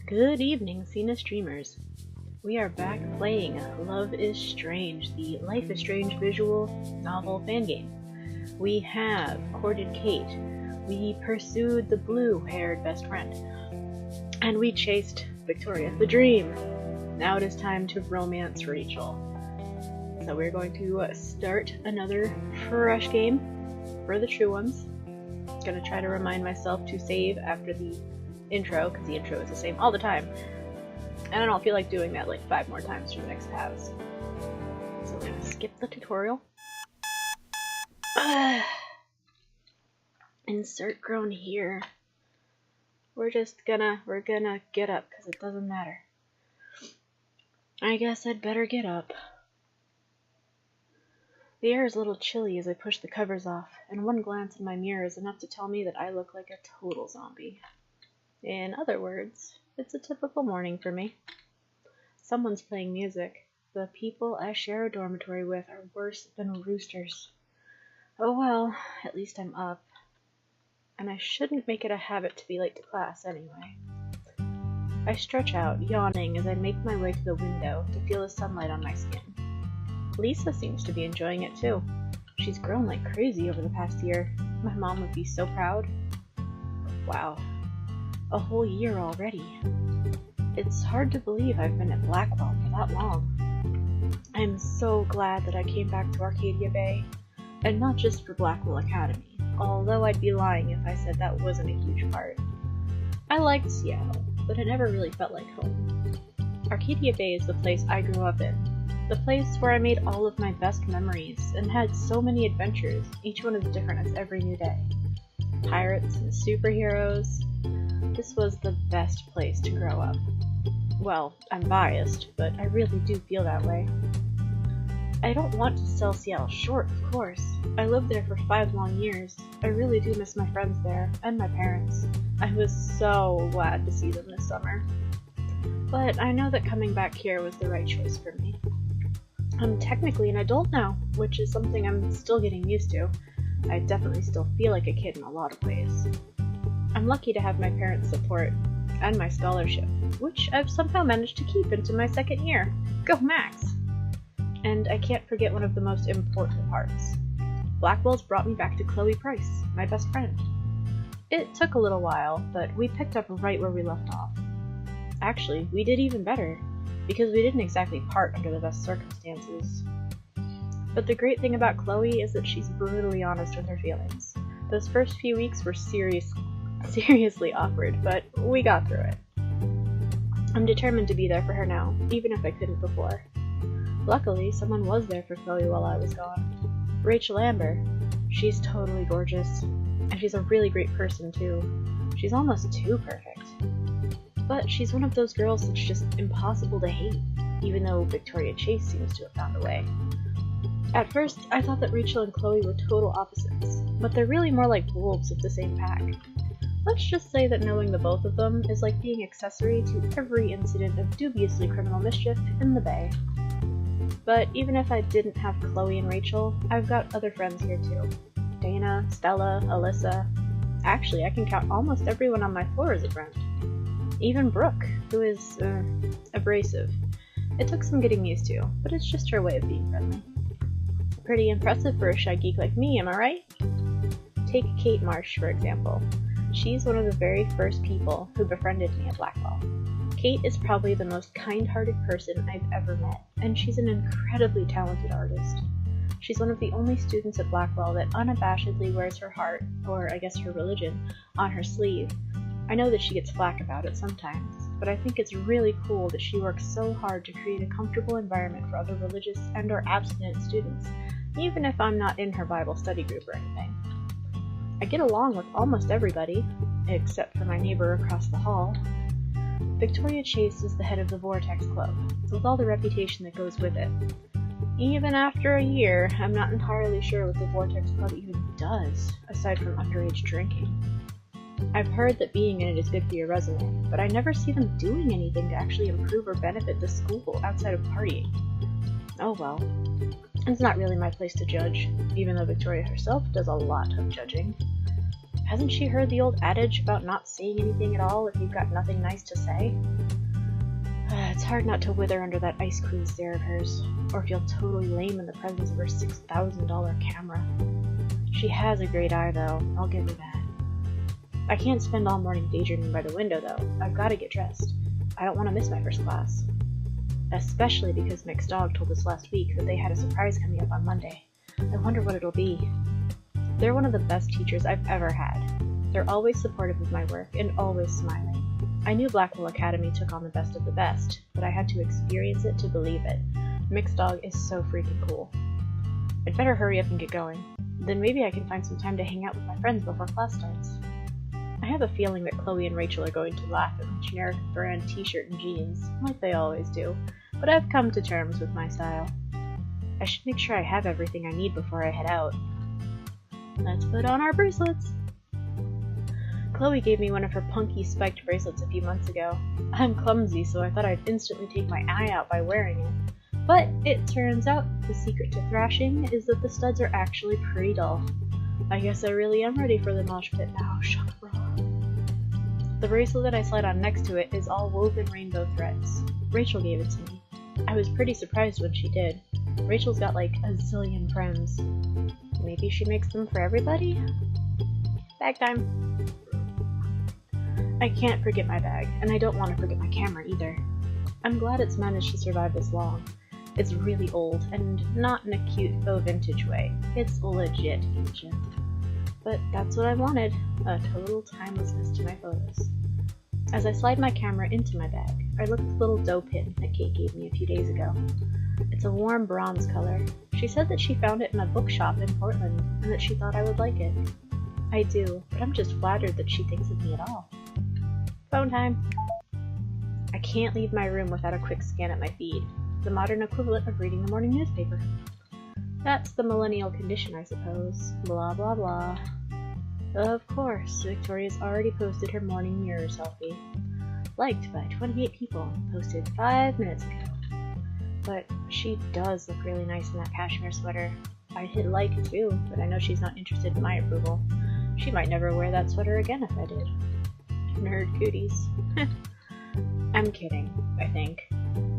Good evening, Sina streamers. We are back playing Love is Strange, the Life is Strange visual novel fan game. We have courted Kate, we pursued the blue-haired best friend, and we chased Victoria the Dream. Now it is time to romance Rachel. So we're going to start another fresh game for the true ones. Gonna try to remind myself to save after the intro, because the intro is the same all the time. And I don't feel like doing that like 5 more times for the next halves. So we're gonna skip the tutorial. Insert groan here. We're gonna get up, because it doesn't matter. I guess I'd better get up. The air is a little chilly as I push the covers off, and one glance in my mirror is enough to tell me that I look like a total zombie. In other words, it's a typical morning for me. Someone's playing music. The people I share a dormitory with are worse than roosters. Oh well, at least I'm up. And I shouldn't make it a habit to be late to class anyway. I stretch out, yawning as I make my way to the window to feel the sunlight on my skin. Lisa seems to be enjoying it too. She's grown like crazy over the past year. My mom would be so proud. Wow. A whole year already. It's hard to believe I've been at Blackwell for that long. I'm so glad that I came back to Arcadia Bay, and not just for Blackwell Academy, although I'd be lying if I said that wasn't a huge part. I liked Seattle, but it never really felt like home. Arcadia Bay is the place I grew up in, the place where I made all of my best memories and had so many adventures, each one as different as every new day. Pirates and superheroes. This was the best place to grow up. Well, I'm biased, but I really do feel that way. I don't want to sell Seattle short, of course. I lived there for 5 long years. I really do miss my friends there, and my parents. I was so glad to see them this summer. But I know that coming back here was the right choice for me. I'm technically an adult now, which is something I'm still getting used to. I definitely still feel like a kid in a lot of ways. I'm lucky to have my parents' support, and my scholarship, which I've somehow managed to keep into my 2nd year. Go Max! And I can't forget one of the most important parts. Blackwell's brought me back to Chloe Price, my best friend. It took a little while, but we picked up right where we left off. Actually, we did even better, because we didn't exactly part under the best circumstances. But the great thing about Chloe is that she's brutally honest with her feelings. Those first few weeks were seriously awkward, but we got through it. I'm determined to be there for her now, even if I couldn't before. Luckily, someone was there for Chloe while I was gone. Rachel Amber. She's totally gorgeous, and she's a really great person too. She's almost too perfect. But she's one of those girls that's just impossible to hate, even though Victoria Chase seems to have found a way. At first, I thought that Rachel and Chloe were total opposites, but they're really more like wolves of the same pack. Let's just say that knowing the both of them is like being accessory to every incident of dubiously criminal mischief in the Bay. But even if I didn't have Chloe and Rachel, I've got other friends here too. Dana, Stella, Alyssa. Actually, I can count almost everyone on my floor as a friend. Even Brooke, who is, abrasive. It took some getting used to, but it's just her way of being friendly. Pretty impressive for a shy geek like me, am I right? Take Kate Marsh, for example. She's one of the very first people who befriended me at Blackwell. Kate is probably the most kind-hearted person I've ever met, and she's an incredibly talented artist. She's one of the only students at Blackwell that unabashedly wears her heart, or I guess her religion, on her sleeve. I know that she gets flack about it sometimes, but I think it's really cool that she works so hard to create a comfortable environment for other religious and/or abstinent students, even if I'm not in her Bible study group or anything. I get along with almost everybody, except for my neighbor across the hall. Victoria Chase is the head of the Vortex Club, with all the reputation that goes with it. Even after a year, I'm not entirely sure what the Vortex Club even does, aside from underage drinking. I've heard that being in it is good for your resume, but I never see them doing anything to actually improve or benefit the school outside of partying. Oh well. It's not really my place to judge, even though Victoria herself does a lot of judging. Hasn't she heard the old adage about not saying anything at all if you've got nothing nice to say? It's hard not to wither under that ice queen stare of hers, or feel totally lame in the presence of her $6,000 camera. She has a great eye, though, I'll give her that. I can't spend all morning daydreaming by the window, though. I've got to get dressed. I don't want to miss my first class. Especially because Mick's dog told us last week that they had a surprise coming up on Monday. I wonder what it'll be. They're one of the best teachers I've ever had. They're always supportive of my work and always smiling. I knew Blackwell Academy took on the best of the best, but I had to experience it to believe it. Mick's dog is so freaking cool. I'd better hurry up and get going. Then maybe I can find some time to hang out with my friends before class starts. I have a feeling that Chloe and Rachel are going to laugh at my generic brand t-shirt and jeans, like they always do, but I've come to terms with my style. I should make sure I have everything I need before I head out. Let's put on our bracelets! Chloe gave me one of her punky spiked bracelets a few months ago. I'm clumsy, so I thought I'd instantly take my eye out by wearing it. But it turns out the secret to thrashing is that the studs are actually pretty dull. I guess I really am ready for the mosh pit now, shock bro. The bracelet that I slide on next to it is all woven rainbow threads. Rachel gave it to me. I was pretty surprised when she did. Rachel's got like a zillion friends. Maybe she makes them for everybody? Bag time! I can't forget my bag, and I don't want to forget my camera either. I'm glad it's managed to survive this long. It's really old, and not in a cute faux vintage way. It's legit ancient. But that's what I wanted, a total timelessness to my photos. As I slide my camera into my bag, I look at the little dough pin that Kate gave me a few days ago. It's a warm bronze color. She said that she found it in a bookshop in Portland, and that she thought I would like it. I do, but I'm just flattered that she thinks of me at all. Phone time! I can't leave my room without a quick scan at my feed, the modern equivalent of reading the morning newspaper. That's the millennial condition, I suppose. Blah blah blah. Of course, Victoria's already posted her morning mirror selfie. Liked by 28 people, posted 5 minutes ago. But she does look really nice in that cashmere sweater. I'd hit like too, but I know she's not interested in my approval. She might never wear that sweater again if I did. Nerd cooties. I'm kidding, I think.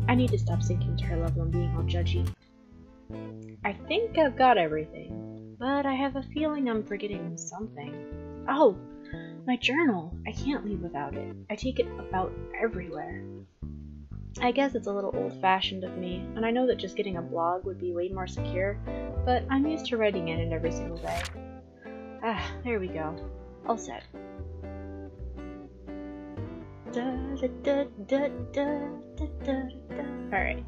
I need to stop sinking to her level and being all judgy. I think I've got everything, but I have a feeling I'm forgetting something. Oh, my journal. I can't leave without it. I take it about everywhere. I guess it's a little old-fashioned of me, and I know that just getting a blog would be way more secure, but I'm used to writing in it every single day. Ah, there we go. All set. Alright.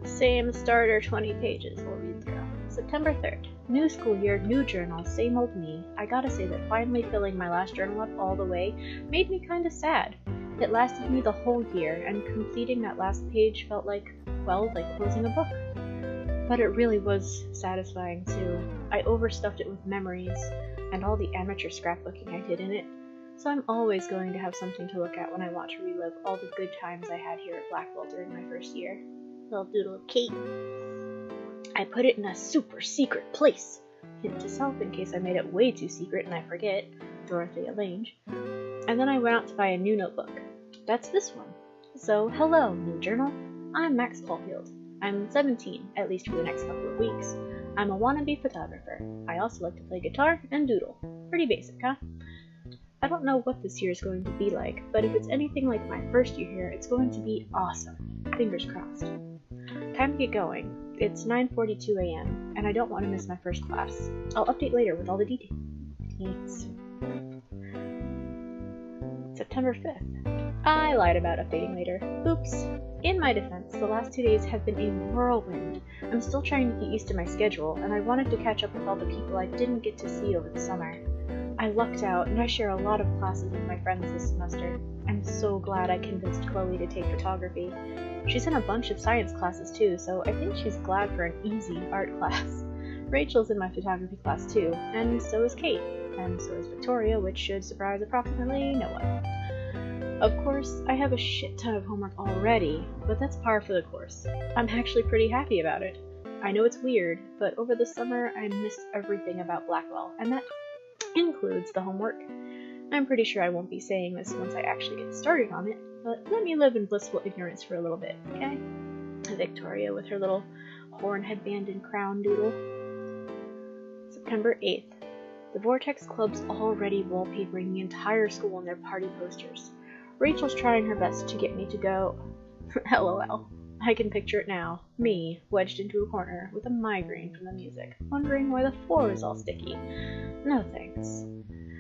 Same starter 20 pages we'll read through. September 3rd. New school year, new journal, same old me. I gotta say that finally filling my last journal up all the way made me kinda sad. It lasted me the whole year, and completing that last page felt like, well, like closing a book. But it really was satisfying too. I overstuffed it with memories, and all the amateur scrapbooking I did in it. So I'm always going to have something to look at when I want to relive all the good times I had here at Blackwell during my first year. Little doodle of Kate. I put it in a super secret place. Hint to self in case I made it way too secret and I forget. Dorothea Lange. And then I went out to buy a new notebook. That's this one. So, hello, new journal. I'm Max Caulfield. I'm 17, at least for the next couple of weeks. I'm a wannabe photographer. I also like to play guitar and doodle. Pretty basic, huh? I don't know what this year is going to be like, but if it's anything like my first year here, it's going to be awesome. Fingers crossed. Time to get going. It's 9:42 a.m., and I don't want to miss my first class. I'll update later with all the details. September 5th. I lied about updating later. Oops. In my defense, the last 2 days have been a whirlwind. I'm still trying to get used to my schedule, and I wanted to catch up with all the people I didn't get to see over the summer. I lucked out, and I share a lot of classes with my friends this semester. I'm so glad I convinced Chloe to take photography. She's in a bunch of science classes too, so I think she's glad for an easy art class. Rachel's in my photography class too, and so is Kate, and so is Victoria, which should surprise approximately no one. Of course, I have a shit ton of homework already, but that's par for the course. I'm actually pretty happy about it. I know it's weird, but over the summer I missed everything about Blackwell, and that includes the homework. I'm pretty sure I won't be saying this once I actually get started on it, but let me live in blissful ignorance for a little bit, okay? Victoria with her little horn headband and crown doodle. September 8th. The Vortex Club's already wallpapering the entire school in their party posters. Rachel's trying her best to get me to go. LOL. I can picture it now. Me, wedged into a corner, with a migraine from the music, wondering why the floor is all sticky. No thanks.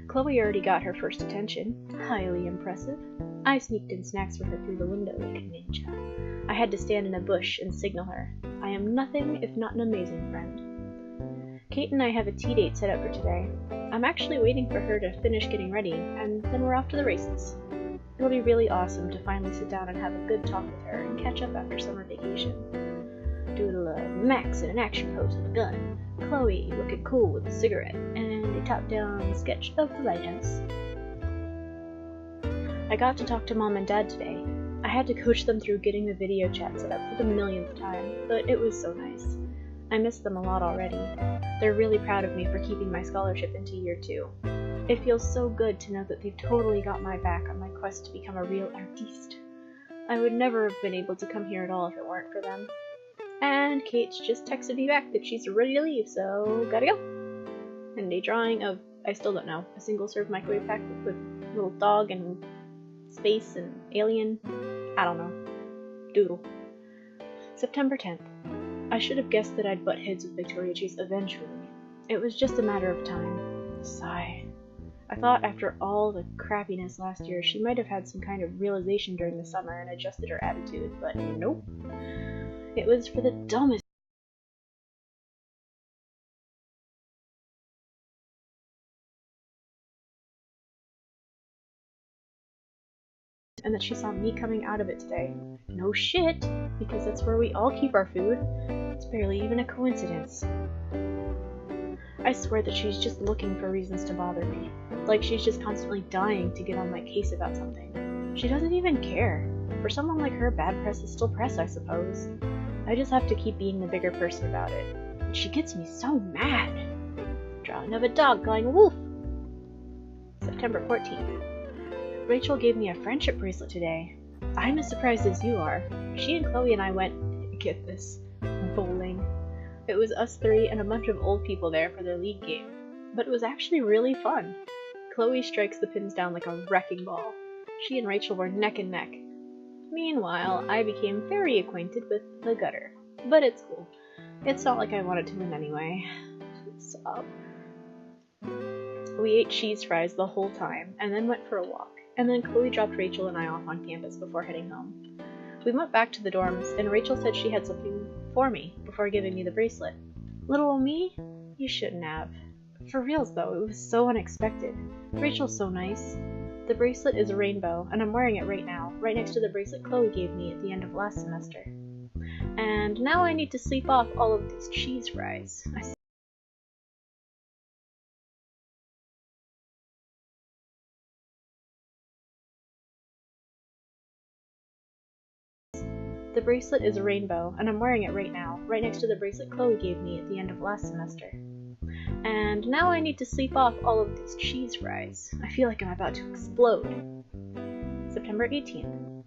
Chloe already got her first attention. Highly impressive. I sneaked in snacks for her through the window like a ninja. I had to stand in a bush and signal her. I am nothing if not an amazing friend. Kate and I have a tea date set up for today. I'm actually waiting for her to finish getting ready, and then we're off to the races. It'll be really awesome to finally sit down and have a good talk with her and catch up after summer vacation. Doodle of Max in an action pose with a gun, Chloe looking cool with a cigarette, and a top-down sketch of the lighthouse. I got to talk to Mom and Dad today. I had to coach them through getting the video chat set up for the millionth time, but it was so nice. I miss them a lot already. They're really proud of me for keeping my scholarship into year 2. It feels so good to know that they've totally got my back on my quest to become a real artiste. I would never have been able to come here at all if it weren't for them. And Kate's just texted me back that she's ready to leave, so gotta go. And a drawing of, I still don't know, a single-serve microwave pack with little dog and space and alien, I don't know, doodle. September 10th. I should have guessed that I'd butt heads with Victoria Chase eventually. It was just a matter of time. Sigh. I thought after all the crappiness last year, she might have had some kind of realization during the summer and adjusted her attitude, but nope. It was for the dumbest and that she saw me coming out of it today. No shit, because that's where we all keep our food. It's barely even a coincidence. I swear that she's just looking for reasons to bother me. Like she's just constantly dying to get on my case about something. She doesn't even care. For someone like her, bad press is still press, I suppose. I just have to keep being the bigger person about it. And she gets me so mad. Drawing of a dog going woof. September 14th. Rachel gave me a friendship bracelet today. I'm as surprised as you are. She and Chloe and I went, get this, bowling. It was us 3 and a bunch of old people there for their league game. But it was actually really fun. Chloe strikes the pins down like a wrecking ball. She and Rachel were neck and neck. Meanwhile, I became very acquainted with the gutter. But it's cool. It's not like I wanted to win anyway. Sob. We ate cheese fries the whole time, and then went for a walk. And then Chloe dropped Rachel and I off on campus before heading home. We went back to the dorms, and Rachel said she had something for me before giving me the bracelet. Little old me? You shouldn't have. For reals though, it was so unexpected. Rachel's so nice. The bracelet is a rainbow, and I'm wearing it right now, right next to the bracelet Chloe gave me at the end of last semester. And now I need to sleep off all of these cheese fries. The bracelet is a rainbow, and I'm wearing it right now, right next to the bracelet Chloe gave me at the end of last semester. And now I need to sleep off all of these cheese fries. I feel like I'm about to explode. September 18th.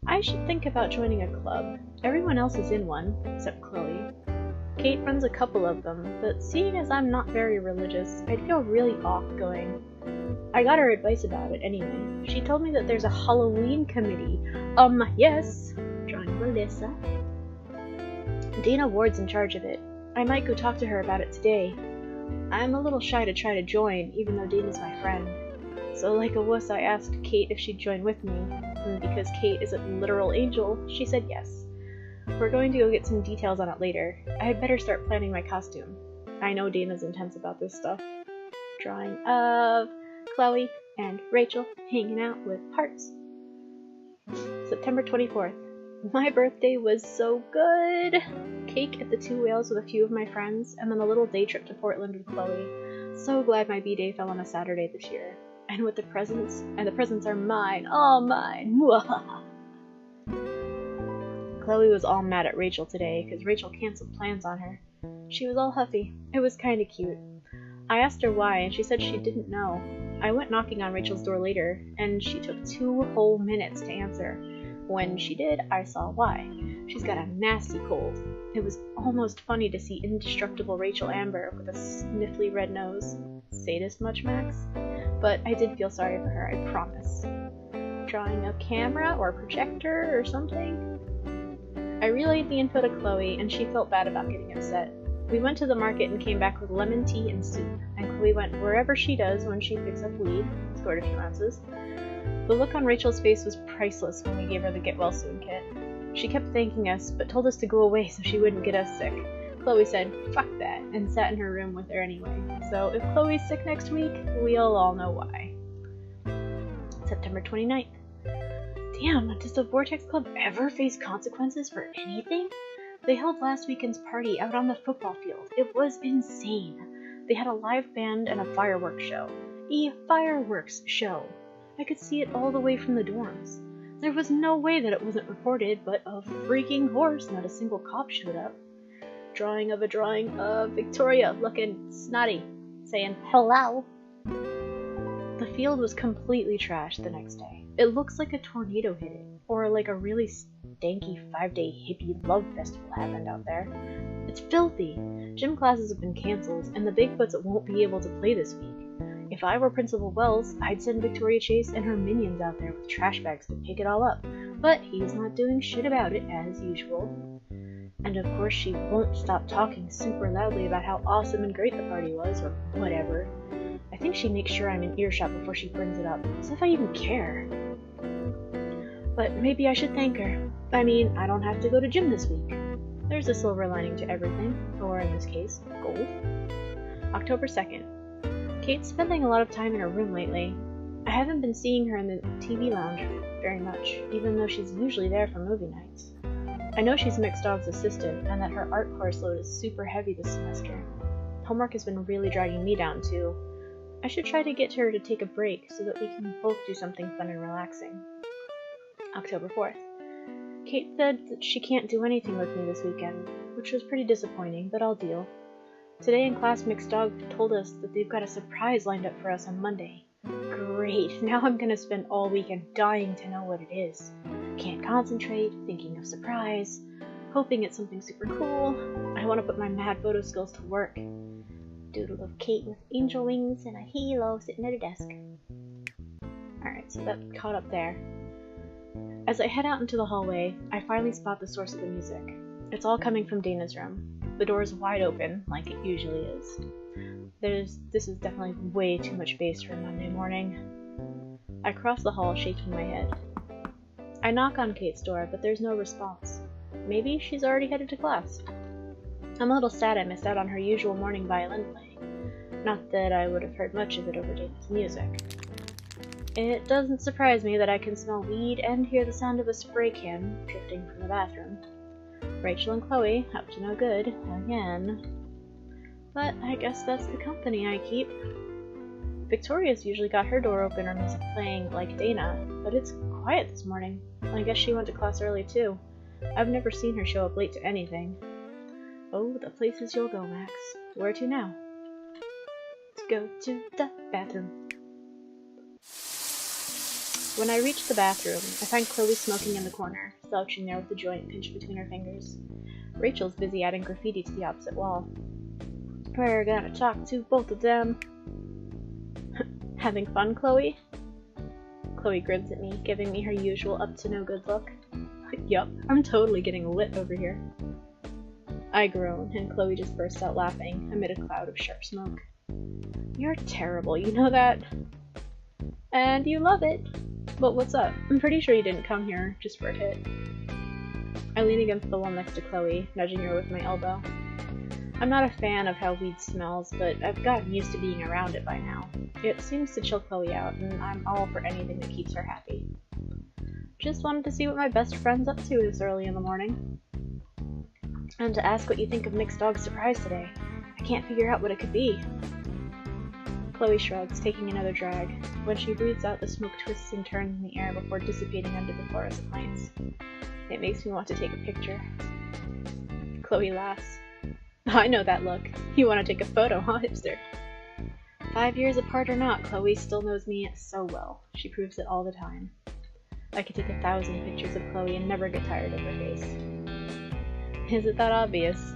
I should think about joining a club. Everyone else is in one, except Chloe. Kate runs a couple of them, but seeing as I'm not very religious, I'd feel really off going. I got her advice about it anyway. She told me that there's a Halloween committee. Yes! Drawing Melissa. Dana Ward's in charge of it. I might go talk to her about it today. I'm a little shy to try to join, even though Dana's my friend. So like a wuss, I asked Kate if she'd join with me, and because Kate is a literal angel, she said yes. We're going to go get some details on it later. I had better start planning my costume. I know Dana's intense about this stuff. Drawing of Chloe and Rachel hanging out with hearts. September 24th. My birthday was so good! Cake at the Two Whales with a few of my friends, and then a little day trip to Portland with Chloe. So glad my B-Day fell on a Saturday this year. And with the presents, and the presents are mine, all mine! Chloe was all mad at Rachel today, because Rachel canceled plans on her. She was all huffy. It was kinda cute. I asked her why, and she said she didn't know. I went knocking on Rachel's door later, and she took 2 whole minutes to answer. When she did, I saw why. She's got a nasty cold. It was almost funny to see indestructible Rachel Amber with a sniffly red nose. Sadist much, Max? But I did feel sorry for her, I promise. Drawing a camera or projector or something? I relayed the info to Chloe, and she felt bad about getting upset. We went to the market and came back with lemon tea and soup, and Chloe went wherever she does when she picks up weed, scored a few ounces. The look on Rachel's face was priceless when we gave her the get well soon kit. She kept thanking us, but told us to go away so she wouldn't get us sick. Chloe said, "Fuck that," and sat in her room with her anyway. So if Chloe's sick next week, we'll all know why. September 29th. Damn, does the Vortex Club ever face consequences for anything? They held last weekend's party out on the football field. It was insane. They had a live band and a fireworks show. A fireworks show! I could see it all the way from the dorms. There was no way that it wasn't recorded, but of freaking course not a single cop showed up. Drawing of Victoria looking snotty, saying hello. The field was completely trashed the next day. It looks like a tornado hit it, or like a really stanky 5-day hippie love festival happened out there. It's filthy. Gym classes have been cancelled, and the Bigfoots won't be able to play this week. If I were Principal Wells, I'd send Victoria Chase and her minions out there with trash bags to pick it all up, but he's not doing shit about it as usual. And of course she won't stop talking super loudly about how awesome and great the party was, or whatever. I think she makes sure I'm in earshot before she brings it up, as if I even care. But maybe I should thank her. I mean, I don't have to go to gym this week. There's a silver lining to everything, or in this case, gold. October 2nd. Kate's spending a lot of time in her room lately. I haven't been seeing her in the TV lounge very much, even though she's usually there for movie nights. I know she's Mixed Dog's assistant, and that her art course load is super heavy this semester. Homework has been really dragging me down, too. I should try to get her to take a break so that we can both do something fun and relaxing. October 4th. Kate said that she can't do anything with me this weekend, which was pretty disappointing, but I'll deal. Today in class, Mixed Dog told us that they've got a surprise lined up for us on Monday. Great, now I'm gonna spend all weekend dying to know what it is. Can't concentrate, thinking of surprise, hoping it's something super cool. I want to put my mad photo skills to work. Doodle of Kate with angel wings and a halo sitting at her desk. Alright, so that caught up there. As I head out into the hallway, I finally spot the source of the music. It's all coming from Dana's room. The door is wide open, like it usually is. This is definitely way too much bass for a Monday morning. I cross the hall, shaking my head. I knock on Kate's door, but there's no response. Maybe she's already headed to class. I'm a little sad I missed out on her usual morning violin playing. Not that I would have heard much of it over Dana's music. It doesn't surprise me that I can smell weed and hear the sound of a spray can drifting from the bathroom. Rachel and Chloe, up to no good, again. But I guess that's the company I keep. Victoria's usually got her door open or music playing like Dana, but it's quiet this morning. I guess she went to class early too. I've never seen her show up late to anything. Oh, the places you'll go, Max. Where to now? Let's go to the bathroom. When I reach the bathroom, I find Chloe smoking in the corner, slouching there with the joint pinched between her fingers. Rachel's busy adding graffiti to the opposite wall. We're gonna talk to both of them. Having fun, Chloe? Chloe grins at me, giving me her usual up-to-no-good look. Yup, I'm totally getting lit over here. I groan, and Chloe just bursts out laughing, amid a cloud of sharp smoke. You're terrible, you know that? And you love it. But what's up? I'm pretty sure you didn't come here just for a hit. I lean against the wall next to Chloe, nudging her with my elbow. I'm not a fan of how weed smells, but I've gotten used to being around it by now. It seems to chill Chloe out, and I'm all for anything that keeps her happy. Just wanted to see what my best friend's up to this early in the morning. And to ask what you think of Mixed Dog's surprise today. I can't figure out what it could be. Chloe shrugs, taking another drag. When she breathes out, the smoke twists and turns in the air before dissipating under the fluorescent lights. It makes me want to take a picture. Chloe laughs. I know that look. You want to take a photo, huh, hipster? 5 years apart or not, Chloe still knows me so well. She proves it all the time. I could take 1,000 pictures of Chloe and never get tired of her face. Is it that obvious?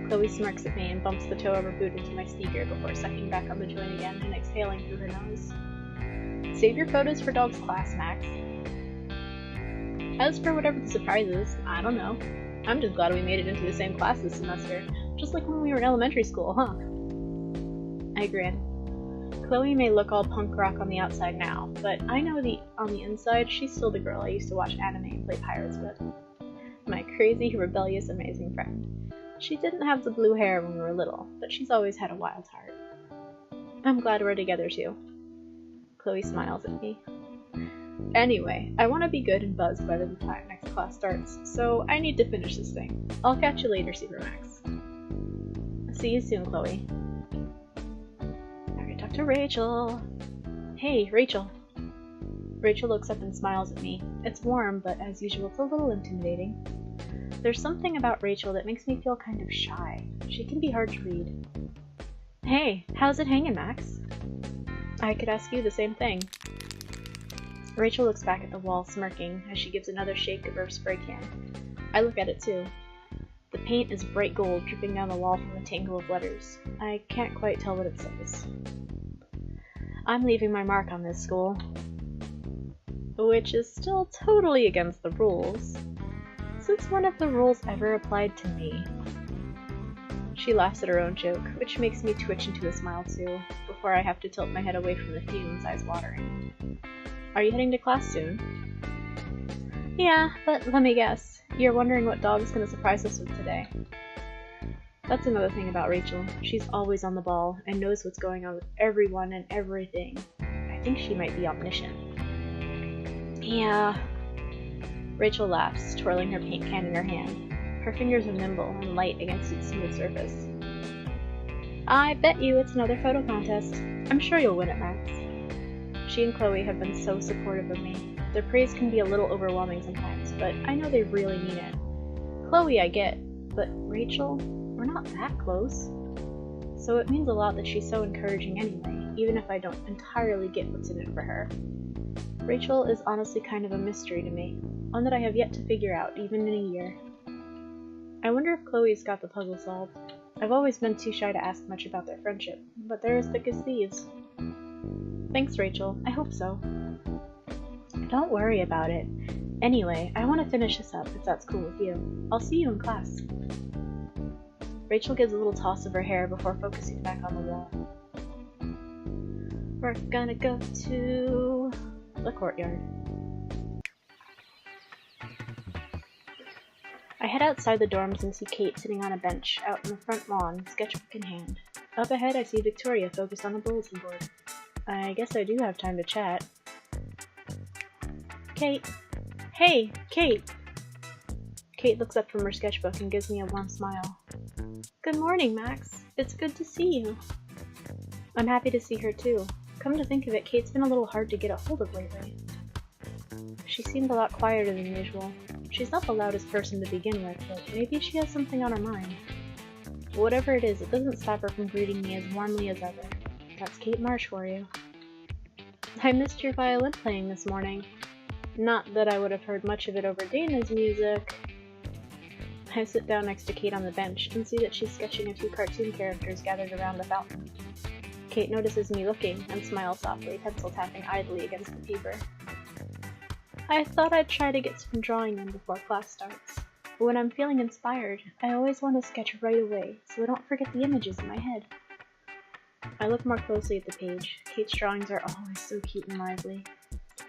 Chloe smirks at me and bumps the toe of her boot into my sneaker before sucking back on the joint again and exhaling through her nose. Save your photos for dog's class, Max. As for whatever the surprise is, I don't know. I'm just glad we made it into the same class this semester, just like when we were in elementary school, huh? I grin. Chloe may look all punk rock on the outside now, but I know on the inside she's still the girl I used to watch anime and play pirates with. My crazy, rebellious, amazing friend. She didn't have the blue hair when we were little, but she's always had a wild heart. I'm glad we're together too. Chloe smiles at me. Anyway, I want to be good and buzzed by the time next class starts, so I need to finish this thing. I'll catch you later, Supermax. See you soon, Chloe. Alright, talk to Rachel. Hey, Rachel. Rachel looks up and smiles at me. It's warm, but as usual, it's a little intimidating. There's something about Rachel that makes me feel kind of shy. She can be hard to read. Hey, how's it hanging, Max? I could ask you the same thing. Rachel looks back at the wall, smirking, as she gives another shake of her spray can. I look at it too. The paint is bright gold, dripping down the wall from a tangle of letters. I can't quite tell what it says. I'm leaving my mark on this school. Which is still totally against the rules. Since when have the rules ever applied to me? She laughs at her own joke, which makes me twitch into a smile too, before I have to tilt my head away from the fumes, eyes watering. Are you heading to class soon? Yeah, but let me guess. You're wondering what dog's gonna surprise us with today. That's another thing about Rachel. She's always on the ball and knows what's going on with everyone and everything. I think she might be omniscient. Yeah. Rachel laughs, twirling her paint can in her hand. Her fingers are nimble and light against its smooth surface. I bet you it's another photo contest. I'm sure you'll win it, Max. She and Chloe have been so supportive of me. Their praise can be a little overwhelming sometimes, but I know they really mean it. Chloe I get, but Rachel, we're not that close. So it means a lot that she's so encouraging anyway, even if I don't entirely get what's in it for her. Rachel is honestly kind of a mystery to me, one that I have yet to figure out, even in a year. I wonder if Chloe's got the puzzle solved. I've always been too shy to ask much about their friendship, but they're as thick as thieves. Thanks, Rachel. I hope so. Don't worry about it. Anyway, I want to finish this up, if that's cool with you. I'll see you in class. Rachel gives a little toss of her hair before focusing back on the wall. We're gonna go to the courtyard. I head outside the dorms and see Kate sitting on a bench out in the front lawn, sketchbook in hand. Up ahead, I see Victoria focused on the bulletin board. I guess I do have time to chat. Kate. Hey, Kate! Kate looks up from her sketchbook and gives me a warm smile. Good morning, Max. It's good to see you. I'm happy to see her too. Come to think of it, Kate's been a little hard to get a hold of lately. She seemed a lot quieter than usual. She's not the loudest person to begin with, but maybe she has something on her mind. Whatever it is, it doesn't stop her from greeting me as warmly as ever. That's Kate Marsh for you. I missed your violin playing this morning. Not that I would have heard much of it over Dana's music. I sit down next to Kate on the bench and see that she's sketching a few cartoon characters gathered around a fountain. Kate notices me looking and smiles softly, pencil tapping idly against the paper. I thought I'd try to get some drawing in before class starts. When I'm feeling inspired, I always want to sketch right away, so I don't forget the images in my head. I look more closely at the page. Kate's drawings are always so cute and lively.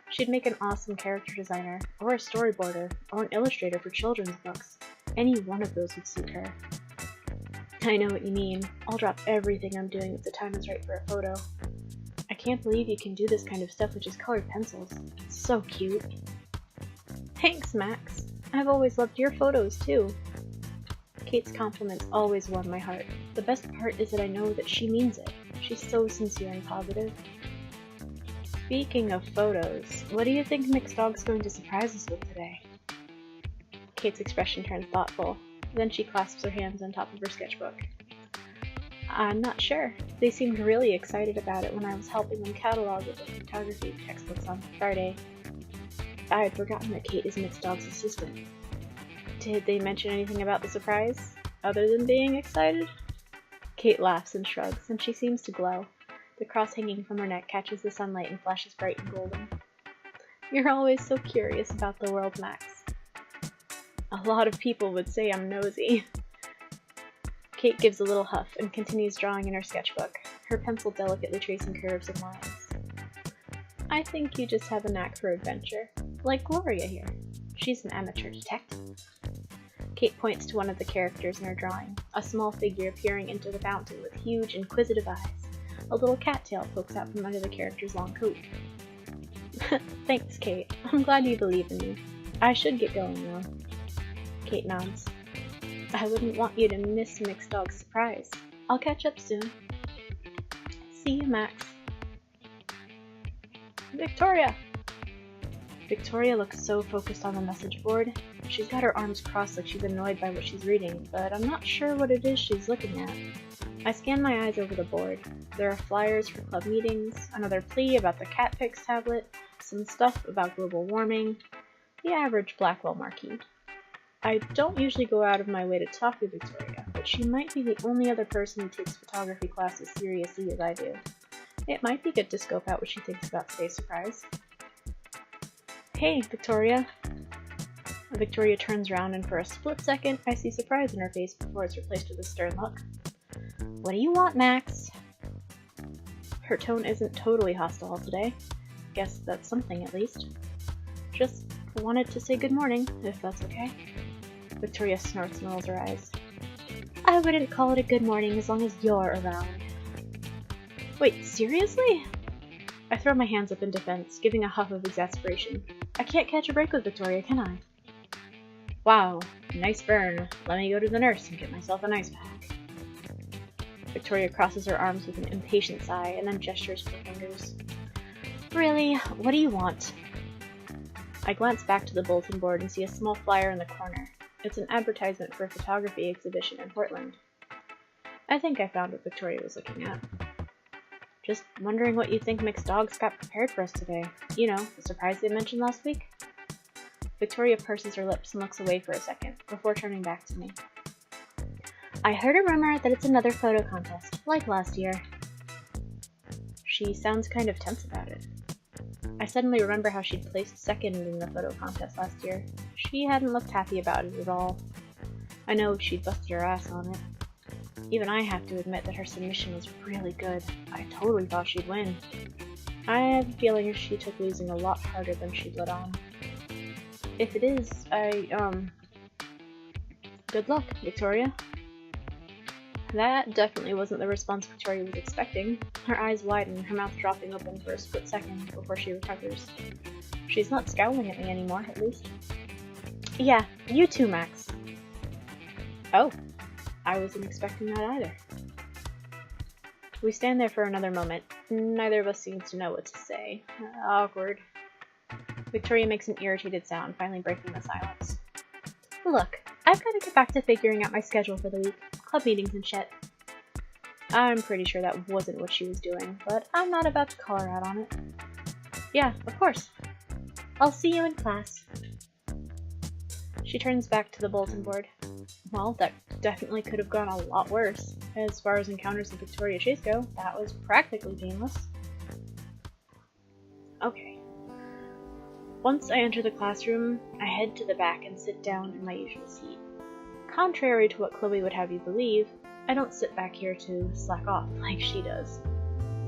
She'd make an awesome character designer, or a storyboarder, or an illustrator for children's books. Any one of those would suit her. I know what you mean. I'll drop everything I'm doing if the time is right for a photo. I can't believe you can do this kind of stuff with just colored pencils. It's so cute. Thanks, Max. I've always loved your photos, too. Kate's compliments always warm my heart. The best part is that I know that she means it. She's so sincere and positive. Speaking of photos, what do you think Mixed Dog's going to surprise us with today? Kate's expression turns thoughtful. Then she clasps her hands on top of her sketchbook. I'm not sure. They seemed really excited about it when I was helping them catalog with the photography textbooks on Friday. I had forgotten that Kate is Mixed Dog's assistant. Did they mention anything about the surprise, other than being excited? Kate laughs and shrugs, and she seems to glow. The cross hanging from her neck catches the sunlight and flashes bright and golden. You're always so curious about the world, Max. A lot of people would say I'm nosy. Kate gives a little huff and continues drawing in her sketchbook, her pencil delicately tracing curves and lines. I think you just have a knack for adventure, like Gloria here. She's an amateur detective. Kate points to one of the characters in her drawing, a small figure peering into the fountain with huge, inquisitive eyes. A little cattail pokes out from under the character's long coat. Thanks, Kate. I'm glad you believe in me. I should get going, though. Kate nods. I wouldn't want you to miss Mixed Dog's surprise. I'll catch up soon. See you, Max. Victoria! Victoria looks so focused on the message board. She's got her arms crossed like she's annoyed by what she's reading, but I'm not sure what it is she's looking at. I scan my eyes over the board. There are flyers for club meetings, another plea about the cat pics tablet, some stuff about global warming, the average Blackwell marquee. I don't usually go out of my way to talk to Victoria, but she might be the only other person who takes photography class as seriously as I do. It might be good to scope out what she thinks about today's surprise. Hey, Victoria. Victoria turns around, and for a split second, I see surprise in her face before it's replaced with a stern look. What do you want, Max? Her tone isn't totally hostile today. Guess that's something, at least. Just wanted to say good morning, if that's okay. Victoria snorts and rolls her eyes. I wouldn't call it a good morning as long as you're around. Wait, seriously? I throw my hands up in defense, giving a huff of exasperation. I can't catch a break with Victoria, can I? Wow, nice burn. Let me go to the nurse and get myself an ice pack. Victoria crosses her arms with an impatient sigh and then gestures with her fingers. Really? What do you want? I glance back to the bulletin board and see a small flyer in the corner. It's an advertisement for a photography exhibition in Portland. I think I found what Victoria was looking at. Just wondering what you think Mixed Dog's got prepared for us today. You know, the surprise they mentioned last week? Victoria purses her lips and looks away for a second, before turning back to me. I heard a rumor that it's another photo contest, like last year. She sounds kind of tense about it. I suddenly remember how she'd placed second in the photo contest last year. She hadn't looked happy about it at all. I know she'd busted her ass on it. Even I have to admit that her submission was really good. I totally thought she'd win. I have a feeling she took losing a lot harder than she'd let on. If it is, good luck, Victoria. That definitely wasn't the response Victoria was expecting. Her eyes widen, her mouth dropping open for a split second before she recovers. She's not scowling at me anymore, at least. Yeah, you too, Max. Oh, I wasn't expecting that either. We stand there for another moment. Neither of us seems to know what to say. Awkward. Victoria makes an irritated sound, finally breaking the silence. Look, I've got to get back to figuring out my schedule for the week. Club meetings and shit. I'm pretty sure that wasn't what she was doing, but I'm not about to call her out on it. Yeah, of course. I'll see you in class. She turns back to the bulletin board. Well, that definitely could have gone a lot worse. As far as encounters with Victoria Chase go, that was practically painless. Okay. Once I enter the classroom, I head to the back and sit down in my usual seat. Contrary to what Chloe would have you believe, I don't sit back here to slack off like she does.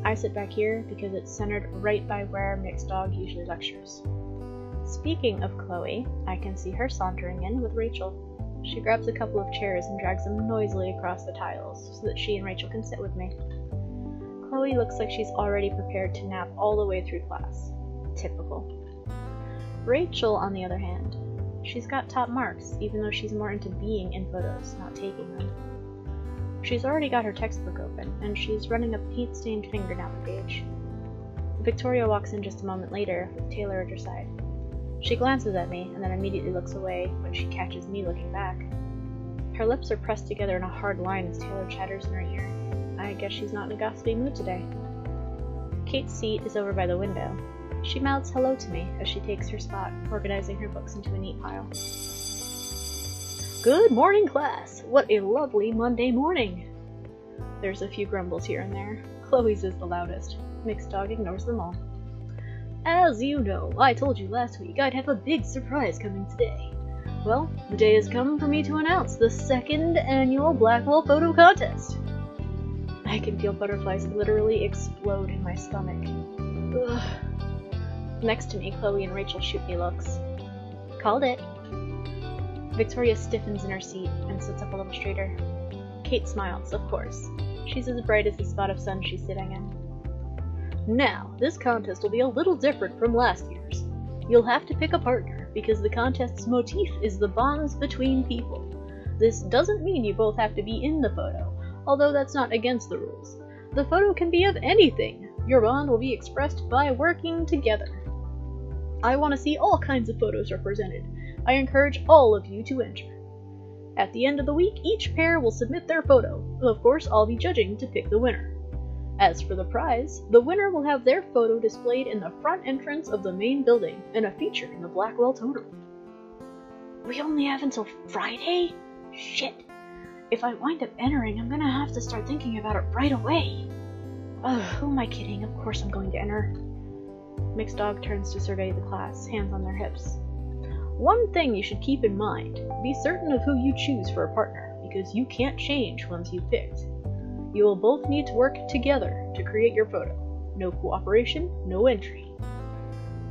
I sit back here because it's centered right by where Mixed Dog usually lectures. Speaking of Chloe, I can see her sauntering in with Rachel. She grabs a couple of chairs and drags them noisily across the tiles so that she and Rachel can sit with me. Chloe looks like she's already prepared to nap all the way through class. Typical. Rachel, on the other hand, she's got top marks, even though she's more into being in photos, not taking them. She's already got her textbook open, and she's running a paint-stained finger down the page. Victoria walks in just a moment later, with Taylor at her side. She glances at me, and then immediately looks away when she catches me looking back. Her lips are pressed together in a hard line as Taylor chatters in her ear. I guess she's not in a gossipy mood today. Kate's seat is over by the window. She mouths hello to me as she takes her spot, organizing her books into a neat pile. Good morning, class! What a lovely Monday morning! There's a few grumbles here and there. Chloe's is the loudest. Mixed Dog ignores them all. As you know, I told you last week I'd have a big surprise coming today. Well, the day has come for me to announce the second annual Blackwell Photo Contest. I can feel butterflies literally explode in my stomach. Ugh. Next to me, Chloe and Rachel shoot me looks. Called it. Victoria stiffens in her seat and sits up a little straighter. Kate smiles, of course. She's as bright as the spot of sun she's sitting in. Now, this contest will be a little different from last year's. You'll have to pick a partner, because the contest's motif is the bonds between people. This doesn't mean you both have to be in the photo, although that's not against the rules. The photo can be of anything. Your bond will be expressed by working together. I want to see all kinds of photos represented. I encourage all of you to enter. At the end of the week, each pair will submit their photo. Of course, I'll be judging to pick the winner. As for the prize, the winner will have their photo displayed in the front entrance of the main building and a feature in the Blackwell totem. We only have until Friday? Shit. If I wind up entering, I'm gonna have to start thinking about it right away. Ugh, who am I kidding? Of course I'm going to enter. Mixed Dog turns to survey the class, hands on their hips. One thing you should keep in mind, be certain of who you choose for a partner, because you can't change once you've picked. You will both need to work together to create your photo. No cooperation, no entry.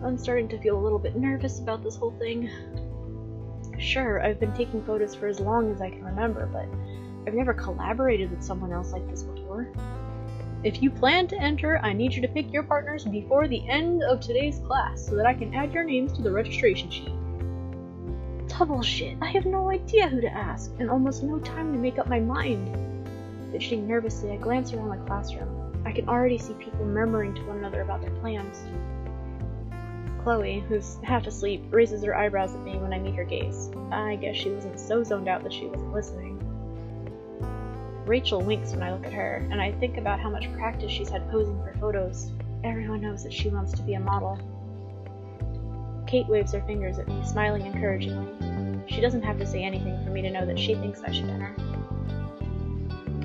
I'm starting to feel a little bit nervous about this whole thing. Sure, I've been taking photos for as long as I can remember, but I've never collaborated with someone else like this before. If you plan to enter, I need you to pick your partners before the end of today's class so that I can add your names to the registration sheet. Double shit, I have no idea who to ask, and almost no time to make up my mind. Fidgeting nervously, I glance around the classroom. I can already see people murmuring to one another about their plans. Chloe, who's half asleep, raises her eyebrows at me when I meet her gaze. I guess she wasn't so zoned out that she wasn't listening. Rachel winks when I look at her, and I think about how much practice she's had posing for photos. Everyone knows that she wants to be a model. Kate waves her fingers at me, smiling encouragingly. She doesn't have to say anything for me to know that she thinks I should enter.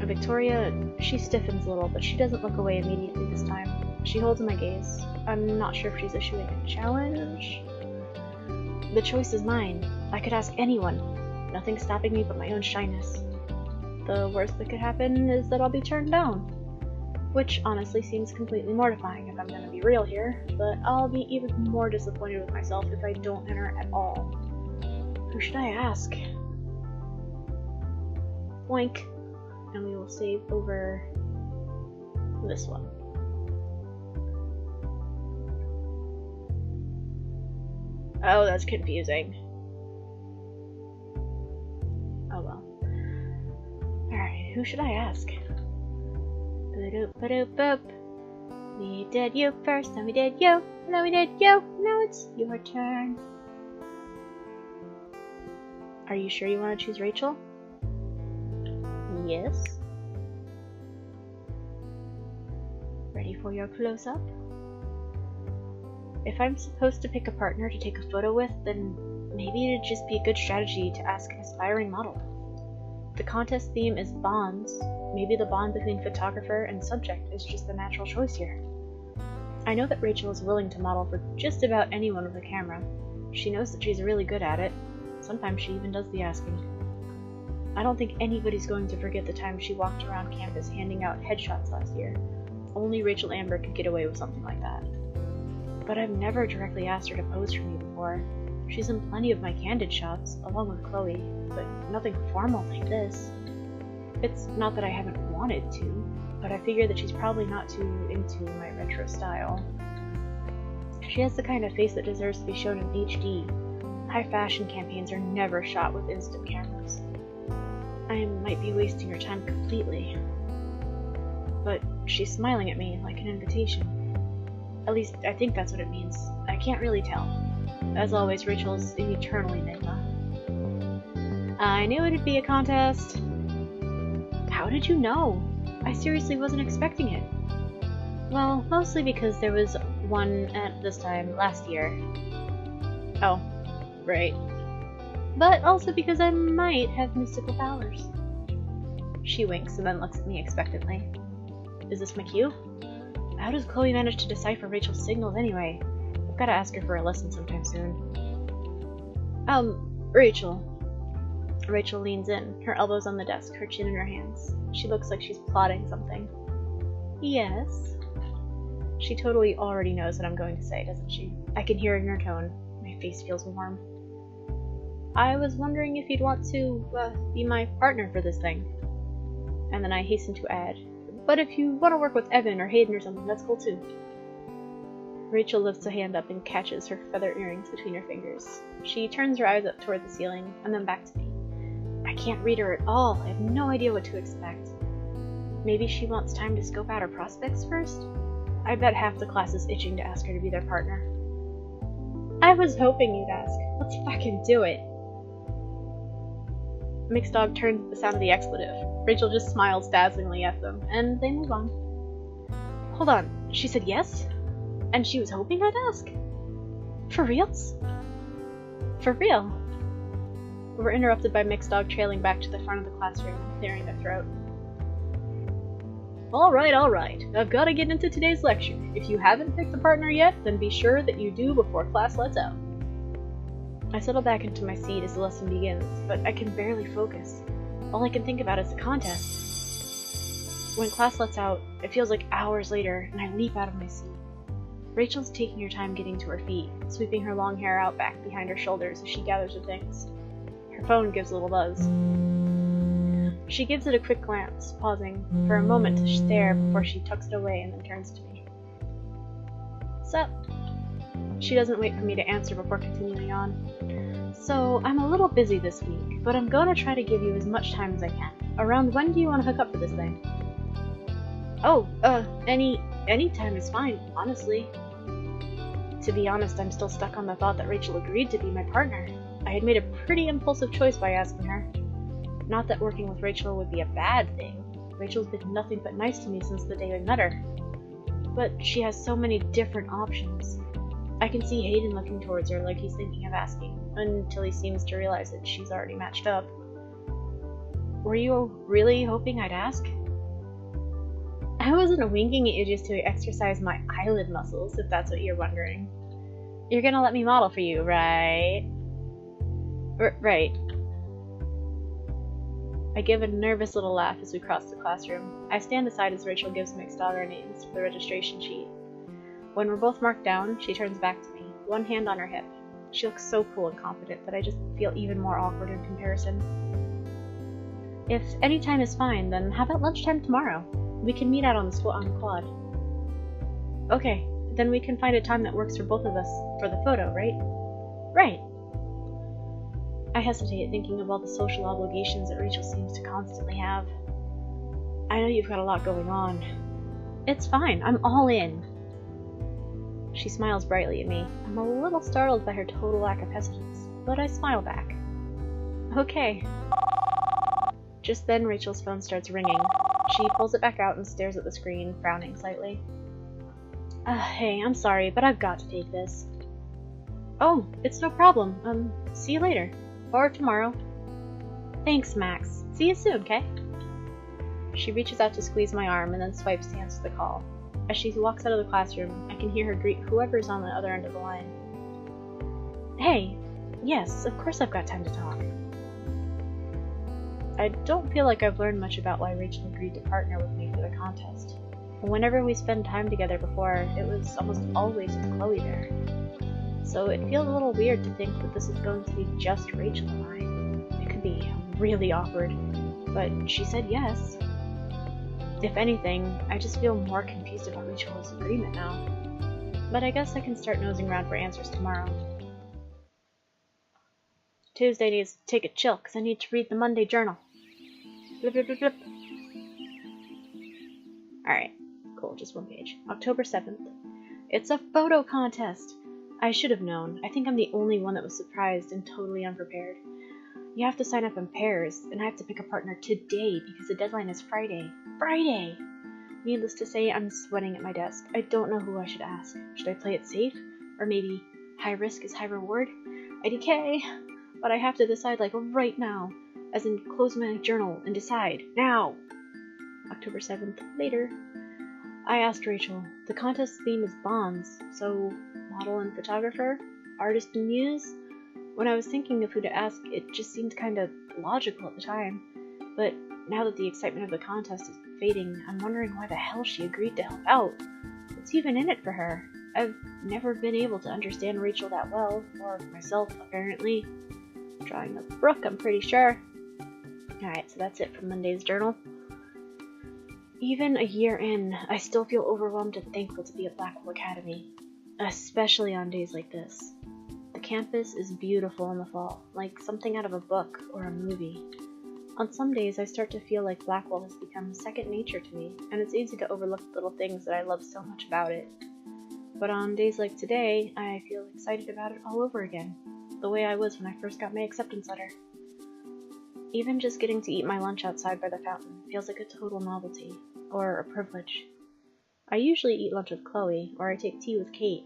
Victoria, she stiffens a little, but she doesn't look away immediately this time. She holds my gaze. I'm not sure if she's issuing a challenge. The choice is mine. I could ask anyone. Nothing's stopping me but my own shyness. The worst that could happen is that I'll be turned down. Which honestly seems completely mortifying if I'm gonna be real here, but I'll be even more disappointed with myself if I don't enter at all. Who should I ask? Boink. And we will save over this one. Oh, that's confusing. Oh well. Alright, who should I ask? Ba-doop. We did you first, then we did you, and then we did you. Now it's your turn. Are you sure you want to choose Rachel? Yes. Ready for your close-up? If I'm supposed to pick a partner to take a photo with, then maybe it'd just be a good strategy to ask an aspiring model. The contest theme is bonds. Maybe the bond between photographer and subject is just the natural choice here. I know that Rachel is willing to model for just about anyone with a camera. She knows that she's really good at it. Sometimes she even does the asking. I don't think anybody's going to forget the time she walked around campus handing out headshots last year. Only Rachel Amber could get away with something like that. But I've never directly asked her to pose for me before. She's in plenty of my candid shots, along with Chloe, but nothing formal like this. It's not that I haven't wanted to, but I figure that she's probably not too into my retro style. She has the kind of face that deserves to be shown in HD. High fashion campaigns are never shot with instant cameras. I might be wasting her time completely. But she's smiling at me like an invitation. At least, I think that's what it means. I can't really tell. As always, Rachel's an eternal enigma. I knew it'd be a contest. How did you know? I seriously wasn't expecting it. Well, mostly because there was one at this time last year. Oh, right. But also because I might have mystical powers. She winks and then looks at me expectantly. Is this my cue? How does Chloe manage to decipher Rachel's signals anyway? I've got to ask her for a lesson sometime soon. Rachel. Rachel leans in, her elbows on the desk, her chin in her hands. She looks like she's plotting something. Yes? She totally already knows what I'm going to say, doesn't she? I can hear it in her tone. My face feels warm. I was wondering if you'd want to, be my partner for this thing. And then I hasten to add, but if you want to work with Evan or Hayden or something, that's cool too. Rachel lifts a hand up and catches her feather earrings between her fingers. She turns her eyes up toward the ceiling, and then back to me. I can't read her at all. I have no idea what to expect. Maybe she wants time to scope out her prospects first? I bet half the class is itching to ask her to be their partner. I was hoping you'd ask. Let's fucking do it. Mixed Dog turns at the sound of the expletive. Rachel just smiles dazzlingly at them, and they move on. Hold on, she said yes? And she was hoping I'd ask? For reals? For real? We're interrupted by Mixed Dog trailing back to the front of the classroom, clearing their throat. Alright, I've got to get into today's lecture. If you haven't picked a partner yet, then be sure that you do before class lets out. I settle back into my seat as the lesson begins, but I can barely focus. All I can think about is the contest. When class lets out, it feels like hours later, and I leap out of my seat. Rachel's taking her time getting to her feet, sweeping her long hair out back behind her shoulders as she gathers her things. Her phone gives a little buzz. She gives it a quick glance, pausing for a moment to stare before she tucks it away and then turns to me. Sup? She doesn't wait for me to answer before continuing on. So, I'm a little busy this week, but I'm gonna try to give you as much time as I can. Around when do you want to hook up for this thing? Oh, any time is fine, honestly. To be honest, I'm still stuck on the thought that Rachel agreed to be my partner. I had made a pretty impulsive choice by asking her. Not that working with Rachel would be a bad thing. Rachel's been nothing but nice to me since the day I met her. But she has so many different options. I can see Hayden looking towards her like he's thinking of asking, until he seems to realize that she's already matched up. Were you really hoping I'd ask? I wasn't winking at you just to exercise my eyelid muscles, if that's what you're wondering. You're gonna let me model for you, right? Right. I give a nervous little laugh as we cross the classroom. I stand aside as Rachel gives Mixed Dog our names for the registration sheet. When we're both marked down, she turns back to me, one hand on her hip. She looks so cool and confident that I just feel even more awkward in comparison. If any time is fine, then how about lunchtime tomorrow? We can meet out on the quad. Okay, then we can find a time that works for both of us for the photo, right? Right. I hesitate, thinking of all the social obligations that Rachel seems to constantly have. I know you've got a lot going on. It's fine, I'm all in. She smiles brightly at me. I'm a little startled by her total lack of hesitance, but I smile back. Okay. Just then, Rachel's phone starts ringing. She pulls it back out and stares at the screen, frowning slightly. Hey, I'm sorry, but I've got to take this. Oh, it's no problem. See you later. Or tomorrow. Thanks, Max. See you soon, okay? She reaches out to squeeze my arm and then swipes to answer the call. As she walks out of the classroom, I can hear her greet whoever's on the other end of the line. Hey, yes, of course I've got time to talk. I don't feel like I've learned much about why Rachel agreed to partner with me for the contest. Whenever we spend time together before, it was almost always with Chloe there. So it feels a little weird to think that this is going to be just Rachel and I. It could be really awkward, but she said yes. If anything, I just feel more confused about Rachel's agreement now. But I guess I can start nosing around for answers tomorrow. Tuesday needs to take a chill, because I need to read the Monday journal. Blip, blip, blip, blip. Alright, cool, just one page. October 7th. It's a photo contest! I should have known. I think I'm the only one that was surprised and totally unprepared. You have to sign up in pairs, and I have to pick a partner today because the deadline is Friday. Friday! Needless to say, I'm sweating at my desk. I don't know who I should ask. Should I play it safe? Or maybe high risk is high reward? IDK! But I have to decide like right now. As in, close my journal and decide. Now! October 7th, later. I asked Rachel. The contest theme is bonds, so model and photographer? Artist and muse? When I was thinking of who to ask, it just seemed kind of logical at the time. But now that the excitement of the contest is fading, I'm wondering why the hell she agreed to help out. What's even in it for her? I've never been able to understand Rachel that well, or myself, apparently. Drawing a brook, I'm pretty sure. Alright, so that's it from Monday's journal. Even a year in, I still feel overwhelmed and thankful to be at Blackwell Academy, especially on days like this. The campus is beautiful in the fall, like something out of a book or a movie. On some days, I start to feel like Blackwell has become second nature to me, and it's easy to overlook the little things that I love so much about it. But on days like today, I feel excited about it all over again, the way I was when I first got my acceptance letter. Even just getting to eat my lunch outside by the fountain feels like a total novelty, or a privilege. I usually eat lunch with Chloe, or I take tea with Kate,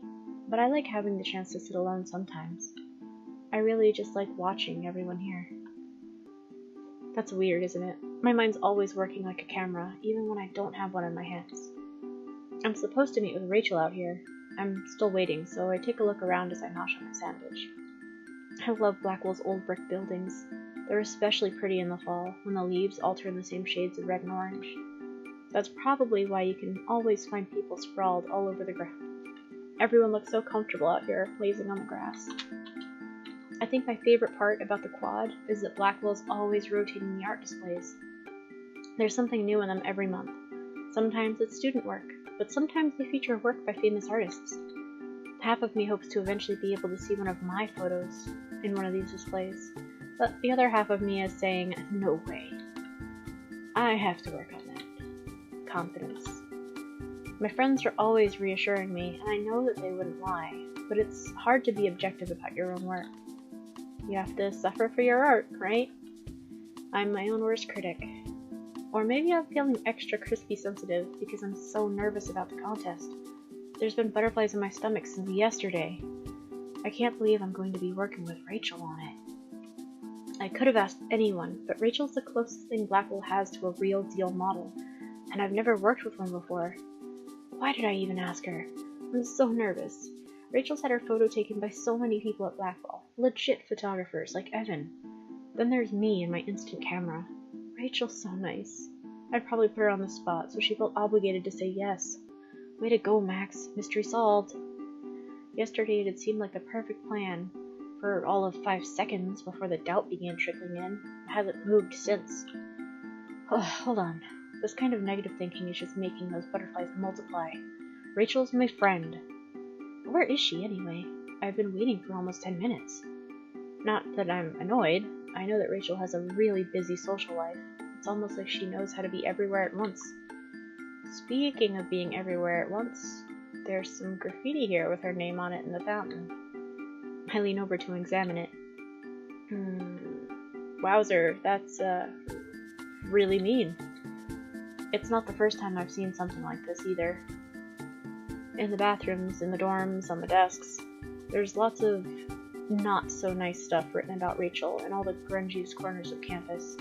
but I like having the chance to sit alone sometimes. I really just like watching everyone here. That's weird, isn't it? My mind's always working like a camera, even when I don't have one in my hands. I'm supposed to meet with Rachel out here. I'm still waiting, so I take a look around as I nosh on my sandwich. I love Blackwell's old brick buildings. They're especially pretty in the fall, when the leaves all turn the same shades of red and orange. That's probably why you can always find people sprawled all over the ground. Everyone looks so comfortable out here, lazing on the grass. I think my favorite part about the quad is that Blackwell's always rotating the art displays. There's something new in them every month. Sometimes it's student work, but sometimes they feature work by famous artists. Half of me hopes to eventually be able to see one of my photos in one of these displays, but the other half of me is saying, no way. I have to work on that. Confidence. My friends are always reassuring me, and I know that they wouldn't lie, but it's hard to be objective about your own work. You have to suffer for your art, right? I'm my own worst critic. Or maybe I'm feeling extra crispy sensitive because I'm so nervous about the contest. There's been butterflies in my stomach since yesterday. I can't believe I'm going to be working with Rachel on it. I could have asked anyone, but Rachel's the closest thing Blackwell has to a real deal model, and I've never worked with one before. Why did I even ask her? I'm so nervous. Rachel's had her photo taken by so many people at Blackwell, legit photographers like Evan. Then there's me and my instant camera. Rachel's so nice. I'd probably put her on the spot, so she felt obligated to say yes. Way to go, Max. Mystery solved. Yesterday it had seemed like the perfect plan, for all of 5 seconds before the doubt began trickling in. It hasn't moved since. Oh, hold on. This kind of negative thinking is just making those butterflies multiply. Rachel's my friend. Where is she, anyway? I've been waiting for almost 10 minutes. Not that I'm annoyed. I know that Rachel has a really busy social life. It's almost like she knows how to be everywhere at once. Speaking of being everywhere at once, there's some graffiti here with her name on it in the fountain. I lean over to examine it. Wowzer, that's, really mean. It's not the first time I've seen something like this either. In the bathrooms, in the dorms, on the desks, there's lots of not so nice stuff written about Rachel in all the grungiest corners of campus.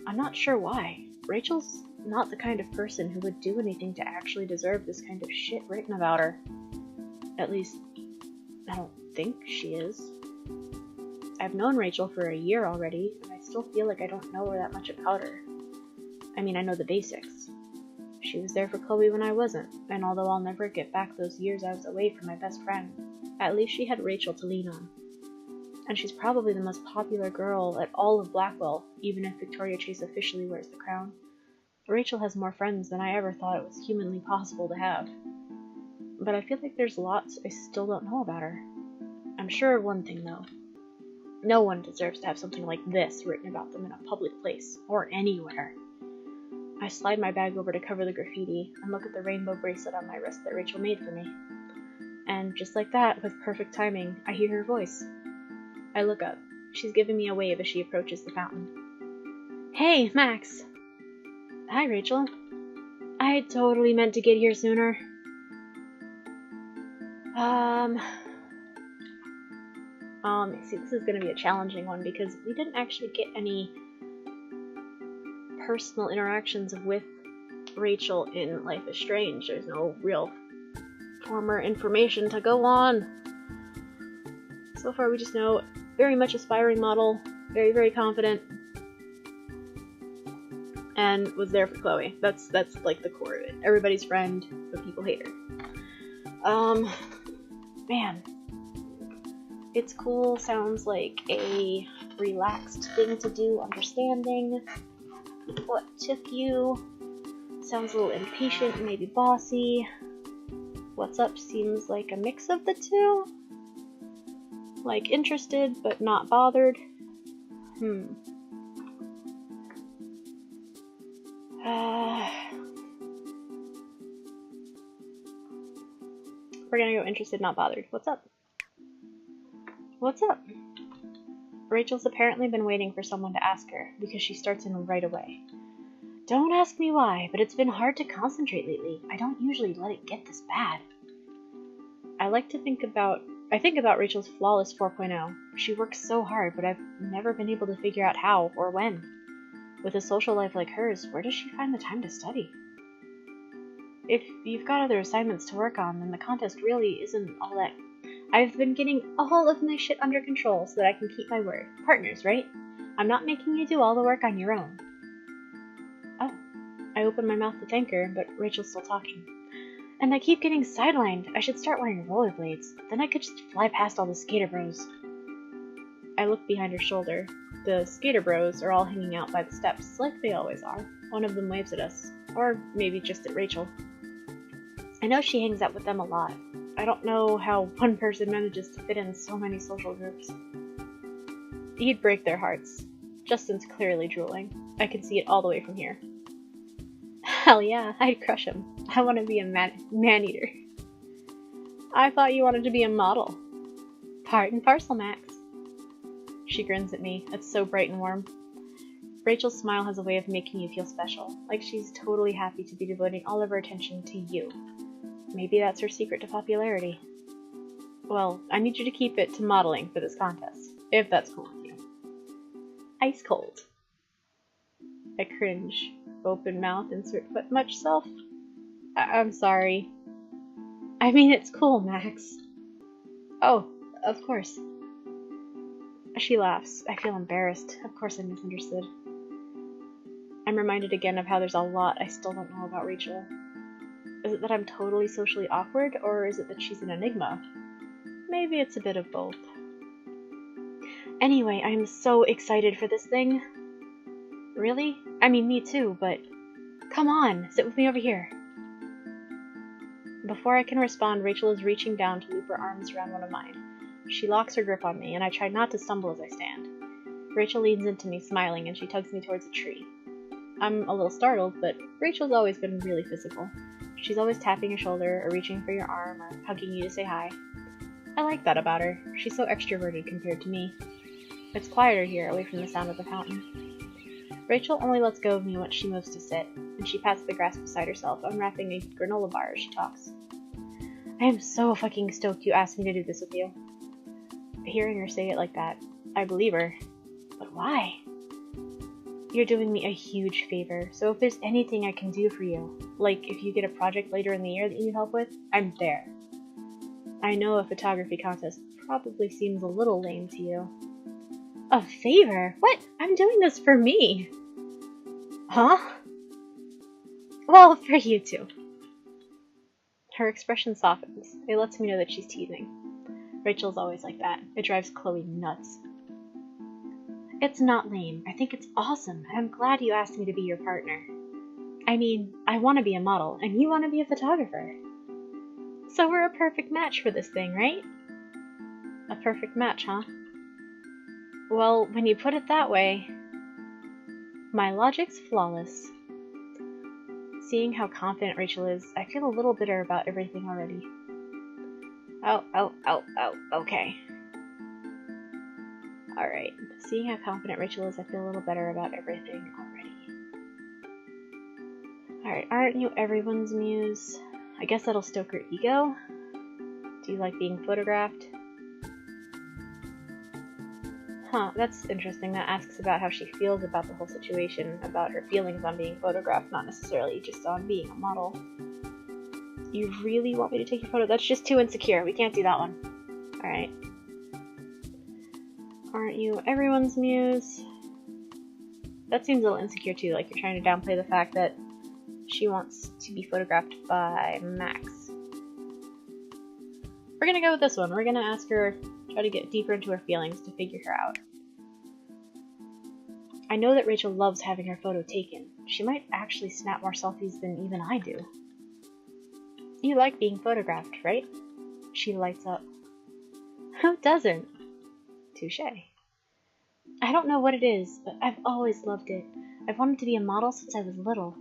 I'm not sure why. Rachel's not the kind of person who would do anything to actually deserve this kind of shit written about her. At least, I don't think she is. I've known Rachel for a year already, and I still feel like I don't know her that much about her. I mean, I know the basics. She was there for Chloe when I wasn't, and although I'll never get back those years I was away from my best friend, at least she had Rachel to lean on. And she's probably the most popular girl at all of Blackwell, even if Victoria Chase officially wears the crown. Rachel has more friends than I ever thought it was humanly possible to have. But I feel like there's lots I still don't know about her. I'm sure of one thing, though. No one deserves to have something like this written about them in a public place, or anywhere. I slide my bag over to cover the graffiti, and look at the rainbow bracelet on my wrist that Rachel made for me. And just like that, with perfect timing, I hear her voice. I look up. She's giving me a wave as she approaches the fountain. Hey, Max. Hi, Rachel. I totally meant to get here sooner. See, this is going to be a challenging one because we didn't actually get any personal interactions with Rachel in Life is Strange. There's no real former information to go on. So far we just know very much aspiring model, very, very confident, and was there for Chloe. That's like the core of it. Everybody's friend, but people hate her. Man. It's cool, sounds like a relaxed thing to do, understanding what took you. Sounds a little impatient, maybe bossy. What's up seems like a mix of the two. Like interested, but not bothered. We're gonna go interested, not bothered. What's up? What's up? Rachel's apparently been waiting for someone to ask her, because she starts in right away. Don't ask me why, but it's been hard to concentrate lately. I don't usually let it get this bad. I think about Rachel's flawless 4.0. She works so hard, but I've never been able to figure out how or when. With a social life like hers, where does she find the time to study? If you've got other assignments to work on, then the contest really isn't all that. I've been getting all of my shit under control so that I can keep my word. Partners, right? I'm not making you do all the work on your own. Oh, I opened my mouth to thank her, but Rachel's still talking. And I keep getting sidelined. I should start wearing rollerblades. Then I could just fly past all the skater bros. I look behind her shoulder. The skater bros are all hanging out by the steps, like they always are. One of them waves at us. Or maybe just at Rachel. I know she hangs out with them a lot. I don't know how one person manages to fit in so many social groups. He'd break their hearts. Justin's clearly drooling. I can see it all the way from here. Hell yeah, I'd crush him. I want to be a man-eater. I thought you wanted to be a model. Part and parcel, Max. She grins at me. It's so bright and warm. Rachel's smile has a way of making you feel special, like she's totally happy to be devoting all of her attention to you. Maybe that's her secret to popularity. Well, I need you to keep it to modeling for this contest, if that's cool with you. Ice cold. I cringe. Open mouth, insert but much self. I'm sorry. I mean, it's cool, Max. Oh, of course. She laughs. I feel embarrassed. Of course I misunderstood. I'm reminded again of how there's a lot I still don't know about Rachel. Is it that I'm totally socially awkward, or is it that she's an enigma? Maybe it's a bit of both. Anyway, I'm so excited for this thing. Really? I mean, me too, but... Come on, sit with me over here. Before I can respond, Rachel is reaching down to loop her arms around one of mine. She locks her grip on me, and I try not to stumble as I stand. Rachel leans into me, smiling, and she tugs me towards a tree. I'm a little startled, but Rachel's always been really physical. She's always tapping your shoulder, or reaching for your arm, or hugging you to say hi. I like that about her. She's so extroverted compared to me. It's quieter here, away from the sound of the fountain. Rachel only lets go of me once she moves to sit, and she pats the grass beside herself, unwrapping a granola bar as she talks. I am so fucking stoked you asked me to do this with you. Hearing her say it like that, I believe her. But why? You're doing me a huge favor, so if there's anything I can do for you, like if you get a project later in the year that you need help with, I'm there. I know a photography contest probably seems a little lame to you. A favor? What? I'm doing this for me. Huh? Well, for you too. Her expression softens. It lets me know that she's teasing. Rachel's always like that. It drives Chloe nuts. It's not lame. I think it's awesome, and I'm glad you asked me to be your partner. I mean, I want to be a model, and you want to be a photographer. So we're a perfect match for this thing, right? A perfect match, huh? Well, when you put it that way, my logic's flawless. Seeing how confident Rachel is, I feel a little bitter about everything already. Oh, okay. Alright, seeing how confident Rachel is, I feel a little better about everything already. Alright, aren't you everyone's muse? I guess that'll stoke her ego? Do you like being photographed? Huh, that's interesting. That asks about how she feels about the whole situation, about her feelings on being photographed, not necessarily just on being a model. You really want me to take your photo? That's just too insecure. We can't do that one. Alright. Aren't you everyone's muse? That seems a little insecure too, like you're trying to downplay the fact that she wants to be photographed by Max. We're gonna go with this one. We're gonna ask her, try to get deeper into her feelings to figure her out. I know that Rachel loves having her photo taken. She might actually snap more selfies than even I do. You like being photographed, right? She lights up. Who doesn't? Touché. I don't know what it is, but I've always loved it. I've wanted to be a model since I was little.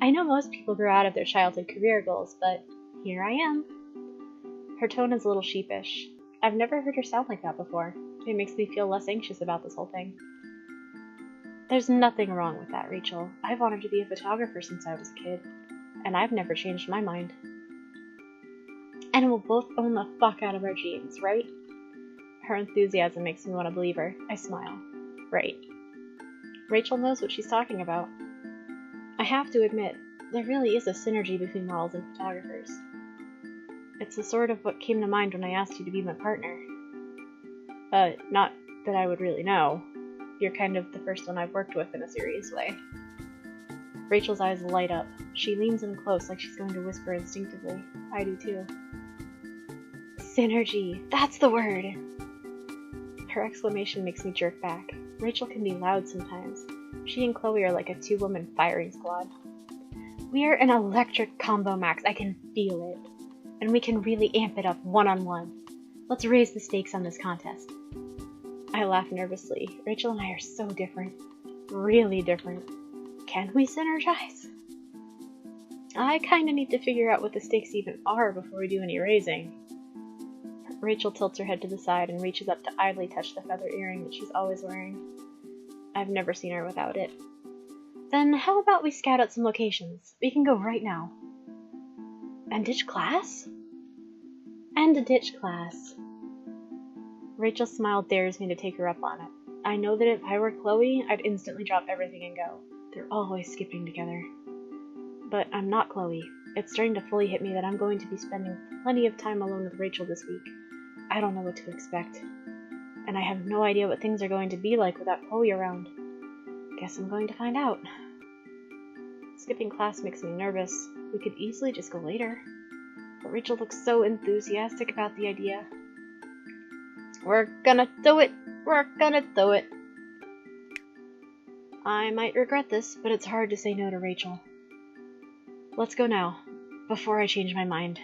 I know most people grow out of their childhood career goals, but here I am. Her tone is a little sheepish. I've never heard her sound like that before. It makes me feel less anxious about this whole thing. There's nothing wrong with that, Rachel. I've wanted to be a photographer since I was a kid, and I've never changed my mind. And we'll both own the fuck out of our dreams, right? Her enthusiasm makes me want to believe her. I smile. Right. Rachel knows what she's talking about. I have to admit, there really is a synergy between models and photographers. It's the sort of what came to mind when I asked you to be my partner. Not that I would really know. You're kind of the first one I've worked with in a serious way. Rachel's eyes light up. She leans in close like she's going to whisper instinctively. I do too. Synergy! That's the word! Her exclamation makes me jerk back. Rachel can be loud sometimes. She and Chloe are like a two-woman firing squad. We're an electric combo, Max. I can feel it. And we can really amp it up one-on-one. Let's raise the stakes on this contest. I laugh nervously. Rachel and I are so different. Really different. Can we synergize? I kinda need to figure out what the stakes even are before we do any raising. Rachel tilts her head to the side and reaches up to idly touch the feather earring that she's always wearing. I've never seen her without it. Then how about we scout out some locations? We can go right now. And ditch class? And a ditch class. Rachel's smile dares me to take her up on it. I know that if I were Chloe, I'd instantly drop everything and go. They're always skipping together. But I'm not Chloe. It's starting to fully hit me that I'm going to be spending plenty of time alone with Rachel this week. I don't know what to expect. And I have no idea what things are going to be like without Chloe around. Guess I'm going to find out. Skipping class makes me nervous. We could easily just go later. But Rachel looks so enthusiastic about the idea. We're gonna do it! We're gonna do it! I might regret this, but it's hard to say no to Rachel. Let's go now, before I change my mind.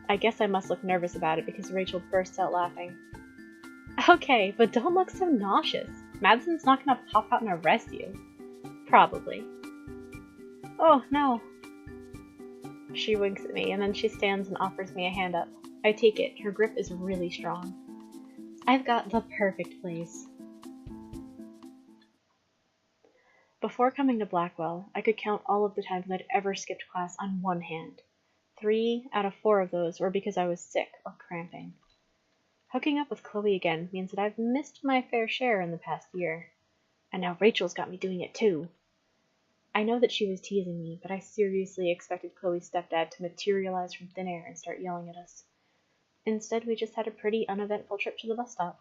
I guess I must look nervous about it because Rachel bursts out laughing. Okay, but don't look so nauseous. Madsen's not gonna pop out and arrest you. Probably. Oh, no. She winks at me, and then she stands and offers me a hand up. I take it. Her grip is really strong. I've got the perfect place. Before coming to Blackwell, I could count all of the times I'd ever skipped class on one hand. 3 out of 4 of those were because I was sick or cramping. Hooking up with Chloe again means that I've missed my fair share in the past year. And now Rachel's got me doing it too. I know that she was teasing me, but I seriously expected Chloe's stepdad to materialize from thin air and start yelling at us. Instead, we just had a pretty uneventful trip to the bus stop.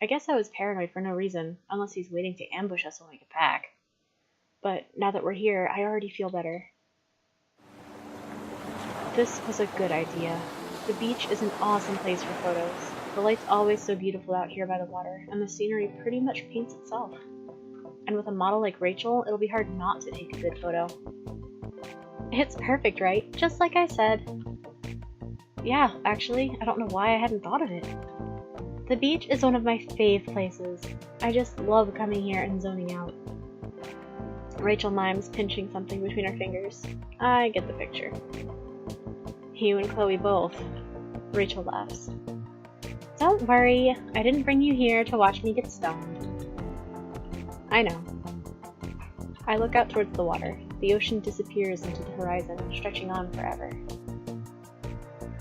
I guess I was paranoid for no reason, unless he's waiting to ambush us when we get back. But now that we're here, I already feel better. This was a good idea. The beach is an awesome place for photos. The light's always so beautiful out here by the water, and the scenery pretty much paints itself. And with a model like Rachel, it'll be hard not to take a good photo. It's perfect, right? Just like I said. Yeah, actually, I don't know why I hadn't thought of it. The beach is one of my fave places. I just love coming here and zoning out. Rachel mimes pinching something between her fingers. I get the picture. You and Chloe both. Rachel laughs. Don't worry, I didn't bring you here to watch me get stoned. I know. I look out towards the water. The ocean disappears into the horizon, stretching on forever.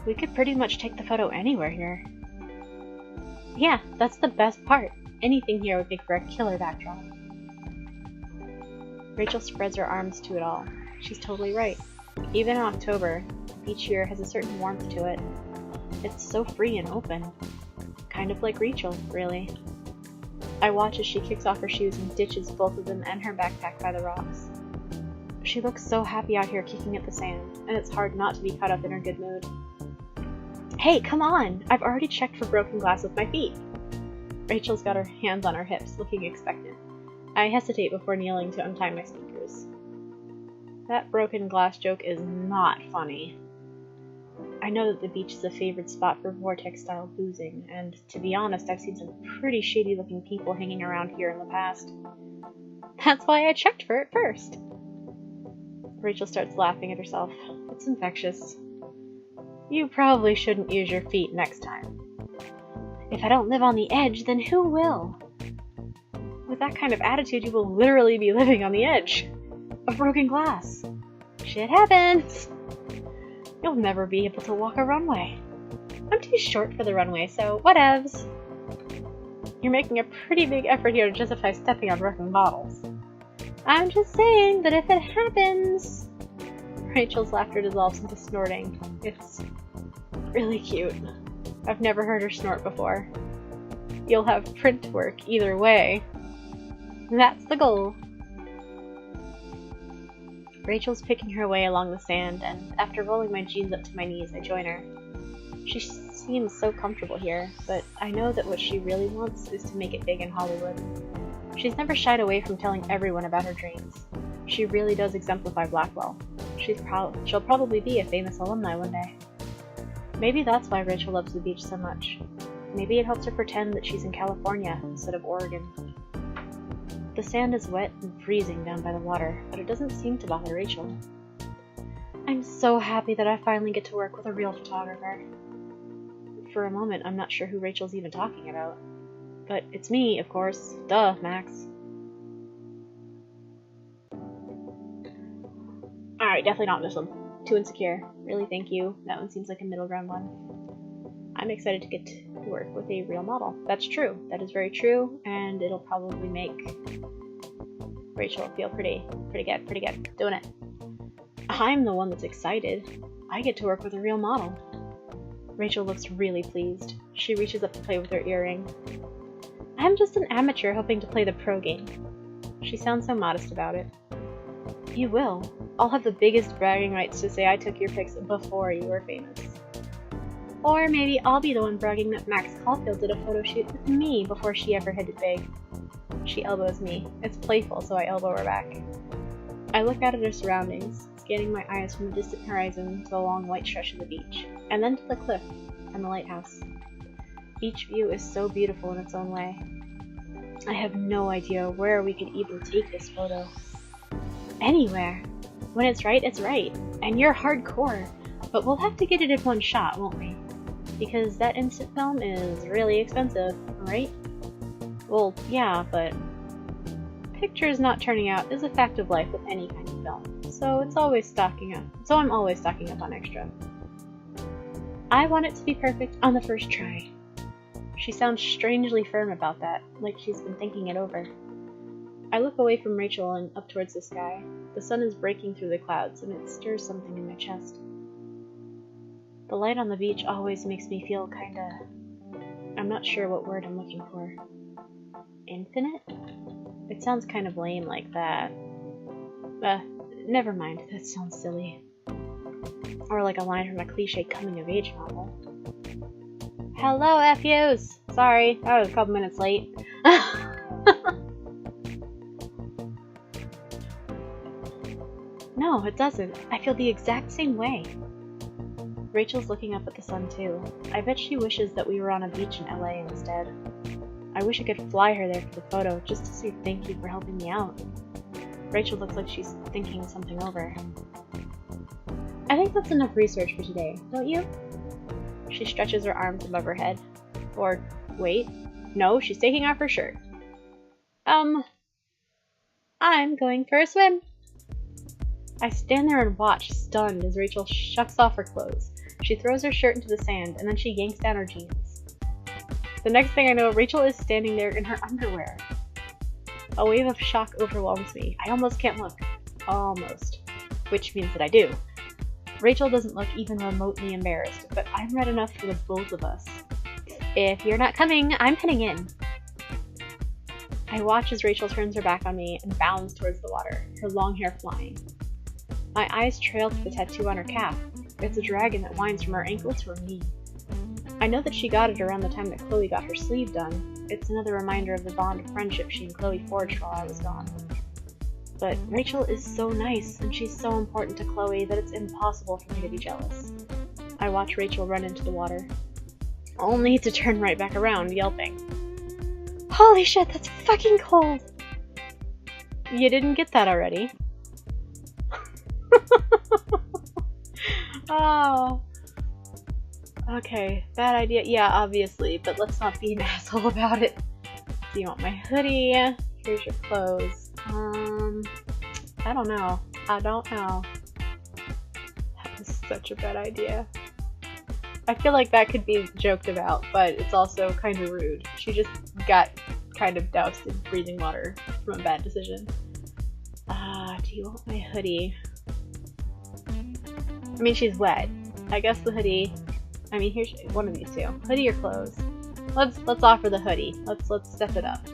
We could pretty much take the photo anywhere here. Yeah, that's the best part. Anything here would make for a killer backdrop. Rachel spreads her arms to it all. She's totally right. Even in October, the beach here has a certain warmth to it. It's so free and open. Kind of like Rachel, really. I watch as she kicks off her shoes and ditches both of them and her backpack by the rocks. She looks so happy out here kicking at the sand, and it's hard not to be caught up in her good mood. Hey, come on! I've already checked for broken glass with my feet. Rachel's got her hands on her hips, looking expectant. I hesitate before kneeling to untie my sneakers. That broken glass joke is not funny. I know that the beach is a favorite spot for vortex-style boozing, and to be honest, I've seen some pretty shady-looking people hanging around here in the past. That's why I checked for it first. Rachel starts laughing at herself. It's infectious. You probably shouldn't use your feet next time. If I don't live on the edge, then who will? With that kind of attitude, you will literally be living on the edge of broken glass. Shit happens. You'll never be able to walk a runway. I'm too short for the runway, so whatevs. You're making a pretty big effort here to justify stepping on broken bottles. I'm just saying that if it happens... Rachel's laughter dissolves into snorting. It's really cute. I've never heard her snort before. You'll have print work either way. That's the goal. Rachel's picking her way along the sand, and after rolling my jeans up to my knees, I join her. She seems so comfortable here, but I know that what she really wants is to make it big in Hollywood. She's never shied away from telling everyone about her dreams. She really does exemplify Blackwell. She'll probably be a famous alumni one day. Maybe that's why Rachel loves the beach so much. Maybe it helps her pretend that she's in California instead of Oregon. The sand is wet and freezing down by the water, but it doesn't seem to bother Rachel. I'm so happy that I finally get to work with a real photographer. For a moment, I'm not sure who Rachel's even talking about. But it's me, of course. Duh, Max. Alright, definitely not this one. Too insecure. Really, thank you. That one seems like a middle ground one. I'm excited to get to work with a real model. That's true. That is very true, and it'll probably make Rachel feel pretty good. Doing it. I'm the one that's excited. I get to work with a real model. Rachel looks really pleased. She reaches up to play with her earring. I'm just an amateur hoping to play the pro game. She sounds so modest about it. You will. I'll have the biggest bragging rights to say I took your pics before you were famous. Or maybe I'll be the one bragging that Max Caulfield did a photo shoot with me before she ever hit it big. She elbows me. It's playful, so I elbow her back. I look out at her surroundings, scanning my eyes from the distant horizon to the long white stretch of the beach, and then to the cliff and the lighthouse. Each view is so beautiful in its own way. I have no idea where we could even take this photo. Anywhere. When it's right, and you're hardcore. But we'll have to get it in one shot, won't we? Because that instant film is really expensive, right? Well, yeah, but pictures not turning out is a fact of life with any kind of film. So I'm always stocking up on extra. I want it to be perfect on the first try. She sounds strangely firm about that, like she's been thinking it over. I look away from Rachel and up towards the sky. The sun is breaking through the clouds, and it stirs something in my chest. The light on the beach always makes me feel kinda... I'm not sure what word I'm looking for. Infinite? It sounds kind of lame like that. Never mind, that sounds silly. Or like a line from a cliche coming-of-age novel. Hello, FUs! Sorry, I was a couple minutes late. No, it doesn't. I feel the exact same way. Rachel's looking up at the sun too. I bet she wishes that we were on a beach in LA instead. I wish I could fly her there for the photo, just to say thank you for helping me out. Rachel looks like she's thinking something over. I think that's enough research for today, don't you? She stretches her arms above her head. Or, wait. No, she's taking off her shirt. I'm going for a swim. I stand there and watch, stunned, as Rachel shucks off her clothes. She throws her shirt into the sand, and then she yanks down her jeans. The next thing I know, Rachel is standing there in her underwear. A wave of shock overwhelms me. I almost can't look. Almost. Which means that I do. Rachel doesn't look even remotely embarrassed, but I'm red enough for the both of us. If you're not coming, I'm heading in. I watch as Rachel turns her back on me and bounds towards the water, her long hair flying. My eyes trail to the tattoo on her calf. It's a dragon that winds from her ankle to her knee. I know that she got it around the time that Chloe got her sleeve done. It's another reminder of the bond of friendship she and Chloe forged while I was gone. But Rachel is so nice, and she's so important to Chloe that it's impossible for me to be jealous. I watch Rachel run into the water, only to turn right back around, yelping. Holy shit, that's fucking cold! You didn't get that already? Oh. Okay, bad idea. Yeah, obviously, but let's not be an asshole about it. Do you want my hoodie? Here's your clothes. I don't know. I don't know. That was such a bad idea. I feel like that could be joked about, but it's also kind of rude. She just got kind of doused in freezing water from a bad decision. Do you want my hoodie? I mean, she's wet. I guess the hoodie. I mean, here's one of these two. Hoodie or clothes? Let's offer the hoodie. Let's step it up.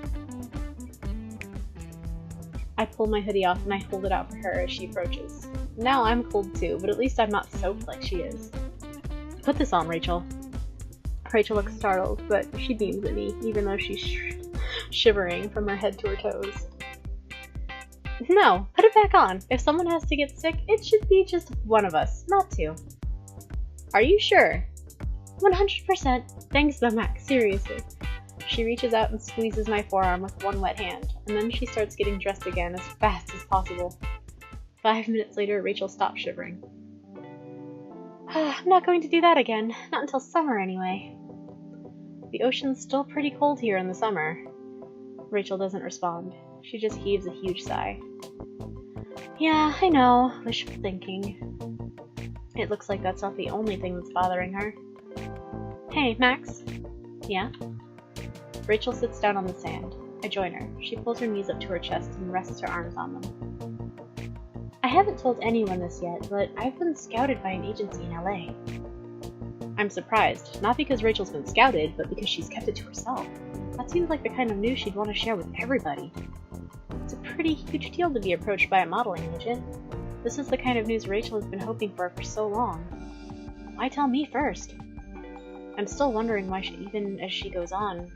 I pull my hoodie off and I hold it out for her as she approaches. Now I'm cold too, but at least I'm not soaked like she is. Put this on, Rachel. Rachel looks startled, but she beams at me, even though she's shivering from her head to her toes. No, put it back on. If someone has to get sick, it should be just one of us, not two. Are you sure? 100%. Thanks though, Max, seriously. She reaches out and squeezes my forearm with one wet hand, and then she starts getting dressed again as fast as possible. 5 minutes later, Rachel stops shivering. I'm not going to do that again. Not until summer, anyway. The ocean's still pretty cold here in the summer. Rachel doesn't respond. She just heaves a huge sigh. Yeah, I know. Wishful thinking. It looks like that's not the only thing that's bothering her. Hey, Max. Yeah? Rachel sits down on the sand. I join her. She pulls her knees up to her chest and rests her arms on them. I haven't told anyone this yet, but I've been scouted by an agency in LA. I'm surprised, not because Rachel's been scouted, but because she's kept it to herself. That seems like the kind of news she'd want to share with everybody. It's a pretty huge deal to be approached by a modeling agent. This is the kind of news Rachel has been hoping for so long. Why tell me first? I'm still wondering why even as she goes on,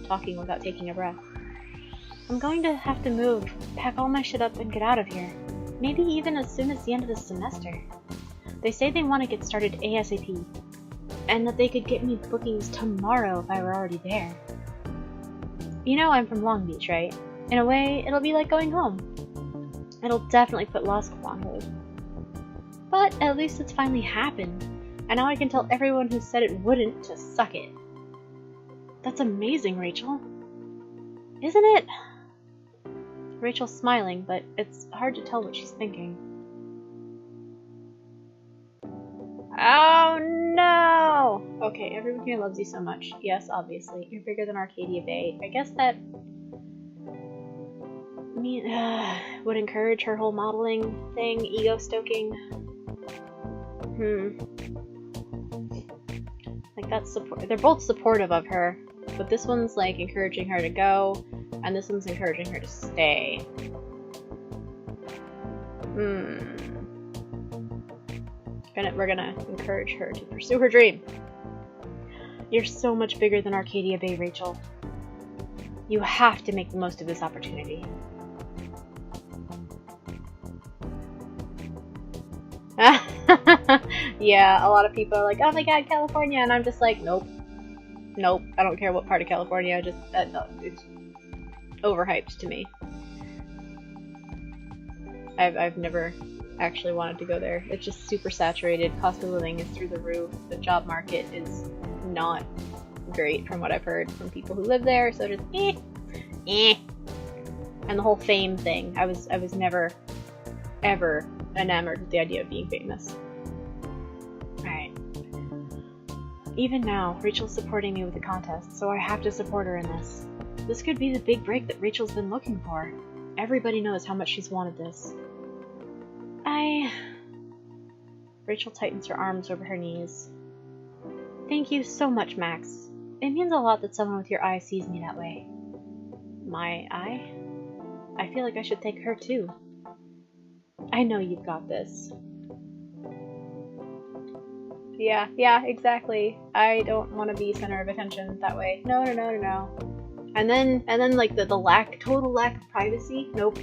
talking without taking a breath. I'm going to have to move, pack all my shit up, and get out of here. Maybe even as soon as the end of the semester. They say they want to get started ASAP, and that they could get me bookings tomorrow if I were already there. You know I'm from Long Beach, right? In a way, it'll be like going home. It'll definitely put law school on hold. But at least it's finally happened, and now I can tell everyone who said it wouldn't to suck it. That's amazing, Rachel. Isn't it? Rachel's smiling, but it's hard to tell what she's thinking. Oh no! Okay, everyone here loves you so much. Yes, obviously. You're bigger than Arcadia Bay. I guess that would encourage her whole modeling thing, ego stoking. Like that's support. They're both supportive of her, but this one's like encouraging her to go, and this one's encouraging her to stay. We're gonna encourage her to pursue her dream. You're so much bigger than Arcadia Bay, Rachel. You have to make the most of this opportunity. Yeah, a lot of people are like, oh my god, California, and I'm just like, nope. Nope, I don't care what part of California, just, no, it's overhyped to me. I've never actually wanted to go there. It's just super saturated. Cost of living is through the roof. The job market is not great from what I've heard from people who live there. So just And the whole fame thing. I was never ever enamored with the idea of being famous. Alright. Even now, Rachel's supporting me with the contest, so I have to support her in this. This could be the big break that Rachel's been looking for. Everybody knows how much she's wanted this. Rachel tightens her arms over her knees. Thank you so much, Max. It means a lot that someone with your eye sees me that way. My eye? I feel like I should thank her too. I know you've got this. Yeah, exactly. I don't want to be center of attention that way. No. And then like the total lack of privacy. Nope.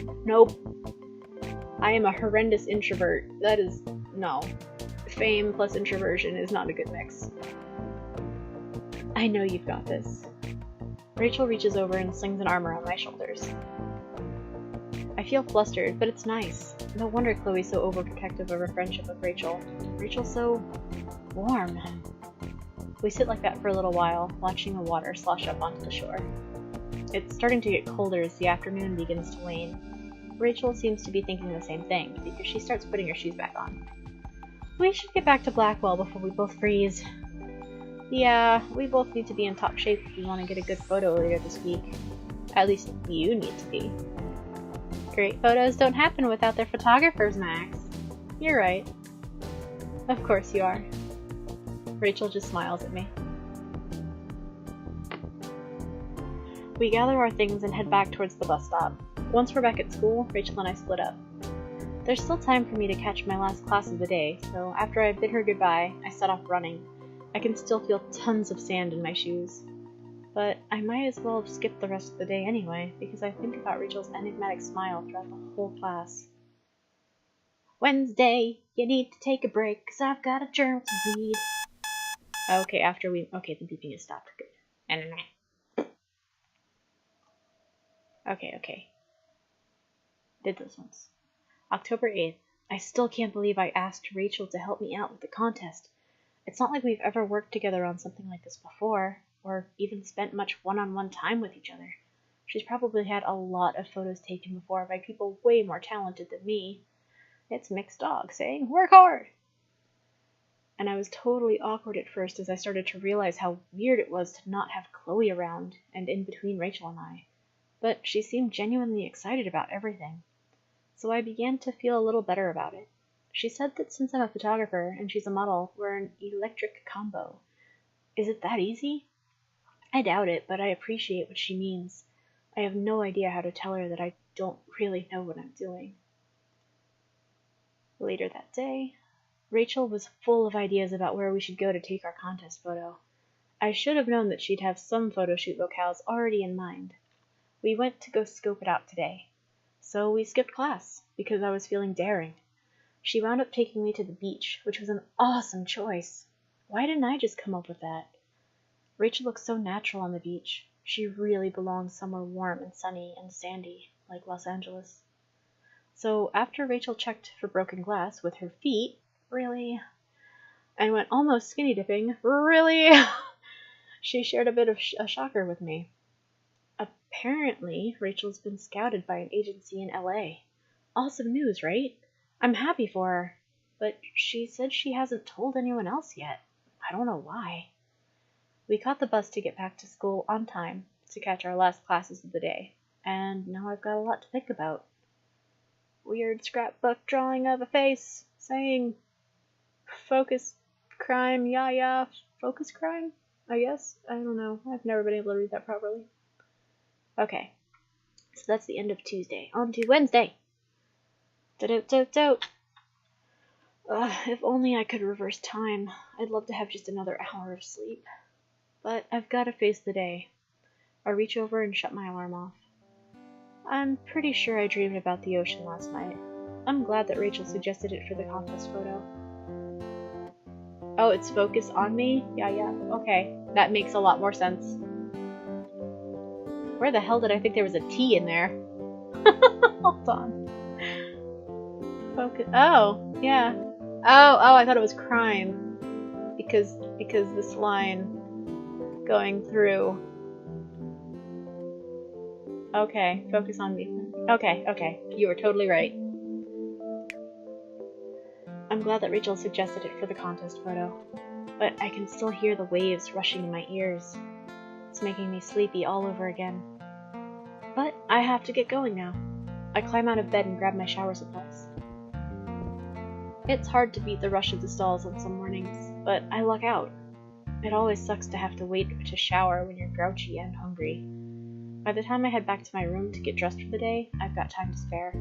I am a horrendous introvert. That is, no. Fame plus introversion is not a good mix. I know you've got this. Rachel reaches over and slings an arm around my shoulders. I feel flustered, but it's nice. No wonder Chloe's so overprotective of her friendship with Rachel. Rachel's so warm. We sit like that for a little while, watching the water slosh up onto the shore. It's starting to get colder as the afternoon begins to wane. Rachel seems to be thinking the same thing, because she starts putting her shoes back on. We should get back to Blackwell before we both freeze. Yeah, we both need to be in top shape if we want to get a good photo later this week. At least you need to be. Great photos don't happen without their photographers, Max. You're right. Of course you are. Rachel just smiles at me. We gather our things and head back towards the bus stop. Once we're back at school, Rachel and I split up. There's still time for me to catch my last class of the day, so after I bid her goodbye, I set off running. I can still feel tons of sand in my shoes. But I might as well have skipped the rest of the day anyway, because I think about Rachel's enigmatic smile throughout the whole class. Wednesday, you need to take a break, 'cause I've got a journal to read. Okay, the beeping has stopped. Good. Okay. Did those ones. October 8th. I still can't believe I asked Rachel to help me out with the contest. It's not like we've ever worked together on something like this before, or even spent much one-on-one time with each other. She's probably had a lot of photos taken before by people way more talented than me. It's mixed dog saying, work hard! And I was totally awkward at first as I started to realize how weird it was to not have Chloe around and in between Rachel and I. But she seemed genuinely excited about everything. So I began to feel a little better about it. She said that since I'm a photographer and she's a model, we're an electric combo. Is it that easy? I doubt it, but I appreciate what she means. I have no idea how to tell her that I don't really know what I'm doing. Later that day, Rachel was full of ideas about where we should go to take our contest photo. I should have known that she'd have some photo shoot locales already in mind. We went to go scope it out today. So we skipped class, because I was feeling daring. She wound up taking me to the beach, which was an awesome choice. Why didn't I just come up with that? Rachel looks so natural on the beach. She really belongs somewhere warm and sunny and sandy, like Los Angeles. So after Rachel checked for broken glass with her feet, really, and went almost skinny dipping, really, she shared a bit of a shocker with me. Apparently, Rachel's been scouted by an agency in LA. Awesome news, right? I'm happy for her, but she said she hasn't told anyone else yet. I don't know why. We caught the bus to get back to school on time to catch our last classes of the day, and now I've got a lot to think about. Weird scrapbook drawing of a face, saying, focus crime, focus crime, I guess? I don't know. I've never been able to read that properly. Okay, so that's the end of Tuesday. On to Wednesday. If only I could reverse time. I'd love to have just another hour of sleep. But I've got to face the day. I reach over and shut my alarm off. I'm pretty sure I dreamed about the ocean last night. I'm glad that Rachel suggested it for the contest photo. Oh, it's focused on me? Yeah, okay. That makes a lot more sense. Where the hell did I think there was a T in there? Hold on. Focus. Oh, yeah. Oh, I thought it was crime. Because this line going through. Okay, focus on me. Okay, you were totally right. I'm glad that Rachel suggested it for the contest photo, but I can still hear the waves rushing in my ears. It's making me sleepy all over again. But I have to get going now. I climb out of bed and grab my shower supplies. It's hard to beat the rush of the stalls on some mornings, but I luck out. It always sucks to have to wait to shower when you're grouchy and hungry. By the time I head back to my room to get dressed for the day, I've got time to spare.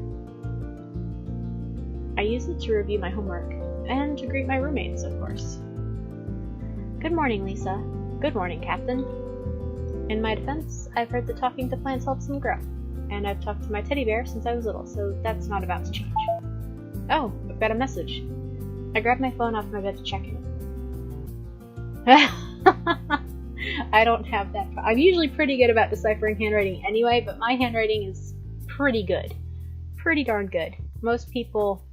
I use it to review my homework, and to greet my roommates, of course. Good morning, Lisa. Good morning, Captain. In my defense, I've heard that talking to plants helps them grow, and I've talked to my teddy bear since I was little, so that's not about to change. Oh, I've got a message. I grabbed my phone off my bed to check it. I don't have that. I'm usually pretty good about deciphering handwriting anyway, but my handwriting is pretty good. Pretty darn good. Most people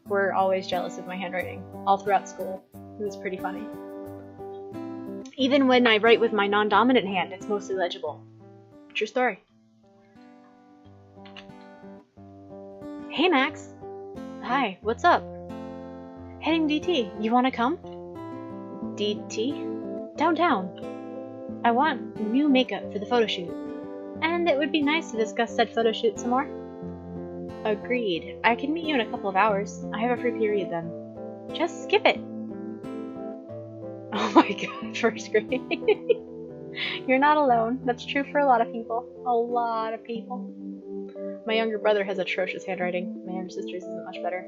were always jealous of my handwriting, all throughout school. It was pretty funny. Even when I write with my non-dominant hand, it's mostly legible. True story. Hey, Max. Hi, what's up? Heading DT. You wanna come? DT? Downtown. I want new makeup for the photo shoot, and it would be nice to discuss said photo shoot some more. Agreed. I can meet you in a couple of hours. I have a free period then. Just skip it. Oh my god, first grade. You're not alone. That's true for a lot of people. A lot of people. My younger brother has atrocious handwriting. My younger sister's isn't much better.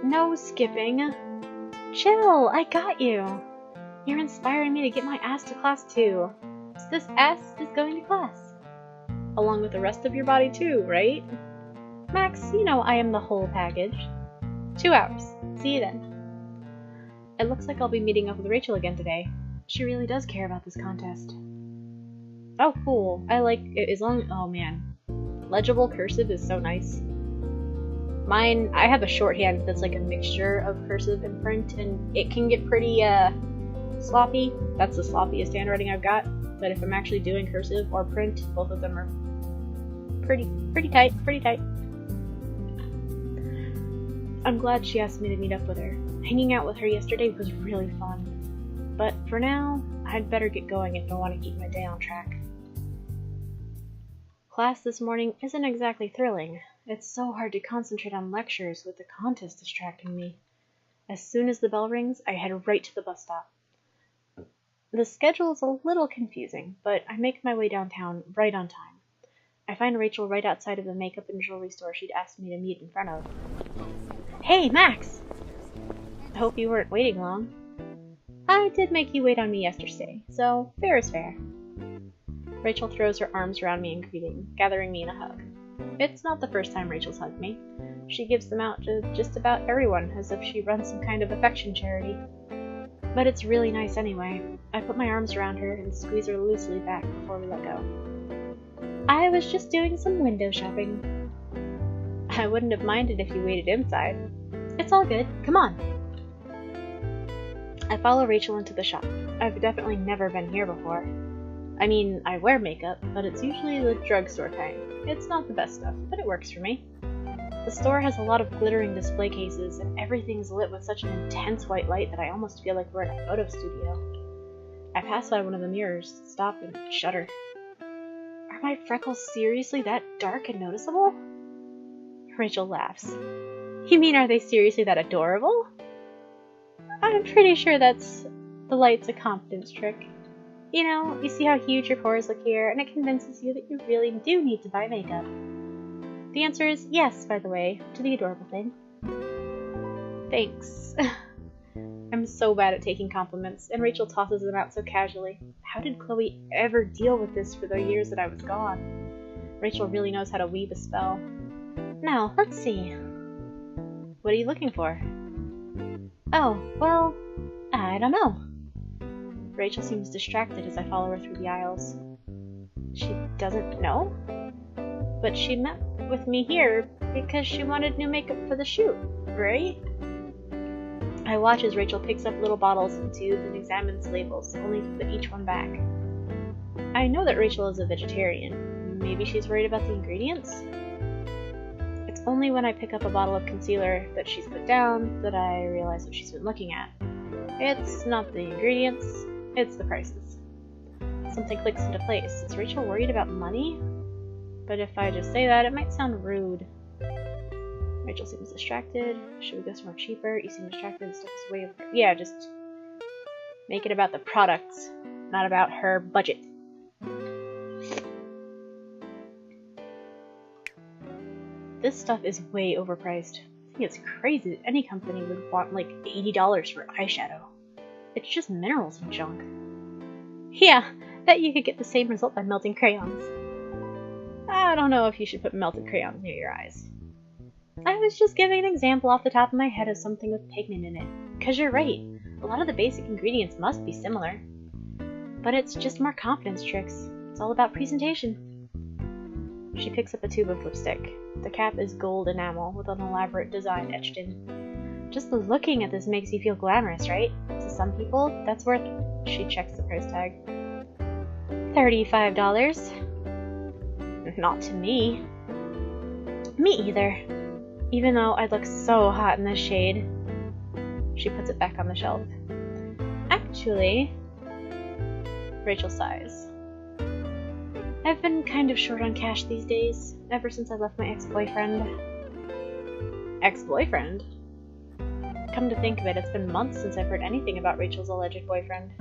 No skipping. Chill, I got you. You're inspiring me to get my ass to class too. So this ass is going to class. Along with the rest of your body too, right? Max, you know I am the whole package. 2 hours. See you then. It looks like I'll be meeting up with Rachel again today. She really does care about this contest. Oh, cool. I like it as long. Oh man. Legible cursive is so nice. Mine, I have a shorthand that's like a mixture of cursive and print, and it can get pretty sloppy. That's the sloppiest handwriting I've got. But if I'm actually doing cursive or print, both of them are pretty tight. I'm glad she asked me to meet up with her. Hanging out with her yesterday was really fun. But for now, I'd better get going if I want to keep my day on track. Class this morning isn't exactly thrilling. It's so hard to concentrate on lectures with the contest distracting me. As soon as the bell rings, I head right to the bus stop. The schedule is a little confusing, but I make my way downtown right on time. I find Rachel right outside of the makeup and jewelry store she'd asked me to meet in front of. Hey, Max! I hope you weren't waiting long. I did make you wait on me yesterday, so fair is fair. Rachel throws her arms around me in greeting, gathering me in a hug. It's not the first time Rachel's hugged me. She gives them out to just about everyone, as if she runs some kind of affection charity. But it's really nice anyway. I put my arms around her and squeeze her loosely back before we let go. I was just doing some window shopping. I wouldn't have minded if you waited inside. It's all good. Come on. I follow Rachel into the shop. I've definitely never been here before. I mean, I wear makeup, but it's usually the drugstore kind. It's not the best stuff, but it works for me. The store has a lot of glittering display cases, and everything's lit with such an intense white light that I almost feel like we're in a photo studio. I pass by one of the mirrors, stop, and shudder. Are my freckles seriously that dark and noticeable? Rachel laughs. You mean, are they seriously that adorable? I'm pretty sure that's the light's a confidence trick. You know, you see how huge your pores look here, and it convinces you that you really do need to buy makeup. The answer is yes, by the way, to the adorable thing. Thanks. I'm so bad at taking compliments, and Rachel tosses them out so casually. How did Chloe ever deal with this for the years that I was gone? Rachel really knows how to weave a spell. Now, let's see. What are you looking for? Oh, well, I don't know. Rachel seems distracted as I follow her through the aisles. She doesn't know? But she met with me here because she wanted new makeup for the shoot, right? I watch as Rachel picks up little bottles and tubes and examines labels, only to put each one back. I know that Rachel is a vegetarian. Maybe she's worried about the ingredients? It's only when I pick up a bottle of concealer that she's put down that I realize what she's been looking at. It's not the ingredients, it's the prices. Something clicks into place. Is Rachel worried about money? But if I just say that, it might sound rude. Rachel seems distracted. Should we go somewhere cheaper? You seem distracted. This stuff is way over. Yeah, just make it about the products, not about her budget. This stuff is way overpriced. I think it's crazy that any company would want like $80 for eyeshadow. It's just minerals and junk. Yeah, bet you could get the same result by melting crayons. I don't know if you should put melted crayons near your eyes. I was just giving an example off the top of my head of something with pigment in it. Because you're right, a lot of the basic ingredients must be similar. But it's just more confidence tricks. It's all about presentation. She picks up a tube of lipstick. The cap is gold enamel with an elaborate design etched in. Just looking at this makes you feel glamorous, right? To some people, that's worth... She checks the price tag. $35. Not to me. Me either. Even though I'd look so hot in this shade. She puts it back on the shelf. Actually, Rachel sighs. I've been kind of short on cash these days, ever since I left my ex-boyfriend. Ex-boyfriend? Come to think of it, it's been months since I've heard anything about Rachel's alleged boyfriend.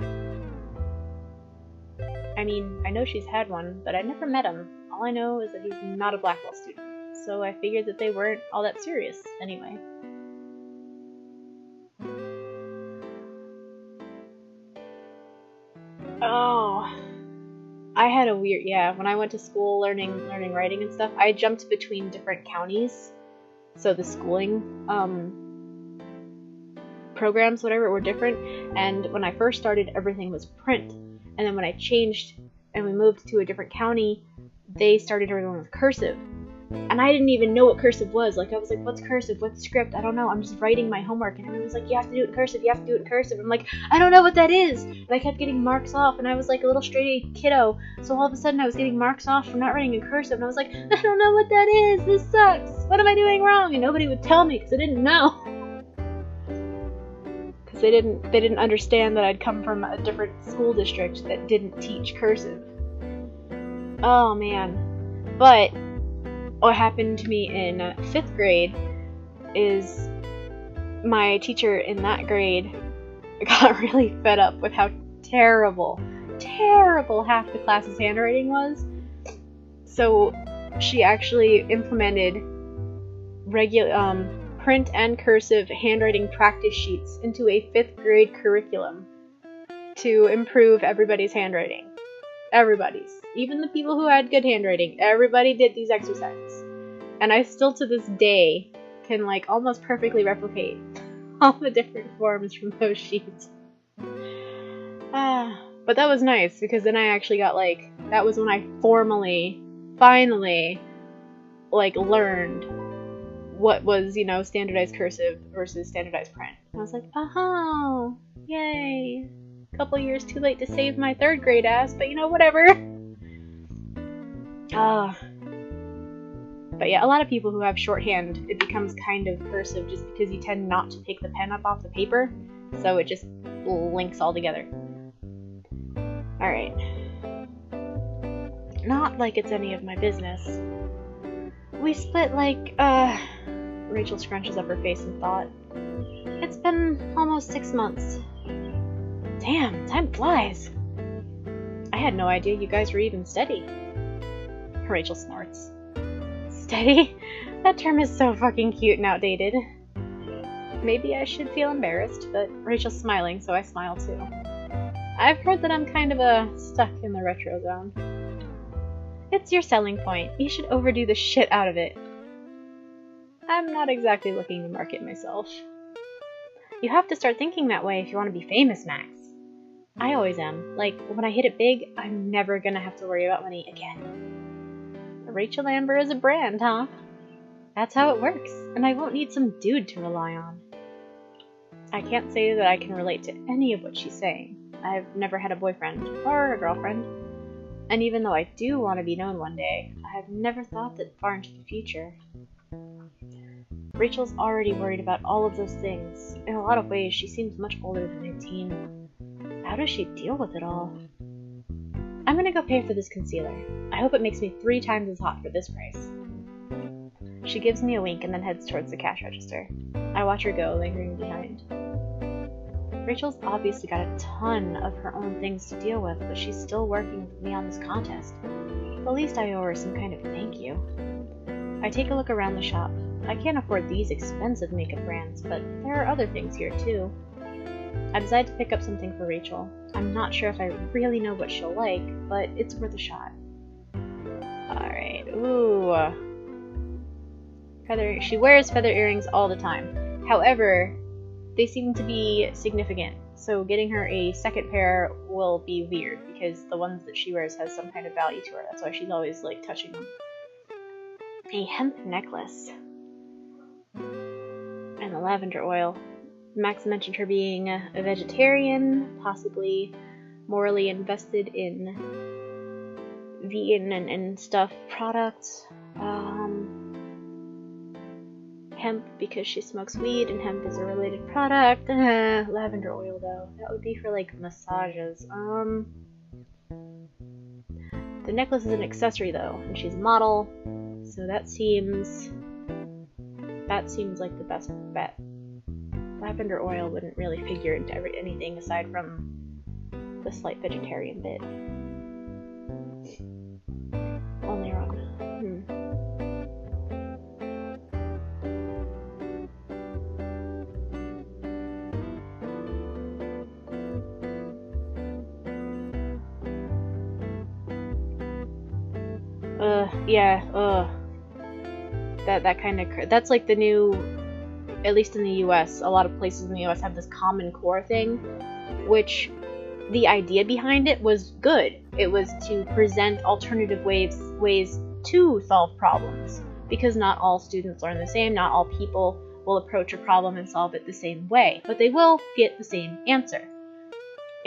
I mean, I know she's had one, but I never met him. All I know is that he's not a Blackwell student, so I figured that they weren't all that serious anyway. Oh, I had a weird, when I went to school learning writing and stuff, I jumped between different counties, so the schooling programs, whatever, were different, and when I first started, everything was print, and then when I changed and we moved to a different county, they started everything with cursive. And I didn't even know what cursive was. Like, I was like, what's cursive? What's script? I don't know. I'm just writing my homework. And everyone was like, you have to do it in cursive. You have to do it in cursive. I'm like, I don't know what that is. And I kept getting marks off. And I was like a little straight-A kiddo. So all of a sudden I was getting marks off for not writing in cursive. And I was like, I don't know what that is. This sucks. What am I doing wrong? And nobody would tell me because I didn't know. Because they didn't understand that I'd come from a different school district that didn't teach cursive. Oh, man. But what happened to me in 5th grade is my teacher in that grade got really fed up with how terrible half the class's handwriting was. So she actually implemented print and cursive handwriting practice sheets into a 5th grade curriculum to improve everybody's handwriting. Everybody's. Even the people who had good handwriting. Everybody did these exercises. And I still to this day can like almost perfectly replicate all the different forms from those sheets. But that was nice because then I actually got like, that was when I finally like learned what was, you know, standardized cursive versus standardized print. And I was like, oh, yay. Couple years too late to save my 3rd grade ass, but you know, whatever. But yeah, a lot of people who have shorthand, it becomes kind of cursive just because you tend not to take the pen up off the paper, so it just links all together. Alright. Not like it's any of my business. We split like, Rachel scrunches up her face in thought. It's been almost 6 months. Damn, time flies. I had no idea you guys were even steady. Rachel snorts. Steady? That term is so fucking cute and outdated. Maybe I should feel embarrassed, but Rachel's smiling, so I smile too. I've heard that I'm kind of stuck in the retro zone. It's your selling point. You should overdo the shit out of it. I'm not exactly looking to market myself. You have to start thinking that way if you want to be famous, Max. I always am. Like, when I hit it big, I'm never gonna have to worry about money again. Rachel Amber is a brand, huh? That's how it works, and I won't need some dude to rely on. I can't say that I can relate to any of what she's saying. I've never had a boyfriend, or a girlfriend. And even though I do want to be known one day, I've never thought that far into the future. Rachel's already worried about all of those things. In a lot of ways, she seems much older than 19. How does she deal with it all? I'm gonna go pay for this concealer. I hope it makes me 3 times as hot for this price. She gives me a wink and then heads towards the cash register. I watch her go, lingering behind. Rachel's obviously got a ton of her own things to deal with, but she's still working with me on this contest. The least I owe her some kind of thank you. I take a look around the shop. I can't afford these expensive makeup brands, but there are other things here too. I decide to pick up something for Rachel. I'm not sure if I really know what she'll like, but it's worth a shot. Alright, ooh. She wears feather earrings all the time. However, they seem to be significant, so getting her a second pair will be weird, because the ones that she wears has some kind of value to her. That's why she's always, like, touching them. A hemp necklace. And the lavender oil. Max mentioned her being a vegetarian, possibly morally invested in vegan and stuff products. Hemp because she smokes weed, and hemp is a related product. Lavender oil, though. That would be for, like, massages. The necklace is an accessory, though, and she's a model, so that seems like the best bet. Lavender oil wouldn't really figure into anything aside from the slight vegetarian bit. Only wrong. That kind of, that's like the new, at least in the US, a lot of places in the US have this Common Core thing, which the idea behind it was good. It was to present alternative ways to solve problems, because not all students learn the same, not all people will approach a problem and solve it the same way, but they will get the same answer.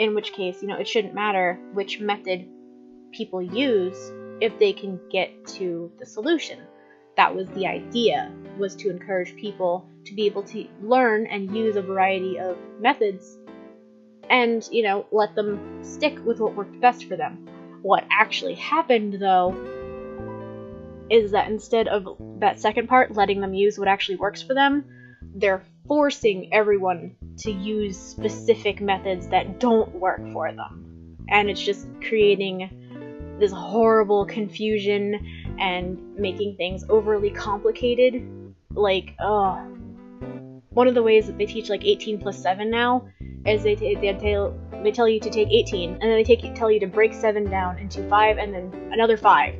In which case, it shouldn't matter which method people use if they can get to the solution. That was the idea, was to encourage people to be able to learn and use a variety of methods and, let them stick with what worked best for them. What actually happened, though, is that instead of that second part, letting them use what actually works for them, they're forcing everyone to use specific methods that don't work for them. And it's just creating this horrible confusion and making things overly complicated. Like, one of the ways that they teach, like, 18 plus 7 now is they tell you to take 18, and then they tell you to break 7 down into 5 and then another 5.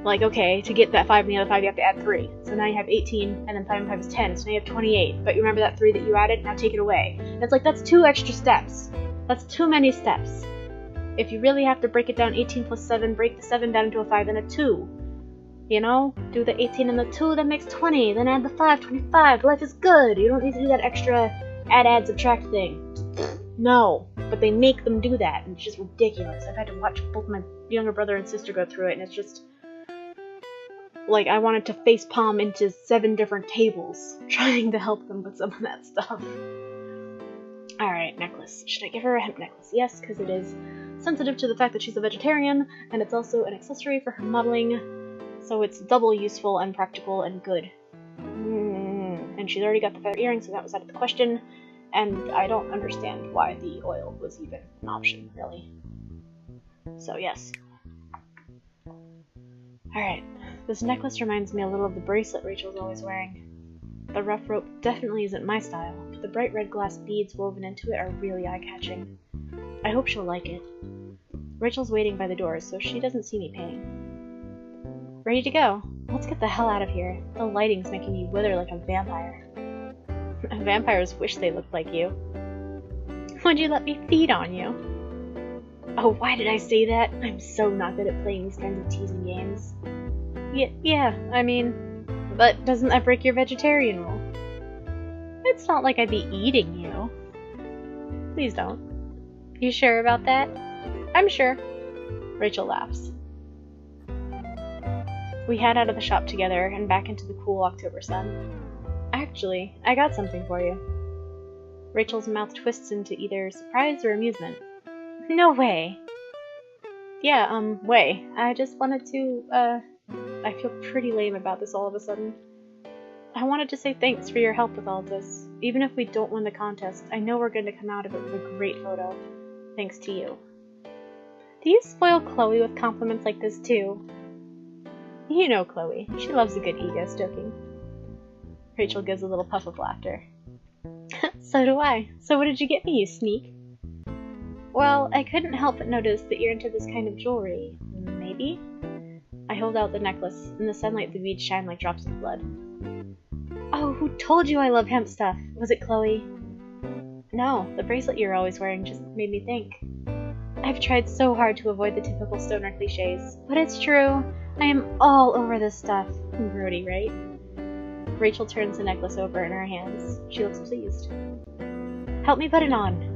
Like, okay, to get that 5 and the other 5, you have to add 3. So now you have 18, and then 5 and 5 is 10, so now you have 28. But you remember that 3 that you added? Now take it away. And it's like, that's 2 extra steps. That's too many steps. If you really have to break it down 18 plus 7, break the 7 down into a 5 and a 2. Do the 18 and the 2, that makes 20. Then add the 5, 25. Life is good. You don't need to do that extra add, subtract thing. No. But they make them do that, and it's just ridiculous. I've had to watch both my younger brother and sister go through it, and it's just, like, I wanted to facepalm into 7 different tables trying to help them with some of that stuff. Alright, necklace. Should I give her a hemp necklace? Yes, because it is sensitive to the fact that she's a vegetarian, and it's also an accessory for her modeling, so it's double useful and practical and good. And she's already got the feather earrings, so that was out of the question, and I don't understand why the oil was even an option, really. So, yes. Alright, this necklace reminds me a little of the bracelet Rachel's always wearing. The rough rope definitely isn't my style, but the bright red glass beads woven into it are really eye-catching. I hope she'll like it. Rachel's waiting by the door, so she doesn't see me paying. Ready to go. Let's get the hell out of here. The lighting's making me wither like a vampire. Vampires wish they looked like you. Would you let me feed on you? Oh, why did I say that? I'm so not good at playing these kinds of teasing games. Yeah, I mean, but doesn't that break your vegetarian rule? It's not like I'd be eating you. Please don't. You sure about that? I'm sure. Rachel laughs. We head out of the shop together and back into the cool October sun. Actually, I got something for you. Rachel's mouth twists into either surprise or amusement. No way. Yeah, way. I just wanted to, I feel pretty lame about this all of a sudden. I wanted to say thanks for your help with all this. Even if we don't win the contest, I know we're going to come out of it with a great photo. Thanks to you. Do you spoil Chloe with compliments like this too? You know Chloe. She loves a good ego stoking. Rachel gives a little puff of laughter. So do I. So what did you get me, you sneak? Well, I couldn't help but notice that you're into this kind of jewelry. Maybe? I hold out the necklace. In the sunlight, the beads shine like drops of blood. Oh, who told you I love hemp stuff? Was it Chloe? No, the bracelet you're always wearing just made me think. I've tried so hard to avoid the typical stoner cliches, but it's true. I am all over this stuff. Grody, right? Rachel turns the necklace over in her hands. She looks pleased. Help me put it on.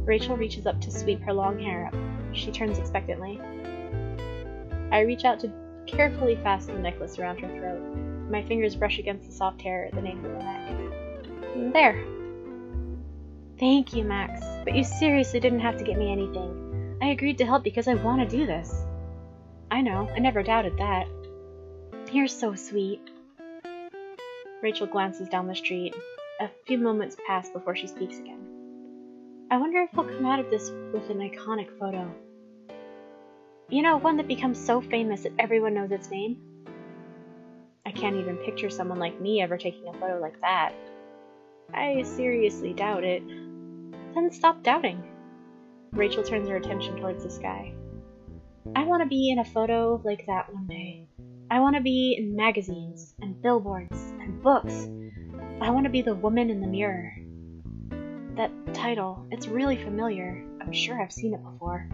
Rachel reaches up to sweep her long hair up. She turns expectantly. I reach out to carefully fasten the necklace around her throat. My fingers brush against the soft hair at the nape of the neck. There. Thank you, Max. But you seriously didn't have to get me anything. I agreed to help because I want to do this. I know. I never doubted that. You're so sweet. Rachel glances down the street. A few moments pass before she speaks again. I wonder if we'll come out of this with an iconic photo. You know, one that becomes so famous that everyone knows its name? I can't even picture someone like me ever taking a photo like that. I seriously doubt it. Then stop doubting. Rachel turns her attention towards the sky. I want to be in a photo like that one day. I want to be in magazines, and billboards, and books. I want to be the woman in the mirror. That title, it's really familiar. I'm sure I've seen it before.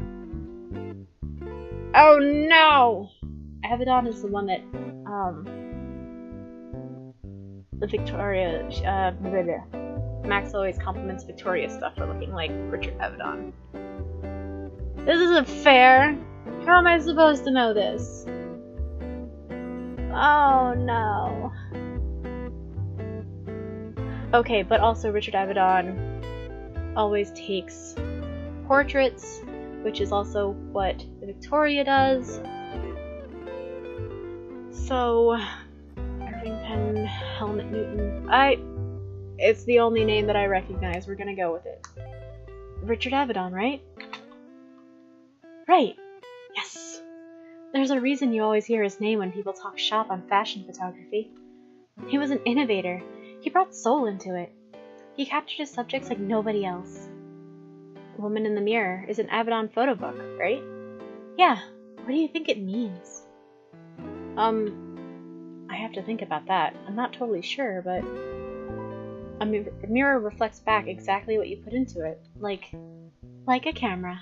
Oh no! Avedon is the one that, the Victoria, Max always compliments Victoria's stuff for looking like Richard Avedon. This isn't fair! How am I supposed to know this? Oh no. Okay, but also Richard Avedon always takes portraits, which is also what Victoria does. So, Irving Penn, Helmut Newton. It's the only name that I recognize. We're gonna go with it. Richard Avedon, right? Right. Yes. There's a reason you always hear his name when people talk shop on fashion photography. He was an innovator. He brought soul into it. He captured his subjects like nobody else. Woman in the Mirror is an Avedon photo book, right? Yeah. What do you think it means? I have to think about that. I'm not totally sure, but a mirror reflects back exactly what you put into it. Like a camera.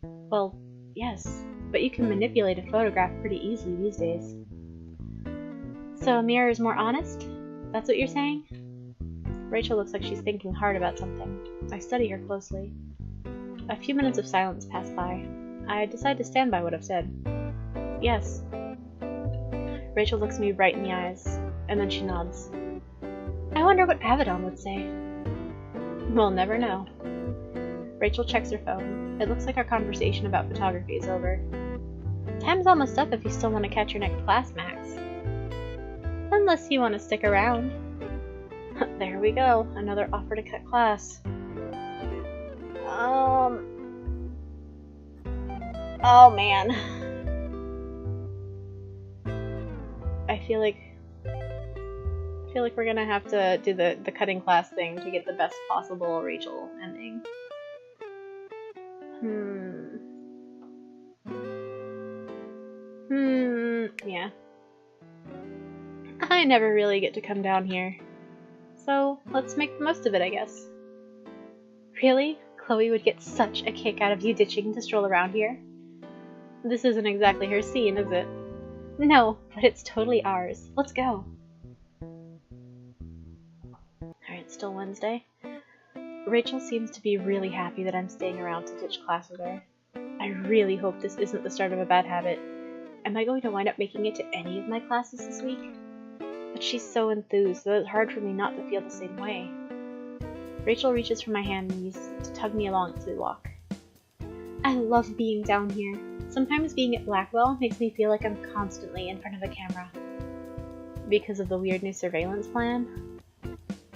Well, yes, but you can manipulate a photograph pretty easily these days. So a mirror is more honest? That's what you're saying? Rachel looks like she's thinking hard about something. I study her closely. A few minutes of silence pass by. I decide to stand by what I've said. Yes. Rachel looks me right in the eyes, and then she nods. I wonder what Avedon would say. We'll never know. Rachel checks her phone. It looks like our conversation about photography is over. Time's almost up if you still want to catch your next class, Max. Unless you want to stick around. There we go, another offer to cut class. Oh man. I feel like we're gonna have to do the cutting class thing to get the best possible Rachel ending. Yeah. I never really get to come down here. So, let's make the most of it, I guess. Really? Chloe would get such a kick out of you ditching to stroll around here. This isn't exactly her scene, is it? No, but it's totally ours. Let's go. Alright, still Wednesday. Rachel seems to be really happy that I'm staying around to ditch class with her. I really hope this isn't the start of a bad habit. Am I going to wind up making it to any of my classes this week? But she's so enthused that it's hard for me not to feel the same way. Rachel reaches for my hand and uses it to tug me along as we walk. I love being down here. Sometimes being at Blackwell makes me feel like I'm constantly in front of a camera. Because of the weird new surveillance plan?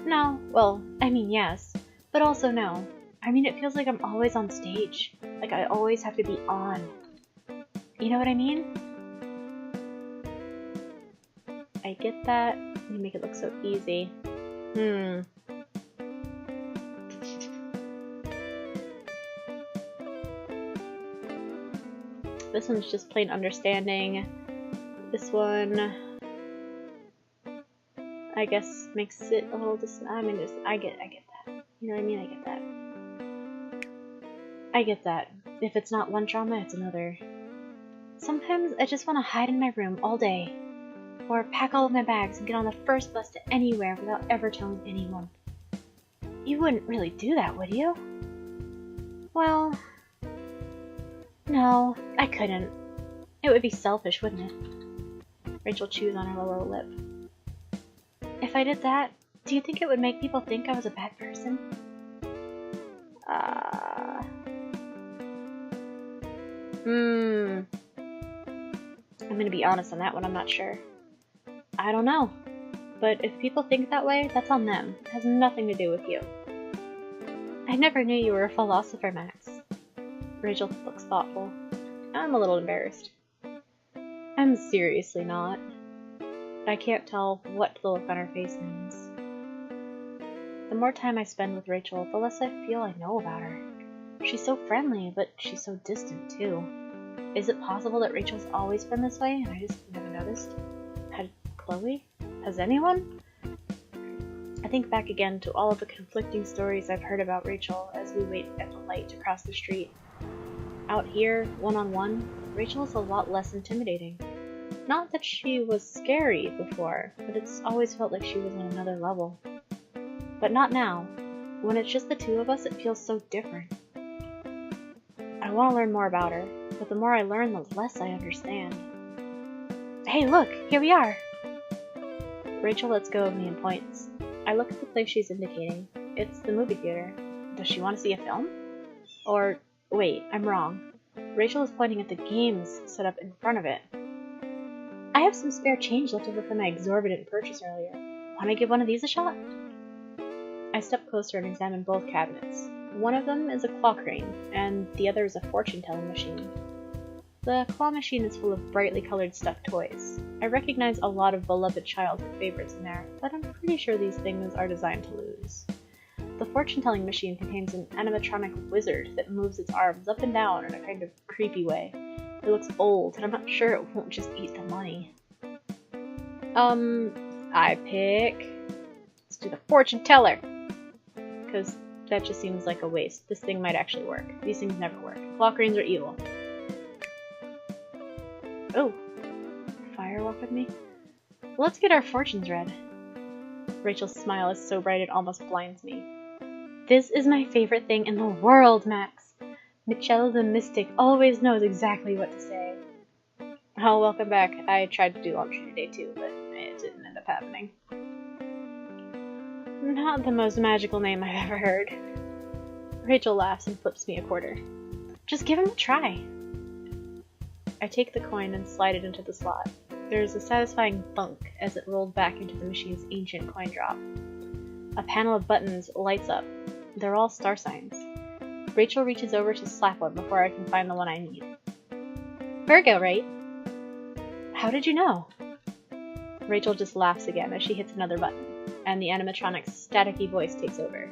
No, well, I mean yes, but also no. I mean it feels like I'm always on stage, like I always have to be on. You know what I mean? I get that. You make it look so easy. This one's just plain understanding. This one, I guess, makes it a little I get that. You know what I mean? I get that. I get that. If it's not one drama, it's another. Sometimes I just want to hide in my room all day. Or pack all of my bags and get on the first bus to anywhere without ever telling anyone. You wouldn't really do that, would you? Well, no, I couldn't. It would be selfish, wouldn't it? Rachel chews on her lower lip. If I did that, do you think it would make people think I was a bad person? I'm gonna be honest on that one, I'm not sure. I don't know. But if people think that way, that's on them. It has nothing to do with you. I never knew you were a philosopher, Max. Rachel looks thoughtful. I'm a little embarrassed. I'm seriously not. I can't tell what the look on her face means. The more time I spend with Rachel, the less I feel I know about her. She's so friendly, but she's so distant too. Is it possible that Rachel's always been this way and I just never noticed? Had Chloe? Has anyone? I think back again to all of the conflicting stories I've heard about Rachel as we wait at the light to cross the street. Out here, one-on-one, Rachel is a lot less intimidating. Not that she was scary before, but it's always felt like she was on another level. But not now. When it's just the two of us, it feels so different. I want to learn more about her, but the more I learn, the less I understand. Hey, look! Here we are! Rachel lets go of me and points. I look at the place she's indicating. It's the movie theater. Does she want to see a film? Or, wait, I'm wrong. Rachel is pointing at the games set up in front of it. I have some spare change left over from my exorbitant purchase earlier. Want to give one of these a shot? I step closer and examine both cabinets. One of them is a claw crane, and the other is a fortune-telling machine. The claw machine is full of brightly colored stuffed toys. I recognize a lot of beloved childhood favorites in there, but I'm pretty sure these things are designed to lose. The fortune-telling machine contains an animatronic wizard that moves its arms up and down in a kind of creepy way. It looks old, and I'm not sure it won't just eat the money. I pick... Let's do the fortune teller! Because that just seems like a waste. This thing might actually work. These things never work. Claw cranes are evil. Oh! Fire walk with me? Let's get our fortunes read. Rachel's smile is so bright it almost blinds me. This is my favorite thing in the world, Max! Michelle the Mystic always knows exactly what to say. Oh, welcome back. I tried to do laundry today too, but it didn't end up happening. Not the most magical name I've ever heard. Rachel laughs and flips me a quarter. Just give him a try. I take the coin and slide it into the slot. There's a satisfying thunk as it rolled back into the machine's ancient coin drop. A panel of buttons lights up. They're all star signs. Rachel reaches over to slap one before I can find the one I need. Virgo, right? How did you know? Rachel just laughs again as she hits another button, and the animatronic's staticky voice takes over.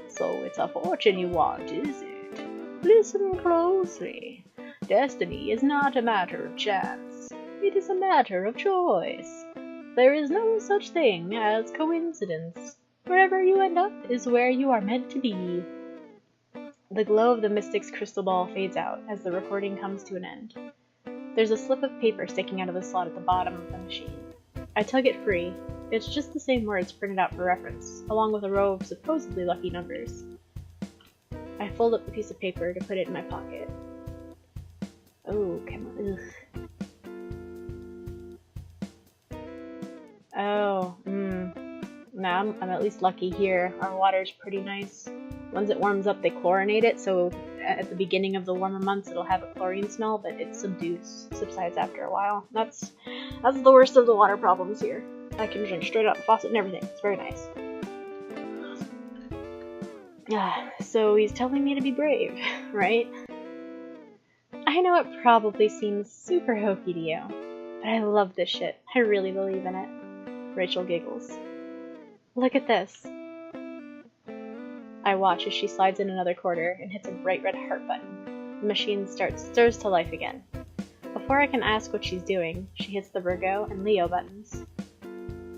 So it's a fortune you want, is it? Listen closely. Destiny is not a matter of chance. It is a matter of choice. There is no such thing as coincidence. Wherever you end up is where you are meant to be. The glow of the mystic's crystal ball fades out as the recording comes to an end. There's a slip of paper sticking out of the slot at the bottom of the machine. I tug it free. It's just the same words printed out for reference, along with a row of supposedly lucky numbers. I fold up the piece of paper to put it in my pocket. Oh, come on. Ugh. Oh, Now I'm at least lucky here. Our water's pretty nice. Once it warms up, they chlorinate it, so at the beginning of the warmer months it'll have a chlorine smell, but it subsides after a while. That's the worst of the water problems here. I can drink straight out of the faucet and everything. It's very nice. So he's telling me to be brave, right? I know it probably seems super hokey to you, but I love this shit. I really believe in it. Rachel giggles. Look at this. I watch as she slides in another quarter and hits a bright red heart button. The machine stirs to life again. Before I can ask what she's doing, she hits the Virgo and Leo buttons.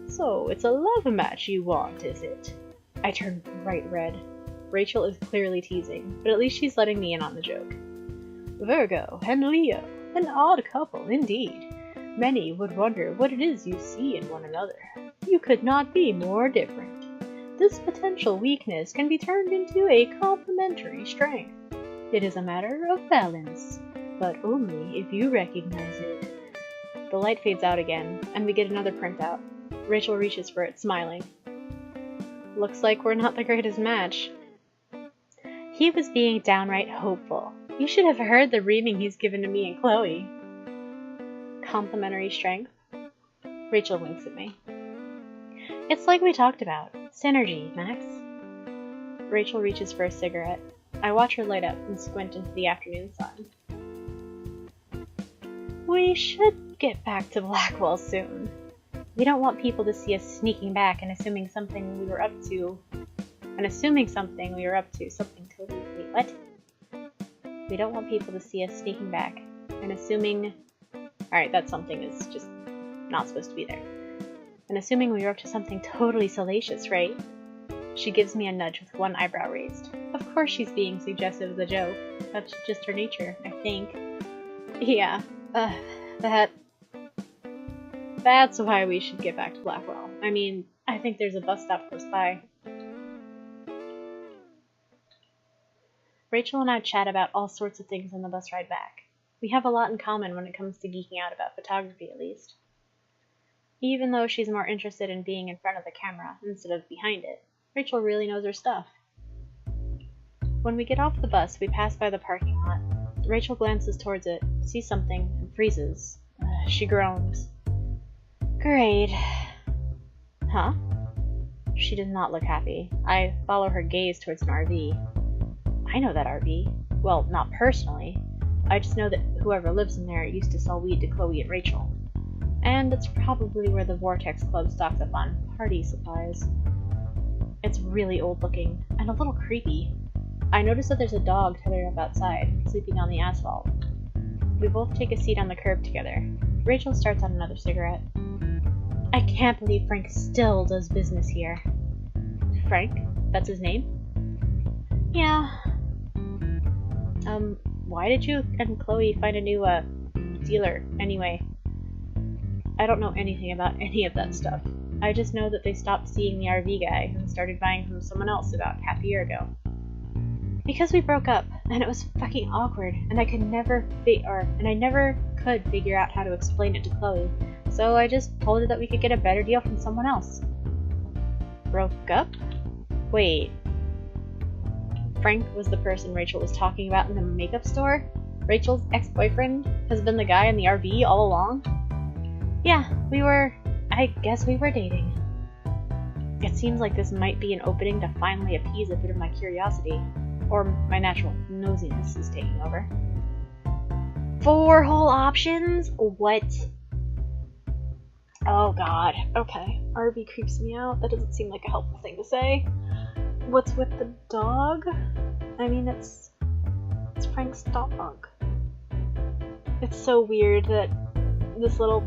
So, it's a love match you want, is it? I turn bright red. Rachel is clearly teasing, but at least she's letting me in on the joke. Virgo and Leo, an odd couple indeed. Many would wonder what it is you see in one another. You could not be more different. This potential weakness can be turned into a complementary strength. It is a matter of balance, but only if you recognize it. The light fades out again, and we get another printout. Rachel reaches for it, smiling. Looks like we're not the greatest match. He was being downright hopeful. You should have heard the reaming he's given to me and Chloe. Complementary strength? Rachel winks at me. It's like we talked about. Synergy, Max. Rachel reaches for a cigarette. I watch her light up and squint into the afternoon sun. We should get back to Blackwell soon. We don't want people to see us sneaking back and assuming something we were up to. Something totally... Wait, what? We don't want people to see us sneaking back and assuming... Alright, that something is just not supposed to be there. And assuming we were up to something totally salacious, right? She gives me a nudge with one eyebrow raised. Of course she's being suggestive as a joke. That's just her nature, I think. Yeah, that's why we should get back to Blackwell. I mean, I think there's a bus stop close by. Rachel and I chat about all sorts of things on the bus ride back. We have a lot in common when it comes to geeking out about photography, at least. Even though she's more interested in being in front of the camera instead of behind it, Rachel really knows her stuff. When we get off the bus, we pass by the parking lot. Rachel glances towards it, sees something, and freezes. She groans. Great. Huh? She does not look happy. I follow her gaze towards an RV. I know that RV. Well, not personally. I just know that whoever lives in there used to sell weed to Chloe and Rachel. And it's probably where the Vortex Club stocks up on party supplies. It's really old looking, and a little creepy. I notice that there's a dog tethered up outside, sleeping on the asphalt. We both take a seat on the curb together. Rachel starts on another cigarette. I can't believe Frank still does business here. Frank? That's his name? Yeah. Why did you and Chloe find a new, dealer, anyway? I don't know anything about any of that stuff. I just know that they stopped seeing the RV guy and started buying from someone else about half a year ago. Because we broke up, and it was fucking awkward, and I never could figure out how to explain it to Chloe, so I just told her that we could get a better deal from someone else. Broke up? Wait. Frank was the person Rachel was talking about in the makeup store? Rachel's ex-boyfriend has been the guy in the RV all along? Yeah, I guess we were dating. It seems like this might be an opening to finally appease a bit of my curiosity, or my natural nosiness is taking over. 4 whole options? What? Oh god, okay. RV creeps me out. That doesn't seem like a helpful thing to say. What's with the dog? I mean, it's Frank's dog. It's so weird that this little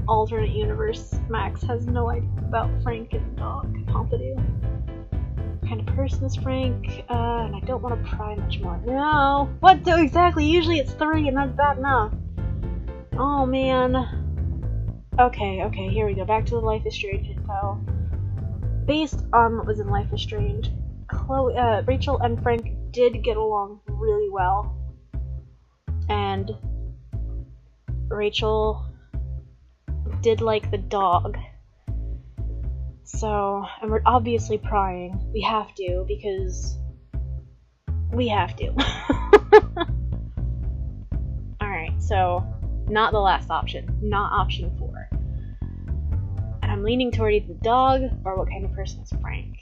alternate universe Max has no idea about Frank and the dog Pompidou. What kind of person is Frank? And I don't want to pry much more. No! What do exactly? Usually it's 3 and that's bad enough. Oh man. Okay, here we go. Back to the Life is Strange info. Based on what was in Life is Strange, Rachel and Frank did get along really well. And Rachel did like the dog. So, and we're obviously prying. We have to, because we have to. Alright, so not the last option. Not option 4. And I'm leaning toward either the dog or what kind of person is Frank.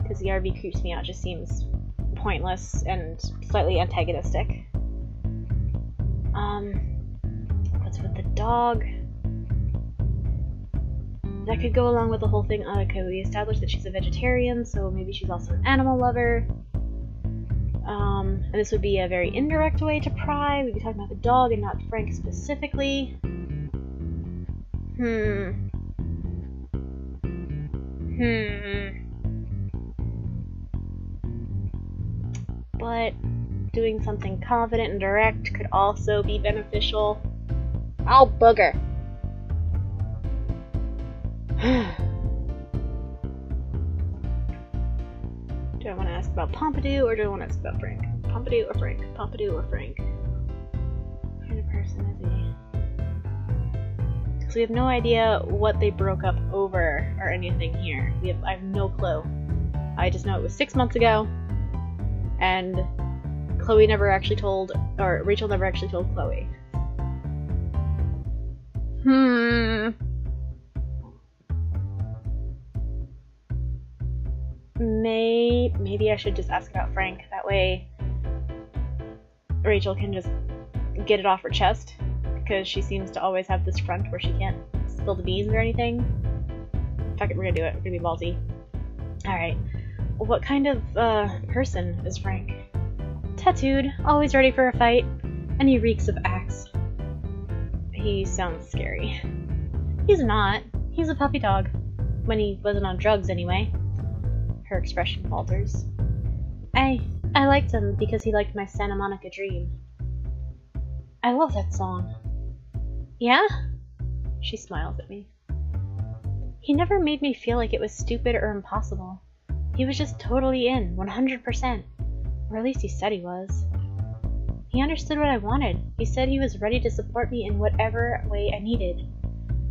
Because the RV creeps me out, just seems pointless and slightly antagonistic. What's with the dog? That could go along with the whole thing. Okay, we established that she's a vegetarian, so maybe she's also an animal lover. And this would be a very indirect way to pry. We'd be talking about the dog and not Frank specifically. But doing something confident and direct could also be beneficial. Oh, booger! Do I want to ask about Pompidou or do I want to ask about Frank? Pompidou or Frank? Pompidou or Frank? What kind of person is he? So we have no idea what they broke up over or anything here. I have no clue. I just know it was 6 months ago, and Chloe never actually told, or Rachel never actually told Chloe. Maybe I should just ask about Frank. That way Rachel can just get it off her chest, because she seems to always have this front where she can't spill the beans or anything. Fuck it, we're gonna do it. We're gonna be ballsy. Alright. What kind of person is Frank? Tattooed, always ready for a fight, and he reeks of axe. He sounds scary. He's not. He's a puppy dog. When he wasn't on drugs, anyway. Her expression falters. I liked him because he liked my Santa Monica Dream. I love that song. Yeah? She smiles at me. He never made me feel like it was stupid or impossible. He was just totally in, 100%. Or at least he said he was. He understood what I wanted. He said he was ready to support me in whatever way I needed.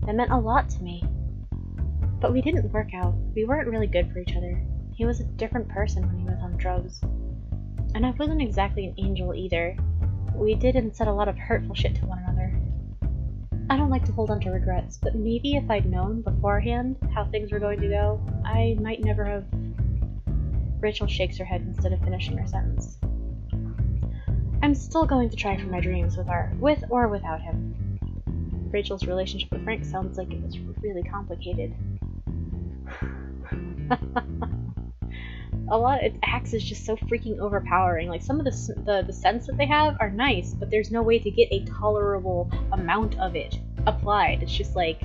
That meant a lot to me. But we didn't work out. We weren't really good for each other. He was a different person when he was on drugs. And I wasn't exactly an angel either. We did and said a lot of hurtful shit to one another. I don't like to hold on to regrets, but maybe if I'd known beforehand how things were going to go, I might never have... Rachel shakes her head instead of finishing her sentence. I'm still going to try for my dreams with or without him. Rachel's relationship with Frank sounds like it was really complicated. Axe is just so freaking overpowering. Like, some of the scents that they have are nice, but there's no way to get a tolerable amount of it applied. It's just like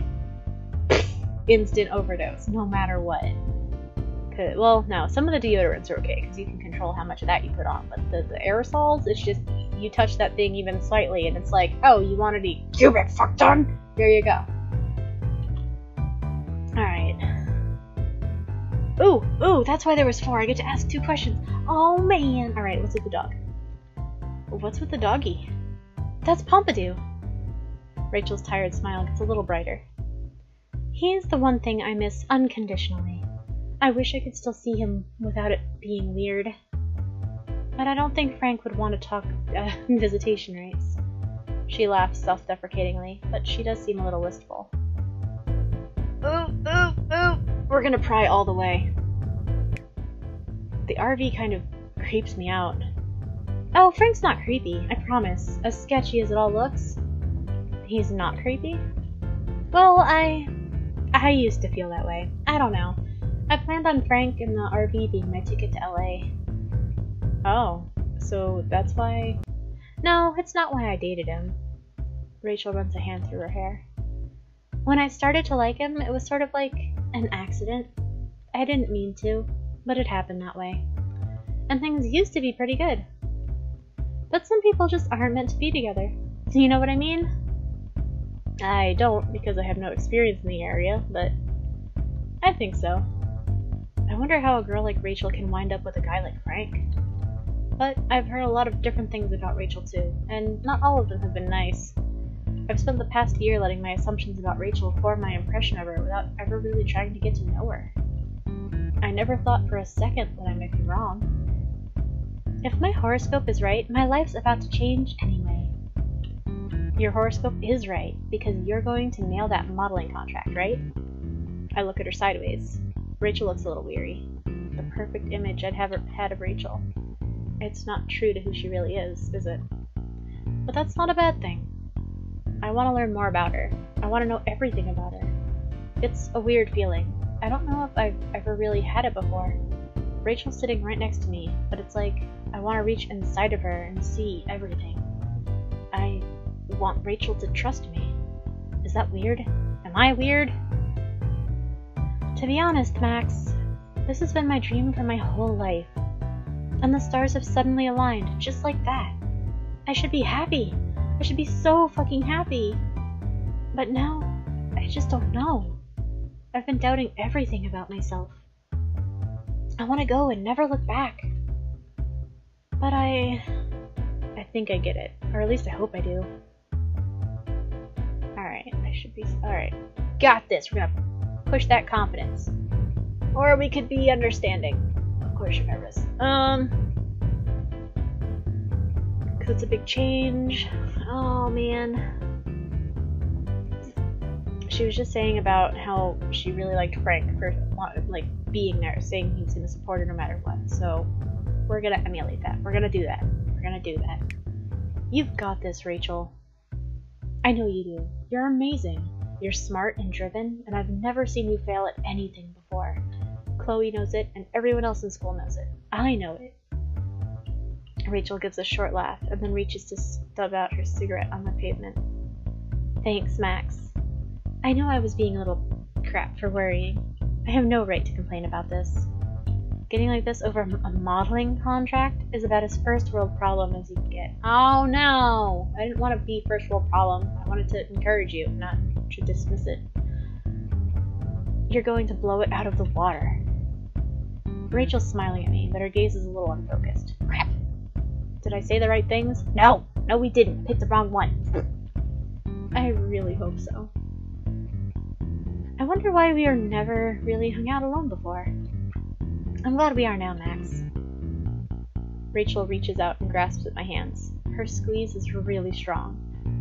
instant overdose, no matter what. Well, no, some of the deodorants are okay, because you can control how much of that you put on, but the aerosols, it's just, you touch that thing even slightly, and it's like, oh, you wanted a cubic fuck ton? There you go. Alright. Ooh, that's why there was 4. I get to ask 2 questions. Oh, man. Alright, what's with the dog? What's with the doggy? That's Pompidou. Rachel's tired smile gets a little brighter. He's the one thing I miss unconditionally. I wish I could still see him without it being weird. But I don't think Frank would want to talk visitation rates. She laughs self-deprecatingly, but she does seem a little wistful. Ooh. We're gonna pry all the way. The RV kind of creeps me out. Oh, Frank's not creepy, I promise. As sketchy as it all looks. He's not creepy? Well, I used to feel that way. I don't know. I planned on Frank and the RV being my ticket to LA. Oh, so that's why... No, it's not why I dated him. Rachel runs a hand through her hair. When I started to like him, it was sort of like an accident. I didn't mean to. but it happened that way. And things used to be pretty good. But some people just aren't meant to be together. You know what I mean? I don't, because I have no experience in the area, but I think so. I wonder how a girl like Rachel can wind up with a guy like Frank. But I've heard a lot of different things about Rachel too, and not all of them have been nice. I've spent the past year letting my assumptions about Rachel form my impression of her without ever really trying to get to know her. I never thought for a second that I might be wrong. If my horoscope is right, my life's about to change anyway. Your horoscope is right, because you're going to nail that modeling contract, right? I look at her sideways. Rachel looks a little weary. The perfect image I'd ever had of Rachel. It's not true to who she really is it? But that's not a bad thing. I want to learn more about her. I want to know everything about her. It's a weird feeling. I don't know if I've ever really had it before. Rachel's sitting right next to me, but it's like I want to reach inside of her and see everything. I want Rachel to trust me. Is that weird? Am I weird? To be honest, Max, this has been my dream for my whole life. And the stars have suddenly aligned, just like that. I should be happy. I should be so fucking happy. But now, I just don't know. I've been doubting everything about myself. I want to go and never look back. But I think I get it. Or at least I hope I do. Alright, I should be... Alright. Got this. We're gonna push that confidence. Or we could be understanding. Of course you're nervous. Because it's a big change. Oh, man. She was just saying about how she really liked Frank for, like, being there, saying he was going to support her no matter what. So, we're going to emulate that. We're going to do that. We're going to do that. You've got this, Rachel. I know you do. You're amazing. You're smart and driven, and I've never seen you fail at anything before. Chloe knows it, and everyone else in school knows it. I know it. Rachel gives a short laugh, and then reaches to stub out her cigarette on the pavement. Thanks, Max. I know I was being a little crap for worrying. I have no right to complain about this. Getting like this over a modeling contract is about as first world problem as you can get. Oh no! I didn't want to be first world problem. I wanted to encourage you, not to dismiss it. You're going to blow it out of the water. Rachel's smiling at me, but her gaze is a little unfocused. Crap! Did I say the right things? No! No, we didn't. Pick the wrong one. I really hope so. I wonder why we are never really hung out alone before. I'm glad we are now, Max. Rachel reaches out and grasps at my hands. Her squeeze is really strong.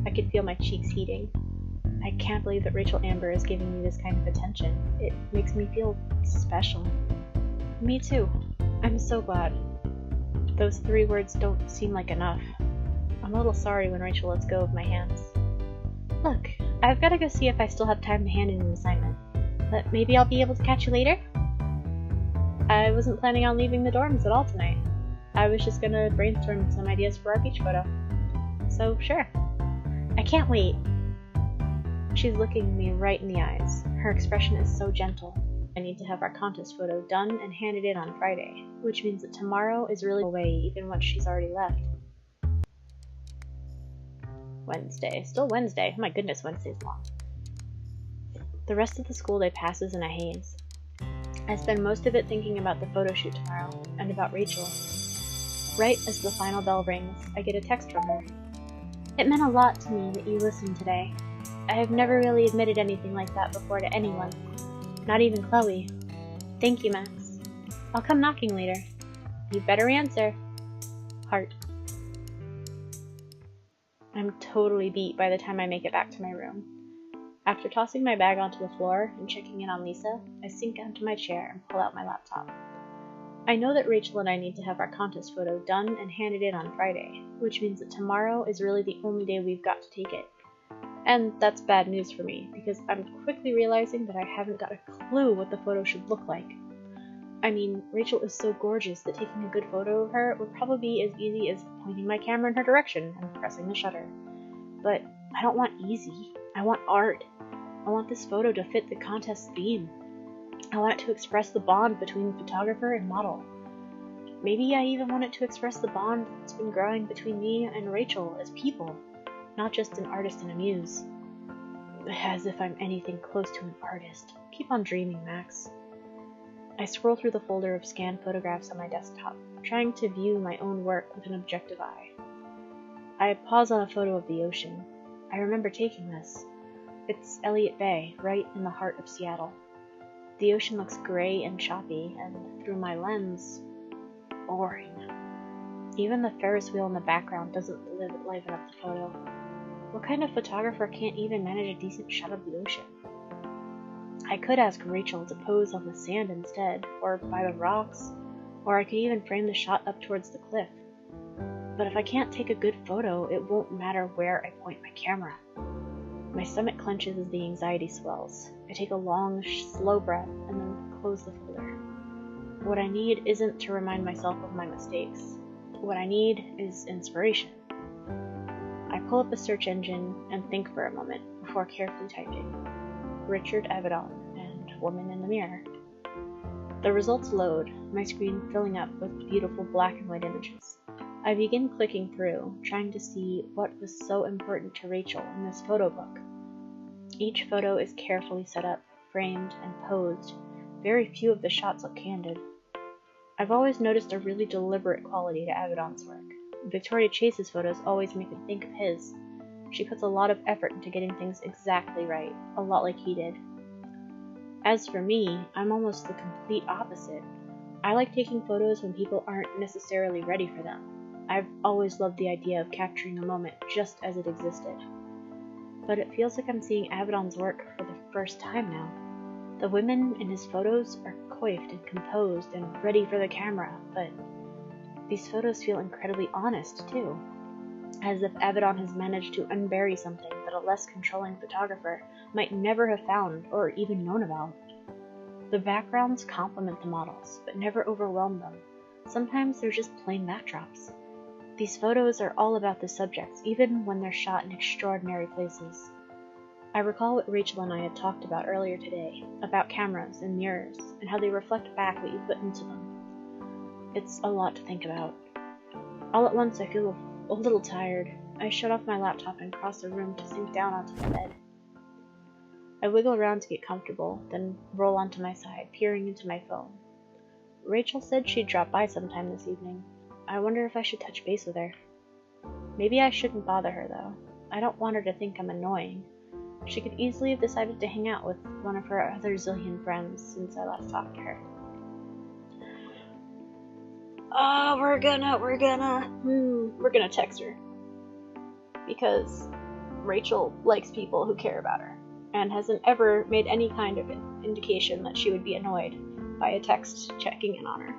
I could feel my cheeks heating. I can't believe that Rachel Amber is giving me this kind of attention. It makes me feel special. Me too. I'm so glad. Those 3 words don't seem like enough. I'm a little sorry when Rachel lets go of my hands. Look, I've got to go see if I still have time to hand in an assignment. But maybe I'll be able to catch you later? I wasn't planning on leaving the dorms at all tonight. I was just gonna brainstorm some ideas for our beach photo. So, sure. I can't wait. She's looking me right in the eyes. Her expression is so gentle. I need to have our contest photo done and handed in on Friday, which means that tomorrow is really away even once she's already left. Wednesday. Still Wednesday. Oh my goodness, Wednesday's long. The rest of the school day passes in a haze. I spend most of it thinking about the photo shoot tomorrow, and about Rachel. Right as the final bell rings, I get a text from her. It meant a lot to me that you listened today. I have never really admitted anything like that before to anyone. Not even Chloe. Thank you, Max. I'll come knocking later. You better answer. Heart. I'm totally beat by the time I make it back to my room. After tossing my bag onto the floor and checking in on Lisa, I sink onto my chair and pull out my laptop. I know that Rachel and I need to have our contest photo done and handed in on Friday, which means that tomorrow is really the only day we've got to take it. And that's bad news for me, because I'm quickly realizing that I haven't got a clue what the photo should look like. I mean, Rachel is so gorgeous that taking a good photo of her would probably be as easy as pointing my camera in her direction and pressing the shutter. But I don't want easy. I want art. I want this photo to fit the contest theme. I want it to express the bond between photographer and model. Maybe I even want it to express the bond that's been growing between me and Rachel as people, not just an artist and a muse. As if I'm anything close to an artist. Keep on dreaming, Max. I scroll through the folder of scanned photographs on my desktop, trying to view my own work with an objective eye. I pause on a photo of the ocean. I remember taking this. It's Elliott Bay, right in the heart of Seattle. The ocean looks gray and choppy, and through my lens, boring. Even the Ferris wheel in the background doesn't liven up the photo. What kind of photographer can't even manage a decent shot of the ocean? I could ask Rachel to pose on the sand instead, or by the rocks, or I could even frame the shot up towards the cliff. But if I can't take a good photo, it won't matter where I point my camera. My stomach clenches as the anxiety swells. I take a long, slow breath and then close the folder. What I need isn't to remind myself of my mistakes. What I need is inspiration. I pull up a search engine and think for a moment before carefully typing Richard Avedon and Woman in the Mirror. The results load, my screen filling up with beautiful black and white images. I begin clicking through, trying to see what was so important to Rachel in this photo book. Each photo is carefully set up, framed, and posed. Very few of the shots look candid. I've always noticed a really deliberate quality to Avedon's work. Victoria Chase's photos always make me think of his. She puts a lot of effort into getting things exactly right, a lot like he did. As for me, I'm almost the complete opposite. I like taking photos when people aren't necessarily ready for them. I've always loved the idea of capturing a moment just as it existed. But it feels like I'm seeing Avedon's work for the first time now. The women in his photos are coiffed and composed and ready for the camera, but these photos feel incredibly honest, too. As if Avedon has managed to unbury something that a less controlling photographer might never have found or even known about. The backgrounds complement the models, but never overwhelm them. Sometimes they're just plain backdrops. These photos are all about the subjects, even when they're shot in extraordinary places. I recall what Rachel and I had talked about earlier today, about cameras and mirrors, and how they reflect back what you put into them. It's a lot to think about. All at once I feel a little tired. I shut off my laptop and cross the room to sink down onto the bed. I wiggle around to get comfortable, then roll onto my side, peering into my phone. Rachel said she'd drop by sometime this evening. I wonder if I should touch base with her. Maybe I shouldn't bother her, though. I don't want her to think I'm annoying. She could easily have decided to hang out with one of her other zillion friends since I last talked to her. Oh, we're gonna text her. Because Rachel likes people who care about her, and hasn't ever made any kind of indication that she would be annoyed by a text checking in on her.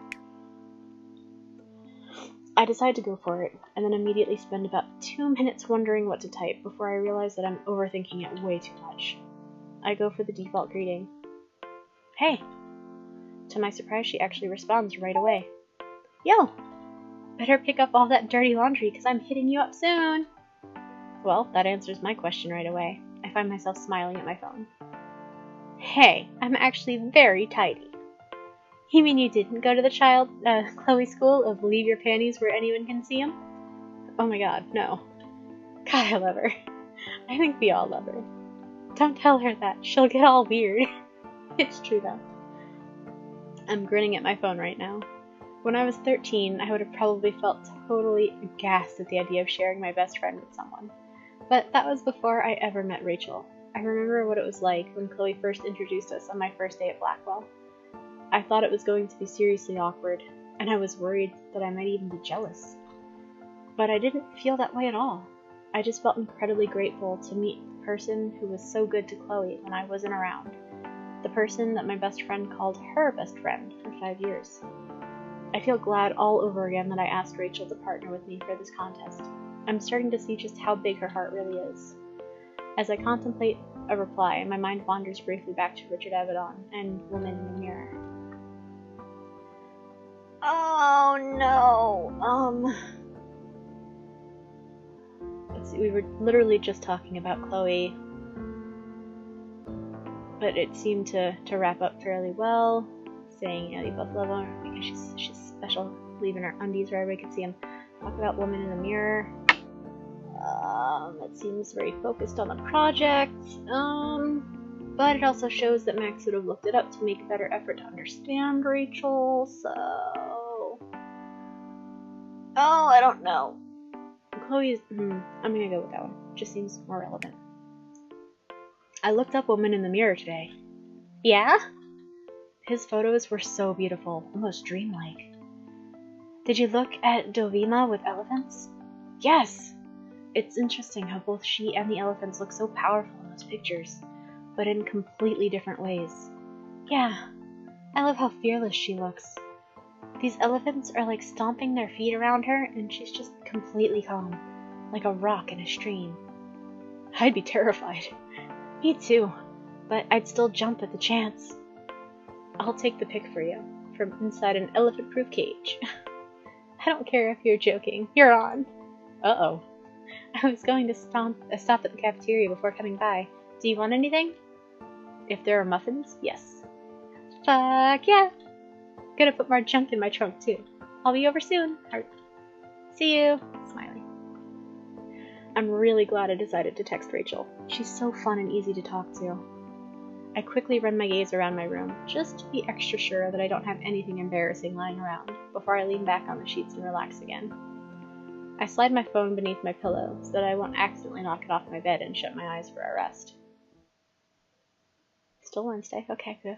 I decide to go for it, and then immediately spend about 2 minutes wondering what to type before I realize that I'm overthinking it way too much. I go for the default greeting. Hey! To my surprise, she actually responds right away. Yo! Better pick up all that dirty laundry, because I'm hitting you up soon! Well, that answers my question right away. I find myself smiling at my phone. Hey, I'm actually very tidy. You mean you didn't go to the Chloe school of leave your panties where anyone can see them? Oh my god, no. God, I love her. I think we all love her. Don't tell her that. She'll get all weird. It's true, though. I'm grinning at my phone right now. When I was 13, I would have probably felt totally aghast at the idea of sharing my best friend with someone. But that was before I ever met Rachel. I remember what it was like when Chloe first introduced us on my first day at Blackwell. I thought it was going to be seriously awkward, and I was worried that I might even be jealous. But I didn't feel that way at all. I just felt incredibly grateful to meet the person who was so good to Chloe when I wasn't around. The person that my best friend called her best friend for 5 years. I feel glad all over again that I asked Rachel to partner with me for this contest. I'm starting to see just how big her heart really is. As I contemplate a reply, my mind wanders briefly back to Richard Avedon and Woman in the Mirror. Oh no, let's see, we were literally just talking about Chloe. but it seemed to wrap up fairly well, saying, you both love her because she's special, leaving her undies where everybody could see them. Talk about woman in the mirror. It seems very focused on the project, but it also shows that Max would have looked it up to make a better effort to understand Rachel, so... Oh, I don't know. Chloe's... I'm gonna go with that one. Just seems more relevant. I looked up Woman in the Mirror today. Yeah? His photos were so beautiful, almost dreamlike. Did you look at Dovima with elephants? Yes! It's interesting how both she and the elephants look so powerful in those pictures, but in completely different ways. Yeah, I love how fearless she looks. These elephants are like stomping their feet around her, and she's just completely calm, like a rock in a stream. I'd be terrified. Me too, but I'd still jump at the chance. I'll take the pic for you, from inside an elephant-proof cage. I don't care if you're joking. You're on. Uh-oh. I was going to stop at the cafeteria before coming by. Do you want anything? If there are muffins, yes. Fuck yeah! Gonna put more junk in my trunk too. I'll be over soon. Heart. See you. Smiley. I'm really glad I decided to text Rachel. She's so fun and easy to talk to. I quickly run my gaze around my room, just to be extra sure that I don't have anything embarrassing lying around, before I lean back on the sheets and relax again. I slide my phone beneath my pillow so that I won't accidentally knock it off my bed and shut my eyes for a rest. Still Wednesday. Okay, good.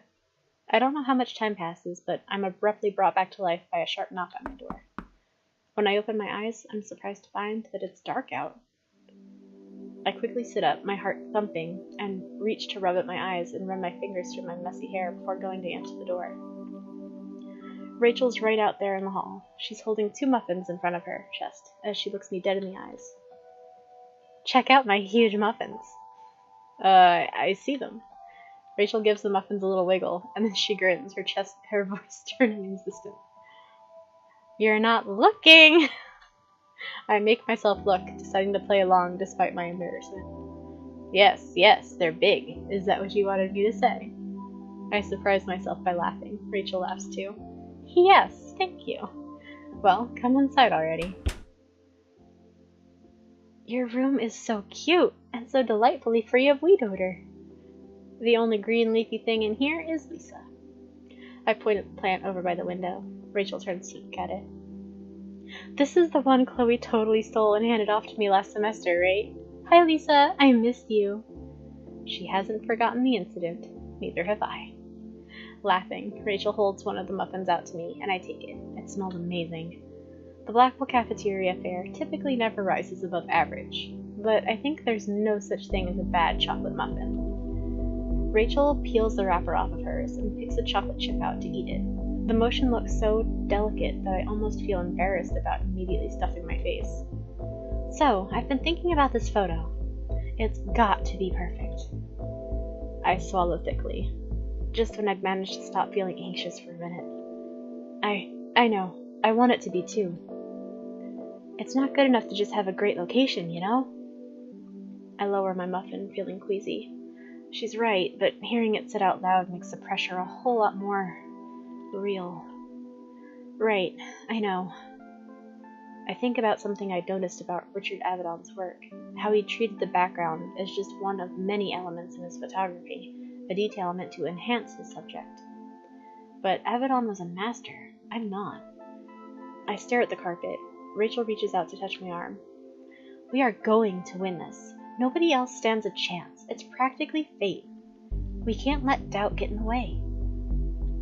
I don't know how much time passes, but I'm abruptly brought back to life by a sharp knock on my door. When I open my eyes, I'm surprised to find that it's dark out. I quickly sit up, my heart thumping, and reach to rub at my eyes and run my fingers through my messy hair before going to answer the door. Rachel's right out there in the hall. She's holding 2 muffins in front of her chest as she looks me dead in the eyes. Check out my huge muffins. I see them. Rachel gives the muffins a little wiggle, and then she grins, her voice turning insistent. You're not looking! I make myself look, deciding to play along despite my embarrassment. Yes, they're big. Is that what you wanted me to say? I surprise myself by laughing. Rachel laughs too. Yes, thank you. Well, come inside already. Your room is so cute, and so delightfully free of weed odor. The only green leafy thing in here is Lisa. I point at the plant over by the window. Rachel turns to look at it. This is the one Chloe totally stole and handed off to me last semester, right? Hi, Lisa. I missed you. She hasn't forgotten the incident. Neither have I. Laughing, Rachel holds one of the muffins out to me, and I take it. It smells amazing. The Blackwell cafeteria fare typically never rises above average, but I think there's no such thing as a bad chocolate muffin. Rachel peels the wrapper off of hers and picks a chocolate chip out to eat it. The motion looks so delicate that I almost feel embarrassed about immediately stuffing my face. So, I've been thinking about this photo. It's got to be perfect. I swallow thickly, just when I'd managed to stop feeling anxious for a minute. I know. I want it to be too. It's not good enough to just have a great location, you know? I lower my muffin, feeling queasy. She's right, but hearing it said out loud makes the pressure a whole lot more real. Right, I know. I think about something I'd noticed about Richard Avedon's work, how he treated the background as just one of many elements in his photography, a detail meant to enhance his subject. But Avedon was a master. I'm not. I stare at the carpet. Rachel reaches out to touch my arm. We are going to win this. Nobody else stands a chance. It's practically fate. We can't let doubt get in the way.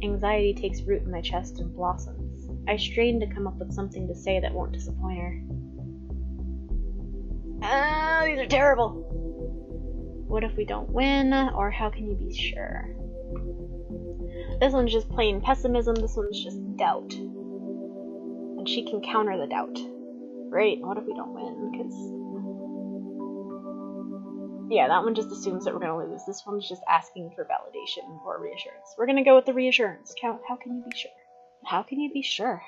Anxiety takes root in my chest and blossoms. I strain to come up with something to say that won't disappoint her. These are terrible. What if we don't win, or how can you be sure? This one's just plain pessimism, this one's just doubt. And she can counter the doubt. Right, what if we don't win? Because... yeah, that one just assumes that we're going to lose. This one's just asking for validation or reassurance. We're going to go with the reassurance. How can you be sure? How can you be sure?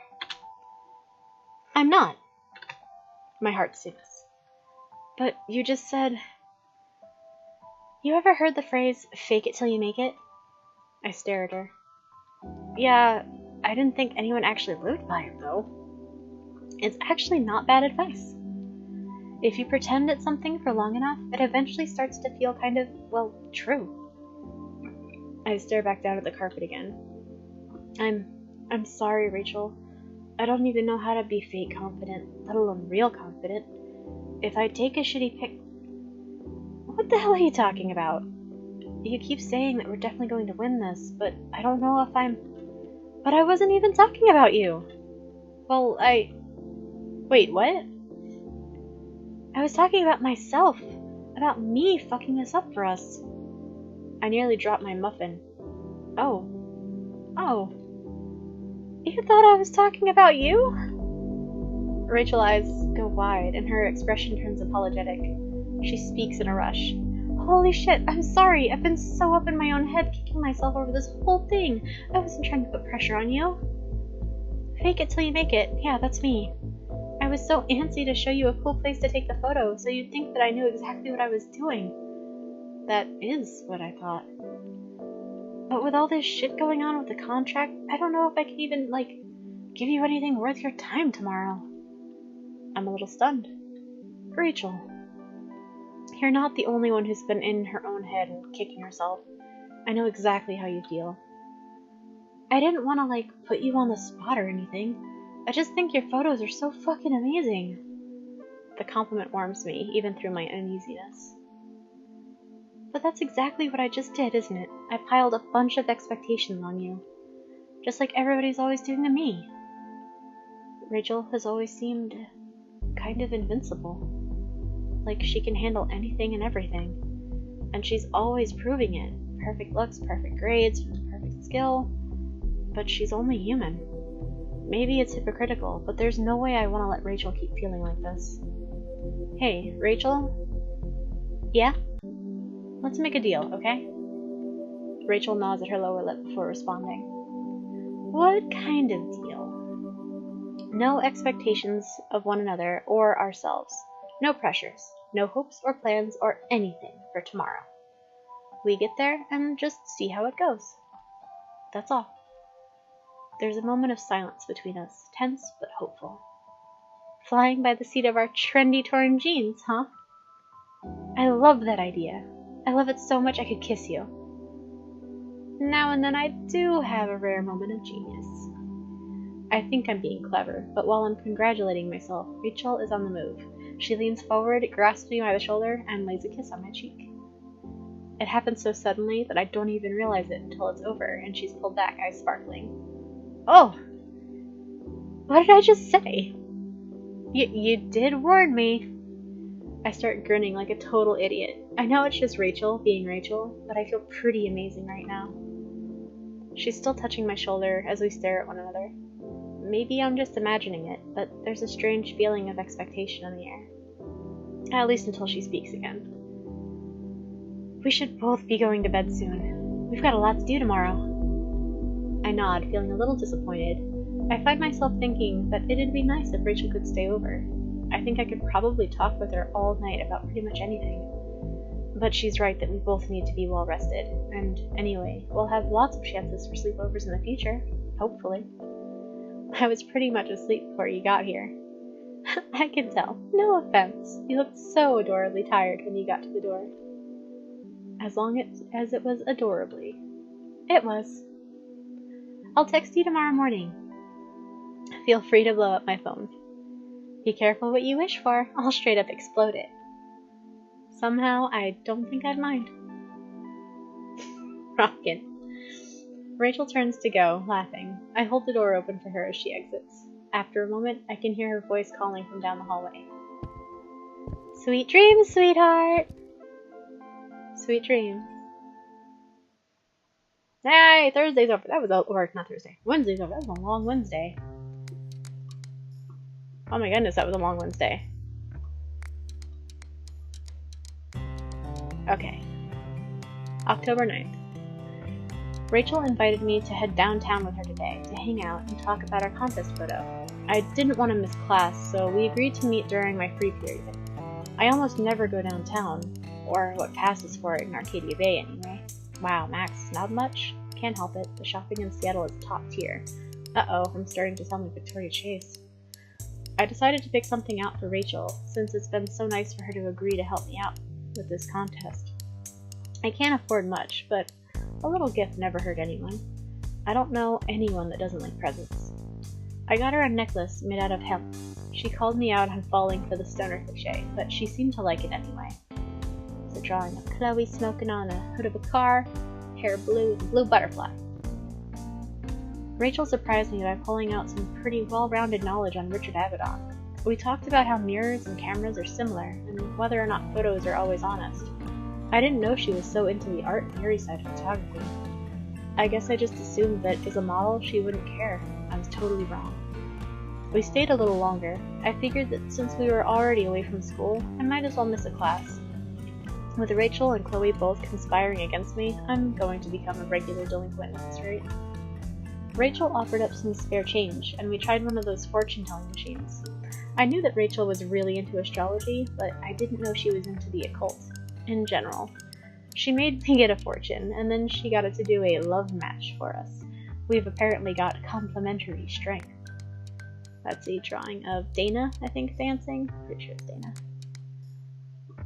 I'm not. My heart sings. But you just said... You ever heard the phrase, fake it till you make it? I stare at her. Yeah, I didn't think anyone actually lived by it, though. It's actually not bad advice. If you pretend it's something for long enough, it eventually starts to feel kind of, well, true. I stare back down at the carpet again. I'm sorry, Rachel. I don't even know how to be fake confident, let alone real confident. If I take a shitty pic... What the hell are you talking about? You keep saying that we're definitely going to win this, but I don't know if I'm... But I wasn't even talking about you. Well, Wait, what? I was talking about myself. About me fucking this up for us. I nearly dropped my muffin. Oh. You thought I was talking about you? Rachel's eyes go wide and her expression turns apologetic. She speaks in a rush. Holy shit, I'm sorry. I've been so up in my own head kicking myself over this whole thing. I wasn't trying to put pressure on you. Fake it till you make it. Yeah, that's me. I was so antsy to show you a cool place to take the photo, so you'd think that I knew exactly what I was doing. That is what I thought. But with all this shit going on with the contract, I don't know if I can even, give you anything worth your time tomorrow. I'm a little stunned. Rachel. You're not the only one who's been in her own head and kicking herself. I know exactly how you feel. I didn't want to, put you on the spot or anything. I just think your photos are so fucking amazing. The compliment warms me, even through my uneasiness. But that's exactly what I just did, isn't it? I piled a bunch of expectations on you. Just like everybody's always doing to me. Rachel has always seemed kind of invincible. Like she can handle anything and everything. And she's always proving it. Perfect looks, perfect grades, perfect skill. But she's only human. Maybe it's hypocritical, but there's no way I want to let Rachel keep feeling like this. Hey, Rachel? Yeah? Let's make a deal, okay? Rachel nods at her lower lip before responding. What kind of deal? No expectations of one another or ourselves. No pressures. No hopes or plans or anything for tomorrow. We get there and just see how it goes. That's all. There's a moment of silence between us, tense but hopeful. Flying by the seat of our trendy torn jeans, huh? I love that idea. I love it so much I could kiss you. Now and then I do have a rare moment of genius. I think I'm being clever, but while I'm congratulating myself, Rachel is on the move. She leans forward, grasps me by the shoulder, and lays a kiss on my cheek. It happens so suddenly that I don't even realize it until it's over, and she's pulled back, eyes sparkling. Oh! What did I just say? You did warn me. I start grinning like a total idiot. I know it's just Rachel being Rachel, but I feel pretty amazing right now. She's still touching my shoulder as we stare at one another. Maybe I'm just imagining it, but there's a strange feeling of expectation in the air. At least until she speaks again. We should both be going to bed soon. We've got a lot to do tomorrow. I nod, feeling a little disappointed. I find myself thinking that it'd be nice if Rachel could stay over. I think I could probably talk with her all night about pretty much anything. But she's right that we both need to be well rested, and anyway, we'll have lots of chances for sleepovers in the future, hopefully. I was pretty much asleep before you got here. I can tell. No offense. You looked so adorably tired when you got to the door. As long as it was adorably. It was. I'll text you tomorrow morning. Feel free to blow up my phone. Be careful what you wish for. I'll straight up explode it. Somehow, I don't think I'd mind. Rockin'. Rachel turns to go, laughing. I hold the door open for her as she exits. After a moment, I can hear her voice calling from down the hallway. Sweet dreams, sweetheart! Sweet dreams. Hey, Thursday's over. That was not Thursday. Wednesday's over. That was a long Wednesday. Oh my goodness, that was a long Wednesday. Okay. October 9th. Rachel invited me to head downtown with her today to hang out and talk about our contest photo. I didn't want to miss class, so we agreed to meet during my free period. I almost never go downtown, Or what passes for it in Arcadia Bay, anyway. Wow, Max, not much? Can't help it. The shopping in Seattle is top tier. Uh-oh, I'm starting to sound like Victoria Chase. I decided to pick something out for Rachel, since it's been so nice for her to agree to help me out with this contest. I can't afford much, but a little gift never hurt anyone. I don't know anyone that doesn't like presents. I got her a necklace made out of hemp. She called me out on falling for the stoner cliche, but she seemed to like it anyway. It's a drawing of Chloe smoking on the hood of a car, hair blue with a blue butterfly. Rachel surprised me by pulling out some pretty well-rounded knowledge on Richard Avedon. We talked about how mirrors and cameras are similar, and whether or not photos are always honest. I didn't know she was so into the art and theory side of photography. I guess I just assumed that as a model she wouldn't care. I was totally wrong. We stayed a little longer. I figured that since we were already away from school, I might as well miss a class. With Rachel and Chloe both conspiring against me, I'm going to become a regular delinquent at this rate. Rachel offered up some spare change, and we tried one of those fortune-telling machines. I knew that Rachel was really into astrology, but I didn't know she was into the occult, in general. She made me get a fortune, and then she got it to do a love match for us. We've apparently got complementary strength. That's a drawing of Dana, I think, dancing. Pretty sure it's Dana.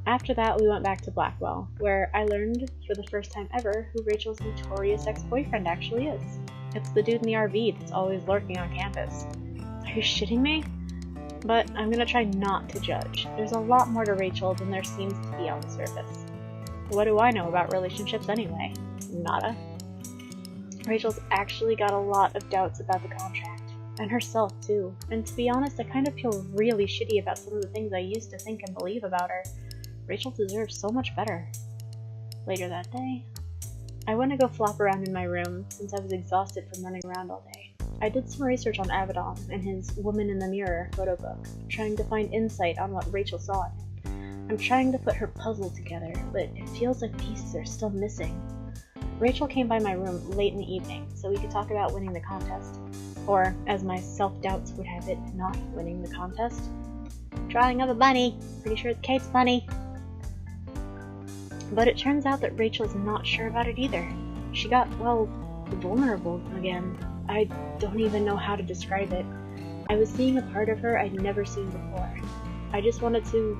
After that, we went back to Blackwell, where I learned for the first time ever who Rachel's notorious ex-boyfriend actually is. It's the dude in the RV that's always lurking on campus. Are you shitting me? But I'm gonna try not to judge. There's a lot more to Rachel than there seems to be on the surface. What do I know about relationships anyway? Nada. Rachel's actually got a lot of doubts about the contract, and herself too. And to be honest, I kind of feel really shitty about some of the things I used to think and believe about her. Rachel deserves so much better. Later that day, I went to go flop around in my room since I was exhausted from running around all day. I did some research on Avedon and his Woman in the Mirror photo book, trying to find insight on what Rachel saw in it. I'm trying to put her puzzle together, but it feels like pieces are still missing. Rachel came by my room late in the evening so we could talk about winning the contest. Or, as my self-doubts would have it, not winning the contest. Drawing of a bunny. Pretty sure it's Kate's bunny. But it turns out that Rachel's not sure about it either. She got, well, vulnerable again. I don't even know how to describe it. I was seeing a part of her I'd never seen before. I just wanted to...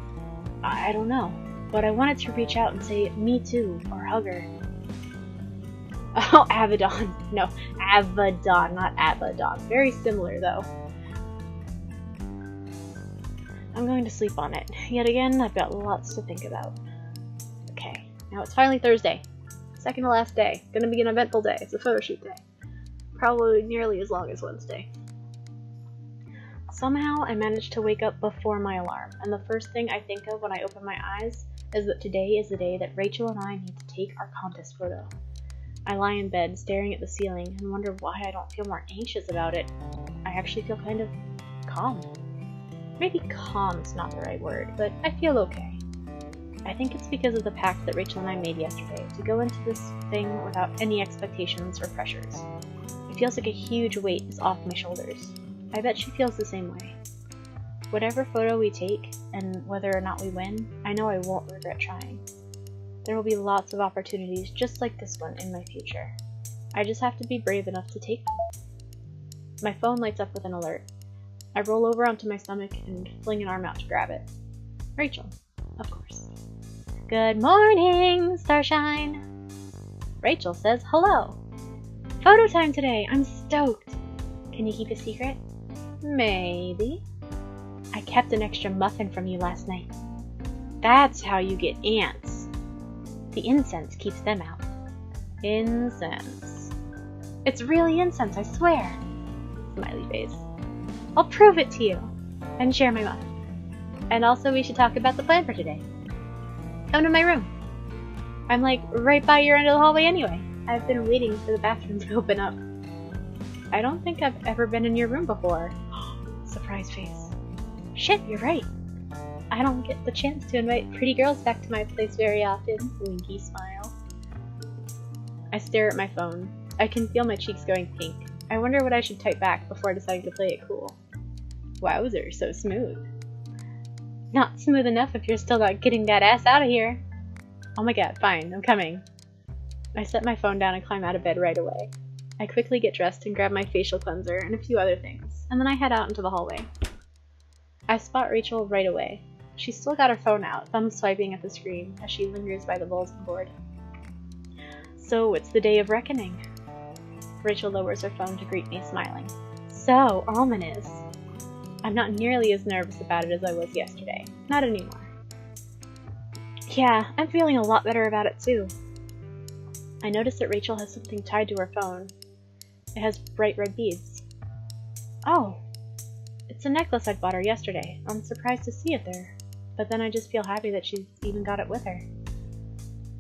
I don't know. But I wanted to reach out and say, me too, or hug her. Oh, Avedon. No, Avedon, not Avedon. Very similar, though. I'm going to sleep on it. Yet again, I've got lots to think about. Okay, now it's finally Thursday. Second to last day. Gonna be an eventful day. It's a photo shoot day. Probably nearly as long as Wednesday. Somehow, I managed to wake up before my alarm, and the first thing I think of when I open my eyes is that today is the day that Rachel and I need to take our contest photo. I lie in bed, staring at the ceiling, and wonder why I don't feel more anxious about it. I actually feel kind of calm. Maybe calm's not the right word, but I feel okay. I think it's because of the pact that Rachel and I made yesterday to go into this thing without any expectations or pressures. It feels like a huge weight is off my shoulders. I bet she feels the same way. Whatever photo we take, and whether or not we win, I know I won't regret trying. There will be lots of opportunities just like this one in my future. I just have to be brave enough to take them. My phone lights up with an alert. I roll over onto my stomach and fling an arm out to grab it. Rachel, of course. Good morning, Starshine! Rachel says hello. Photo time today! I'm stoked! Can you keep a secret? Maybe. I kept an extra muffin from you last night. That's how you get ants. The incense keeps them out. Incense. It's really incense, I swear. Smiley face. I'll prove it to you. And share my muffin. And also we should talk about the plan for today. Come to my room. I'm like right by your end of the hallway anyway. I've been waiting for the bathroom to open up. I don't think I've ever been in your room before. Surprise face. Shit, you're right. I don't get the chance to invite pretty girls back to my place very often. Winky smile. I stare at my phone. I can feel my cheeks going pink. I wonder what I should type back before deciding to play it cool. Wowzer, so smooth. Not smooth enough if you're still not getting that ass out of here. Oh my god, fine, I'm coming. I set my phone down and climb out of bed right away. I quickly get dressed and grab my facial cleanser and a few other things, and then I head out into the hallway. I spot Rachel right away. She's still got her phone out, thumb swiping at the screen as she lingers by the bulletin board. So it's the day of reckoning. Rachel lowers her phone to greet me, smiling. So ominous. I'm not nearly as nervous about it as I was yesterday. Not anymore. Yeah, I'm feeling a lot better about it too. I notice that Rachel has something tied to her phone. It has bright red beads. Oh, it's a necklace I'd bought her yesterday. I'm surprised to see it there, but then I just feel happy that she's even got it with her.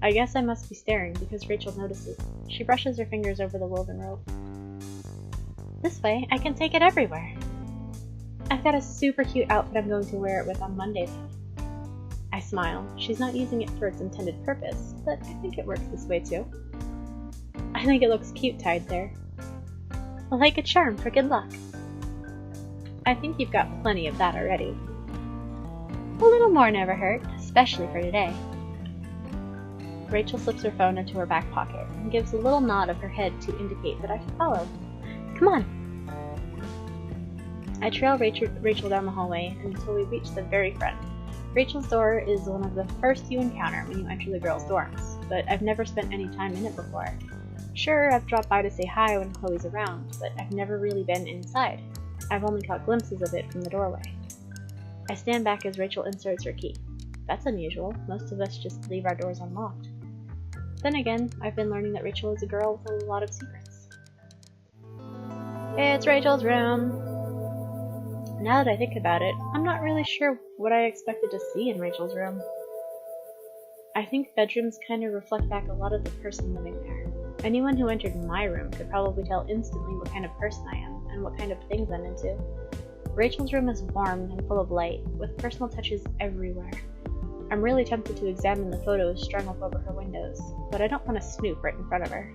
I guess I must be staring because Rachel notices. She brushes her fingers over the woven rope. This way, I can take it everywhere. I've got a super cute outfit I'm going to wear it with on Monday. I smile. She's not using it for its intended purpose, but I think it works this way too. I think it looks cute tied there. Like a charm for good luck. I think you've got plenty of that already. A little more never hurt, especially for today. Rachel slips her phone into her back pocket and gives a little nod of her head to indicate that I should follow. Come on! I trail Rachel down the hallway until we reach the very front. Rachel's door is one of the first you encounter when you enter the girls' dorms, but I've never spent any time in it before. Sure, I've dropped by to say hi when Chloe's around, but I've never really been inside. I've only caught glimpses of it from the doorway. I stand back as Rachel inserts her key. That's unusual. Most of us just leave our doors unlocked. Then again, I've been learning that Rachel is a girl with a lot of secrets. It's Rachel's room. Now that I think about it, I'm not really sure what I expected to see in Rachel's room. I think bedrooms kind of reflect back a lot of the person living there. Anyone who entered my room could probably tell instantly what kind of person I am and what kind of things I'm into. Rachel's room is warm and full of light, with personal touches everywhere. I'm really tempted to examine the photos strung up over her windows, but I don't want to snoop right in front of her.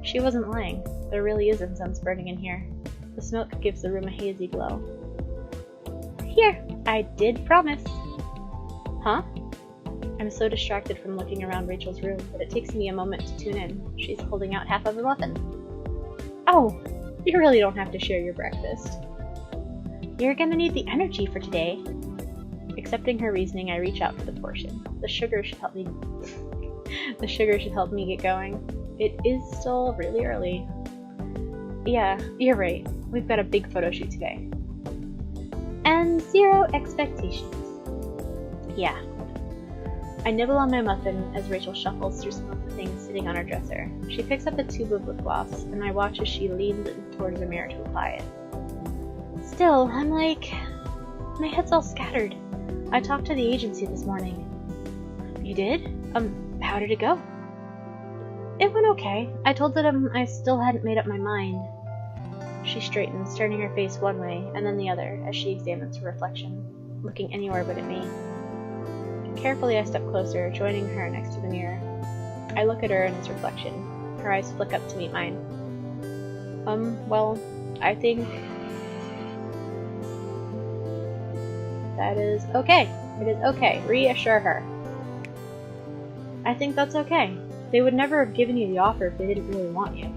She wasn't lying. There really is incense burning in here. The smoke gives the room a hazy glow. Here! I did promise! Huh? I'm so distracted from looking around Rachel's room that it takes me a moment to tune in. She's holding out half of a muffin. Oh! You really don't have to share your breakfast. You're gonna need the energy for today. Accepting her reasoning, I reach out for the portion. The sugar should help me get going. It is still really early. Yeah, you're right. We've got a big photo shoot today. And 0 expectations. Yeah. I nibble on my muffin as Rachel shuffles through some of the things sitting on her dresser. She picks up a tube of lip gloss, and I watch as she leans towards the mirror to apply it. Still, I'm like... my head's all scattered. I talked to the agency this morning. You did? How did it go? It went okay. I told them I still hadn't made up my mind. She straightens, turning her face one way and then the other as she examines her reflection, looking anywhere but at me. Carefully I step closer, joining her next to the mirror. I look at her and its reflection. Her eyes flick up to meet mine. Well, I think... that is okay. It is okay. Reassure her. I think that's okay. They would never have given you the offer if they didn't really want you.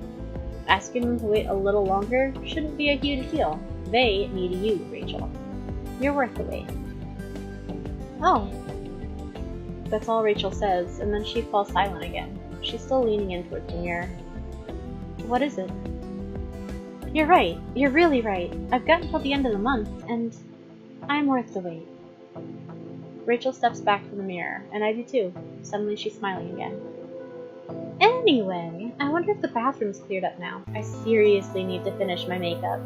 Asking them to wait a little longer shouldn't be a huge deal. They need you, Rachel. You're worth the wait. Oh. That's all Rachel says, and then she falls silent again. She's still leaning in towards the mirror. What is it? You're right. You're really right. I've got until the end of the month, and I'm worth the wait. Rachel steps back from the mirror, and I do too. Suddenly she's smiling again. Anyway, I wonder if the bathroom's cleared up now. I seriously need to finish my makeup.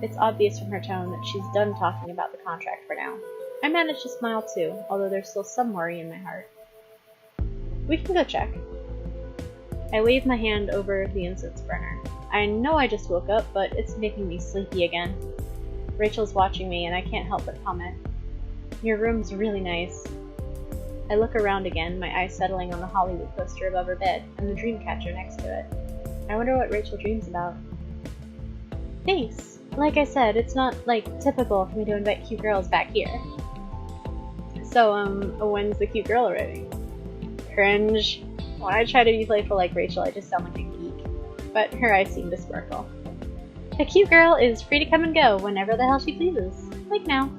It's obvious from her tone that she's done talking about the contract for now. I manage to smile too, although there's still some worry in my heart. We can go check. I wave my hand over the incense burner. I know I just woke up, but it's making me sleepy again. Rachel's watching me, and I can't help but comment. Your room's really nice. I look around again, my eyes settling on the Hollywood poster above her bed, and the dream catcher next to it. I wonder what Rachel dreams about. Thanks. Like I said, it's not, typical for me to invite cute girls back here. So, when's the cute girl arriving? cringe. When I try to be playful like Rachel, I just sound like a geek. But her eyes seem to sparkle. The cute girl is free to come and go whenever the hell she pleases. Like now.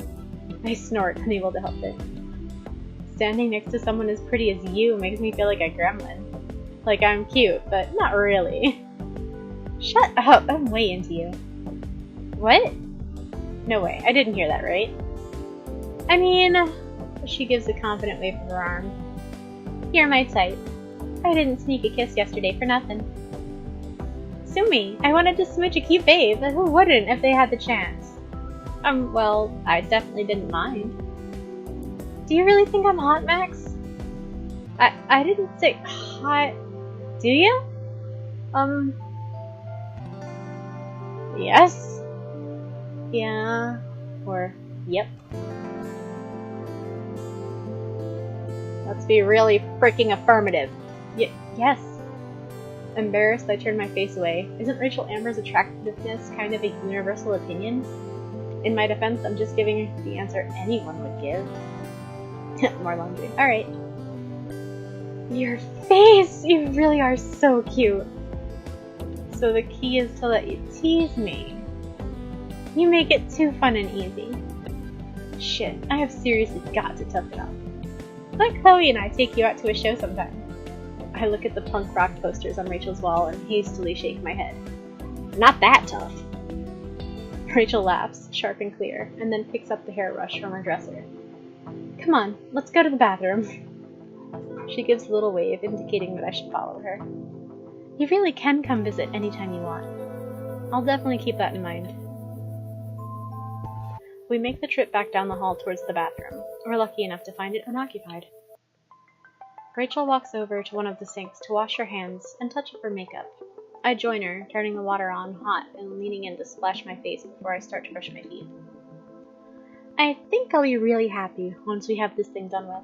I snort, unable to help it. Standing next to someone as pretty as you makes me feel like a gremlin. Like I'm cute, but not really. Shut up, I'm way into you. What? No way, I didn't hear that right. I mean, she gives a confident wave of her arm. You're my type. I didn't sneak a kiss yesterday for nothing. Sue me, I wanted to smooch a cute babe. Who wouldn't if they had the chance? Well, I definitely didn't mind. Do you really think I'm hot, Max? I didn't say hot. Do you? Yes. Yeah. Or, yep. Let's be really freaking affirmative. Yes. Embarrassed, I turn my face away. Isn't Rachel Amber's attractiveness kind of a universal opinion? In my defense, I'm just giving the answer anyone would give. More laundry. Alright. Your face! You really are so cute. So the key is to let you tease me. You make it too fun and easy. Shit, I have seriously got to tough it up. Let Chloe and I take you out to a show sometime. I look at the punk rock posters on Rachel's wall and hastily shake my head. Not that tough. Rachel laughs, sharp and clear, and then picks up the hairbrush from her dresser. Come on, let's go to the bathroom. She gives a little wave, indicating that I should follow her. You really can come visit anytime you want. I'll definitely keep that in mind. We make the trip back down the hall towards the bathroom. We're lucky enough to find it unoccupied. Rachel walks over to one of the sinks to wash her hands and touch up her makeup. I join her, turning the water on hot and leaning in to splash my face before I start to brush my teeth. I think I'll be really happy once we have this thing done with.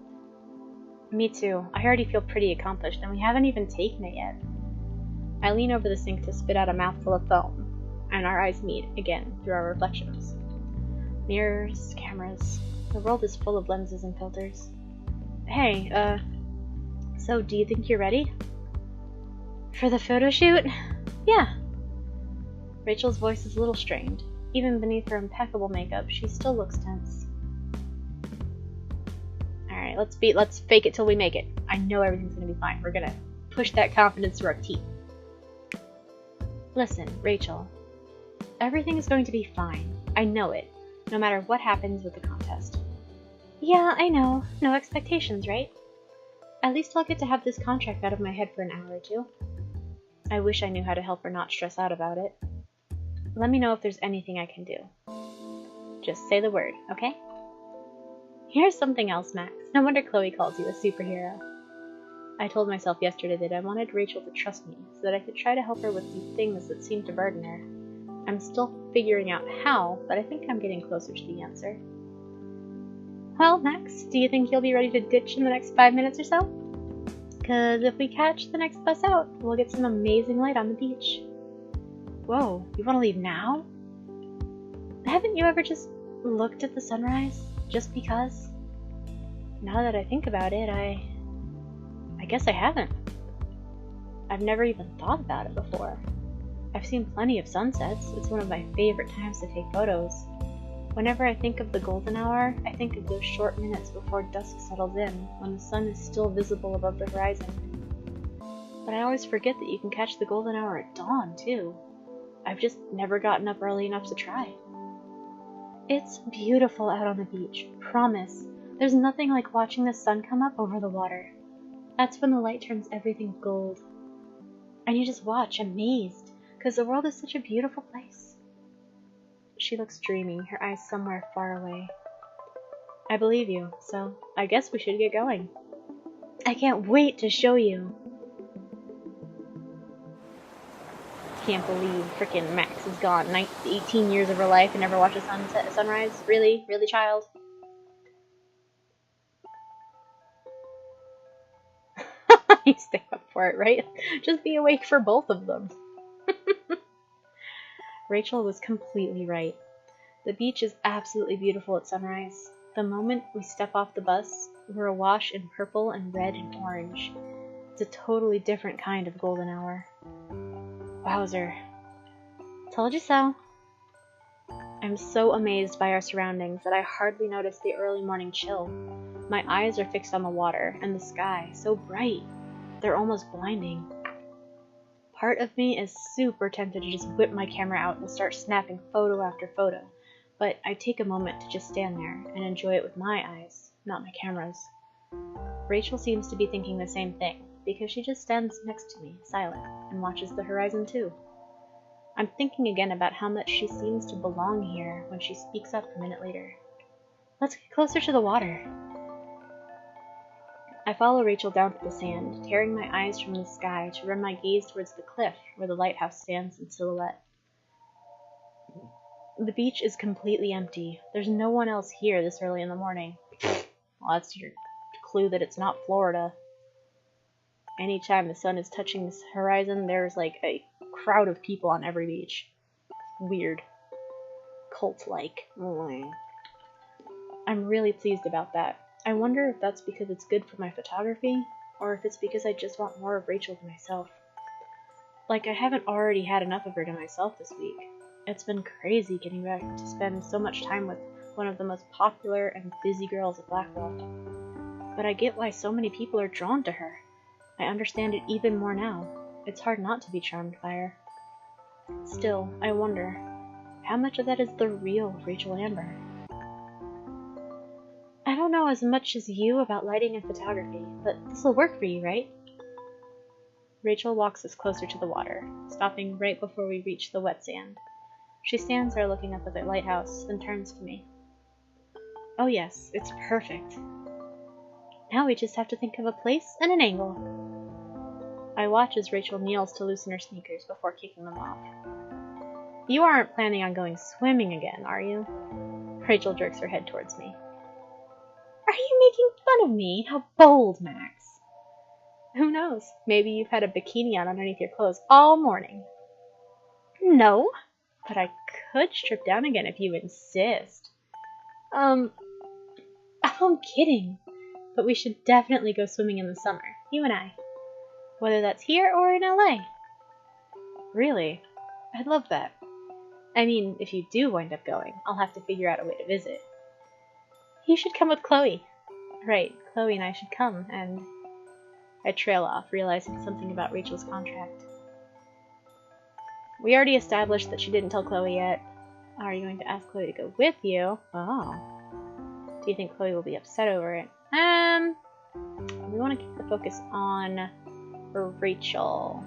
Me too. I already feel pretty accomplished, and we haven't even taken it yet. I lean over the sink to spit out a mouthful of foam, and our eyes meet again through our reflections. Mirrors, cameras. The world is full of lenses and filters. Hey, so do you think you're ready? For the photo shoot? Yeah. Rachel's voice is a little strained. Even beneath her impeccable makeup, she still looks tense. Alright, let's fake it till we make it. I know everything's gonna be fine. We're gonna push that confidence through our teeth. Listen, Rachel. Everything is going to be fine. I know it. No matter what happens with the contest. Yeah, I know. No expectations, right? At least I'll get to have this contract out of my head for an hour or two. I wish I knew how to help her not stress out about it. Let me know if there's anything I can do. Just say the word, okay? Here's something else, Max. No wonder Chloe calls you a superhero. I told myself yesterday that I wanted Rachel to trust me so that I could try to help her with these things that seem to burden her. I'm still figuring out how, but I think I'm getting closer to the answer. Well, Max, do you think you'll be ready to ditch in the next 5 minutes or so? 'Cause if we catch the next bus out, we'll get some amazing light on the beach. Whoa, you want to leave now? Haven't you ever just looked at the sunrise, just because? Now that I think about it, I guess I haven't. I've never even thought about it before. I've seen plenty of sunsets. It's one of my favorite times to take photos. Whenever I think of the golden hour, I think of those short minutes before dusk settles in, when the sun is still visible above the horizon. But I always forget that you can catch the golden hour at dawn, too. I've just never gotten up early enough to try. It's beautiful out on the beach, promise. There's nothing like watching the sun come up over the water. That's when the light turns everything gold. And you just watch, amazed, because the world is such a beautiful place. She looks dreamy, her eyes somewhere far away. I believe you, so I guess we should get going. I can't wait to show you. Can't believe frickin' Max is gone 18 years of her life and never watched a sunrise. Really? Really, child? You stay up for it, right? Just be awake for both of them. Rachel was completely right. The beach is absolutely beautiful at sunrise. The moment we step off the bus, We're awash in purple and red and orange. It's a totally different kind of golden hour. Wowzer. Told you so. I'm so amazed by our surroundings that I hardly notice the early morning chill. My eyes are fixed on the water and the sky, so bright. They're almost blinding. Part of me is super tempted to just whip my camera out and start snapping photo after photo, but I take a moment to just stand there and enjoy it with my eyes, not my camera's. Rachel seems to be thinking the same thing, because she just stands next to me, silent, and watches the horizon too. I'm thinking again about how much she seems to belong here when she speaks up a minute later. Let's get closer to the water. I follow Rachel down to the sand, tearing my eyes from the sky to run my gaze towards the cliff where the lighthouse stands in silhouette. The beach is completely empty. There's no one else here this early in the morning. Well, that's your clue that it's not Florida. Anytime the sun is touching the horizon, there's like a crowd of people on every beach. Weird. Cult-like. I'm really pleased about that. I wonder if that's because it's good for my photography, or if it's because I just want more of Rachel to myself. Like, I haven't already had enough of her to myself this week. It's been crazy getting back to spend so much time with one of the most popular and busy girls at Blackwell. But I get why so many people are drawn to her. I understand it even more now. It's hard not to be charmed by her. Still, I wonder, how much of that is the real Rachel Amber? I don't know as much as you about lighting and photography, but this'll work for you, right? Rachel walks us closer to the water, stopping right before we reach the wet sand. She stands there looking up at the lighthouse, then turns to me. Oh yes, it's perfect. Now we just have to think of a place and an angle. I watch as Rachel kneels to loosen her sneakers before kicking them off. You aren't planning on going swimming again, are you? Rachel jerks her head towards me. Are you making fun of me? How bold, Max. Who knows? Maybe you've had a bikini on underneath your clothes all morning. No, but I could strip down again if you insist. I'm kidding. But we should definitely go swimming in the summer, you and I. Whether that's here or in LA. Really? I'd love that. I mean, if you do wind up going, I'll have to figure out a way to visit. You should come with Chloe. Right, Chloe and I should come, and... I trail off, realizing something about Rachel's contract. We already established that she didn't tell Chloe yet. Are you going to ask Chloe to go with you? Oh. Do you think Chloe will be upset over it? We want to keep the focus on Rachel.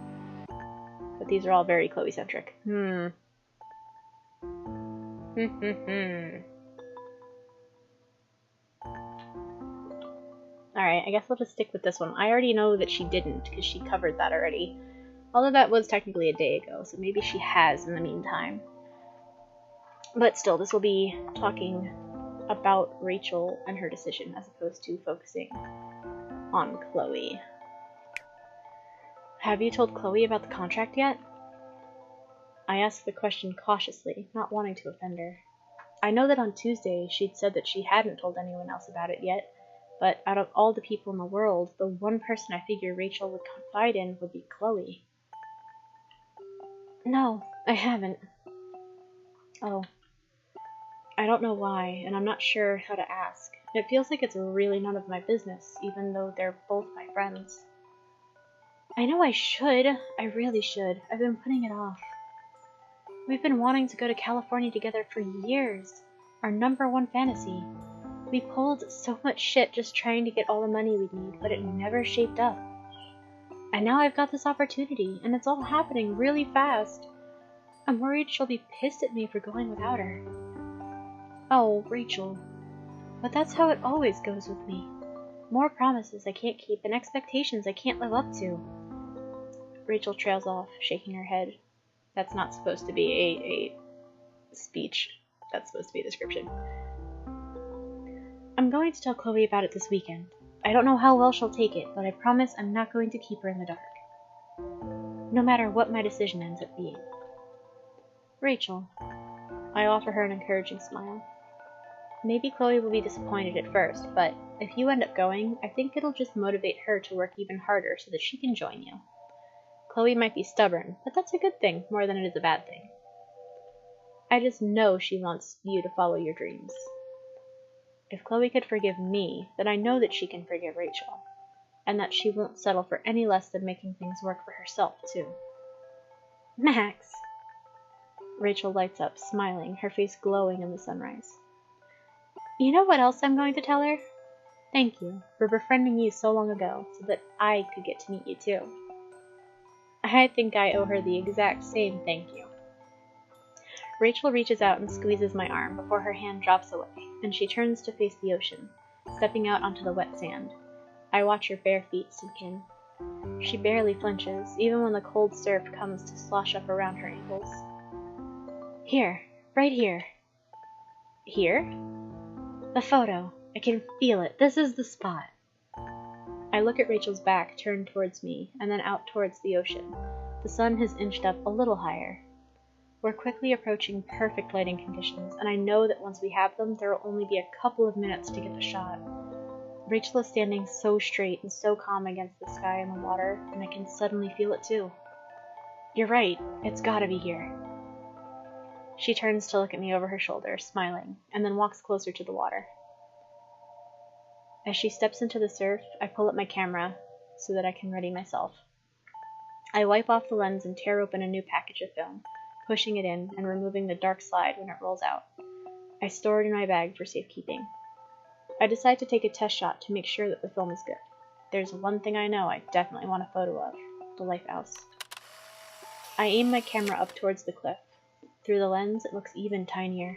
But these are all very Chloe-centric. Alright, I guess we'll just stick with this one. I already know that she didn't, because she covered that already. Although that was technically a day ago, so maybe she has in the meantime. But still, this will be talking about Rachel and her decision, as opposed to focusing on Chloe. Have you told Chloe about the contract yet? I asked the question cautiously, not wanting to offend her. I know that on Tuesday she'd said that she hadn't told anyone else about it yet, but out of all the people in the world, the one person I figure Rachel would confide in would be Chloe. No, I haven't. Oh. I don't know why, and I'm not sure how to ask. It feels like it's really none of my business, even though they're both my friends. I know I should. I really should. I've been putting it off. We've been wanting to go to California together for years. Our #1 fantasy. We pulled so much shit just trying to get all the money we'd need, but it never shaped up. And now I've got this opportunity, and it's all happening really fast. I'm worried she'll be pissed at me for going without her. Oh, Rachel. But that's how it always goes with me. More promises I can't keep and expectations I can't live up to. Rachel trails off, shaking her head. That's not supposed to be a speech. That's supposed to be a description. I'm going to tell Chloe about it this weekend. I don't know how well she'll take it, but I promise I'm not going to keep her in the dark. No matter what my decision ends up being. Rachel. I offer her an encouraging smile. Maybe Chloe will be disappointed at first, but if you end up going, I think it'll just motivate her to work even harder so that she can join you. Chloe might be stubborn, but that's a good thing more than it is a bad thing. I just know she wants you to follow your dreams. If Chloe could forgive me, then I know that she can forgive Rachel, and that she won't settle for any less than making things work for herself, too. Max! Rachel lights up, smiling, her face glowing in the sunrise. You know what else I'm going to tell her? Thank you for befriending you so long ago, so that I could get to meet you, too. I think I owe her the exact same thank you. Rachel reaches out and squeezes my arm before her hand drops away, and she turns to face the ocean, stepping out onto the wet sand. I watch her bare feet sink in. She barely flinches, even when the cold surf comes to slosh up around her ankles. Here, right here. Here? The photo. I can feel it. This is the spot. I look at Rachel's back turned towards me, and then out towards the ocean. The sun has inched up a little higher. We're quickly approaching perfect lighting conditions, and I know that once we have them, there will only be a couple of minutes to get the shot. Rachel is standing so straight and so calm against the sky and the water, and I can suddenly feel it too. You're right. It's gotta be here. She turns to look at me over her shoulder, smiling, and then walks closer to the water. As she steps into the surf, I pull up my camera so that I can ready myself. I wipe off the lens and tear open a new package of film, pushing it in and removing the dark slide when it rolls out. I store it in my bag for safekeeping. I decide to take a test shot to make sure that the film is good. There's one thing I know I definitely want a photo of: the lighthouse. I aim my camera up towards the cliff. Through the lens, it looks even tinier.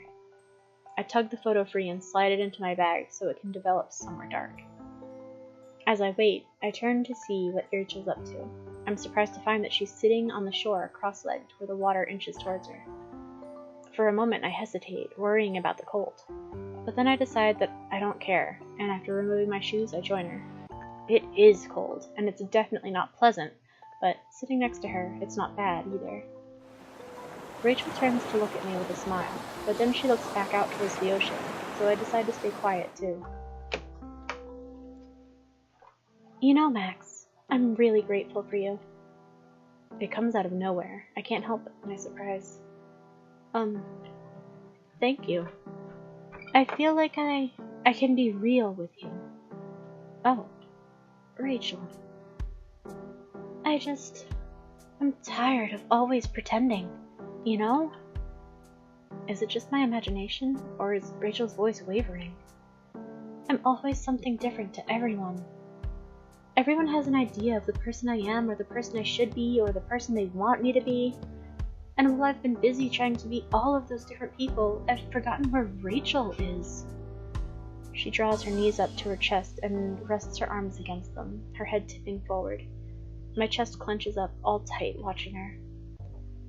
I tug the photo free and slide it into my bag so it can develop somewhere dark. As I wait, I turn to see what Rachel's up to. I'm surprised to find that she's sitting on the shore, cross-legged, where the water inches towards her. For a moment I hesitate, worrying about the cold. But then I decide that I don't care, and after removing my shoes, I join her. It is cold, and it's definitely not pleasant, but sitting next to her, it's not bad either. Rachel turns to look at me with a smile, but then she looks back out towards the ocean, so I decide to stay quiet too. You know, Max, I'm really grateful for you. It comes out of nowhere. I can't help my surprise. Thank you. I feel like I can be real with you. Oh, Rachel. I'm tired of always pretending, you know? Is it just my imagination, or is Rachel's voice wavering? I'm always something different to everyone. Everyone has an idea of the person I am, or the person I should be, or the person they want me to be. And while I've been busy trying to be all of those different people, I've forgotten where Rachel is. She draws her knees up to her chest and rests her arms against them, her head tipping forward. My chest clenches up, all tight, watching her.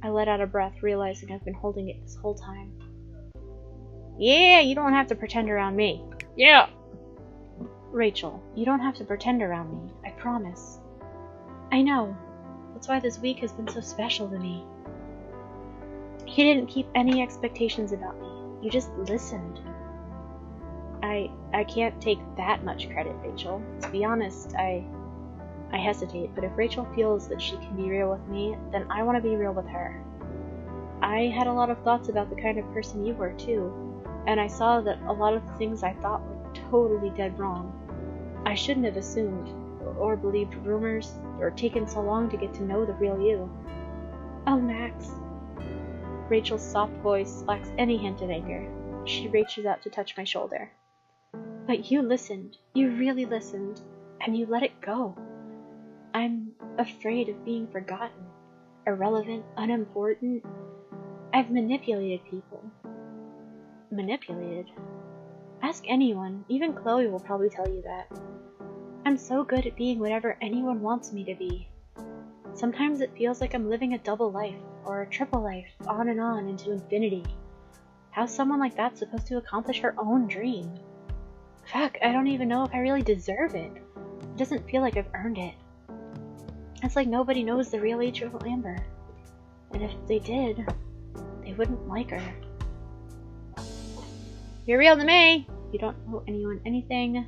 I let out a breath, realizing I've been holding it this whole time. Yeah, you don't have to pretend around me. Yeah! Rachel, you don't have to pretend around me, I promise. I know. That's why this week has been so special to me. You didn't keep any expectations about me. You just listened. I can't take that much credit, Rachel. To be honest, I hesitate, but if Rachel feels that she can be real with me, then I want to be real with her. I had a lot of thoughts about the kind of person you were, too, and I saw that a lot of the things I thought were totally dead wrong. I shouldn't have assumed, or believed rumors, or taken so long to get to know the real you. Oh, Max. Rachel's soft voice lacks any hint of anger. She reaches out to touch my shoulder. But you listened. You really listened. And you let it go. I'm afraid of being forgotten, irrelevant, unimportant. I've manipulated people. Manipulated? Ask anyone. Even Chloe will probably tell you that. I'm so good at being whatever anyone wants me to be. Sometimes it feels like I'm living a double life, or a triple life, on and on into infinity. How's someone like that supposed to accomplish her own dream? Fuck, I don't even know if I really deserve it. It doesn't feel like I've earned it. It's like nobody knows the real age of Amber. And if they did, they wouldn't like her. You're real to me! You don't owe anyone anything.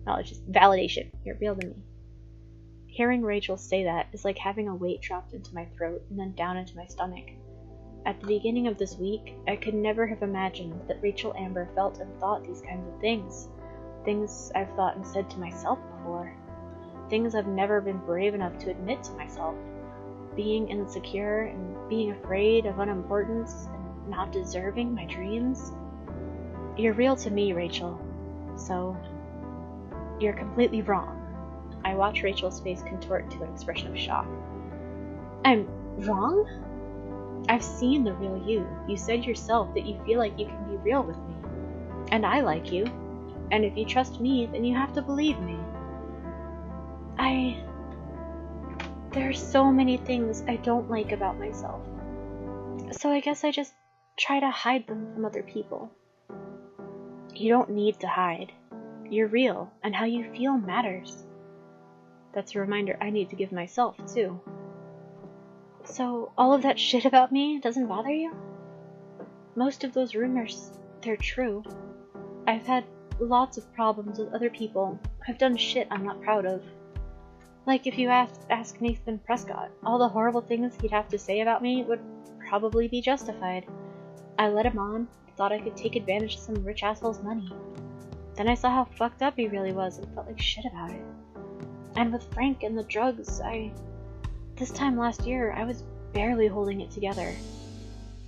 No, it's just validation. You're real to me. Hearing Rachel say that is like having a weight dropped into my throat and then down into my stomach. At the beginning of this week, I could never have imagined that Rachel Amber felt and thought these kinds of things. Things I've thought and said to myself before. Things I've never been brave enough to admit to myself. Being insecure and being afraid of unimportance and not deserving my dreams. You're real to me, Rachel. So, you're completely wrong. I watch Rachel's face contort to an expression of shock. I'm wrong? I've seen the real you. You said yourself that you feel like you can be real with me. And I like you. And if you trust me, then you have to believe me. There are so many things I don't like about myself. So I guess I just try to hide them from other people. You don't need to hide. You're real, and how you feel matters. That's a reminder I need to give myself, too. So, all of that shit about me doesn't bother you? Most of those rumors, they're true. I've had lots of problems with other people. I've done shit I'm not proud of. Like if you ask Nathan Prescott, all the horrible things he'd have to say about me would probably be justified. I let him on, thought I could take advantage of some rich asshole's money. Then I saw how fucked up he really was and felt like shit about it. And with Frank and the drugs, this time last year, I was barely holding it together.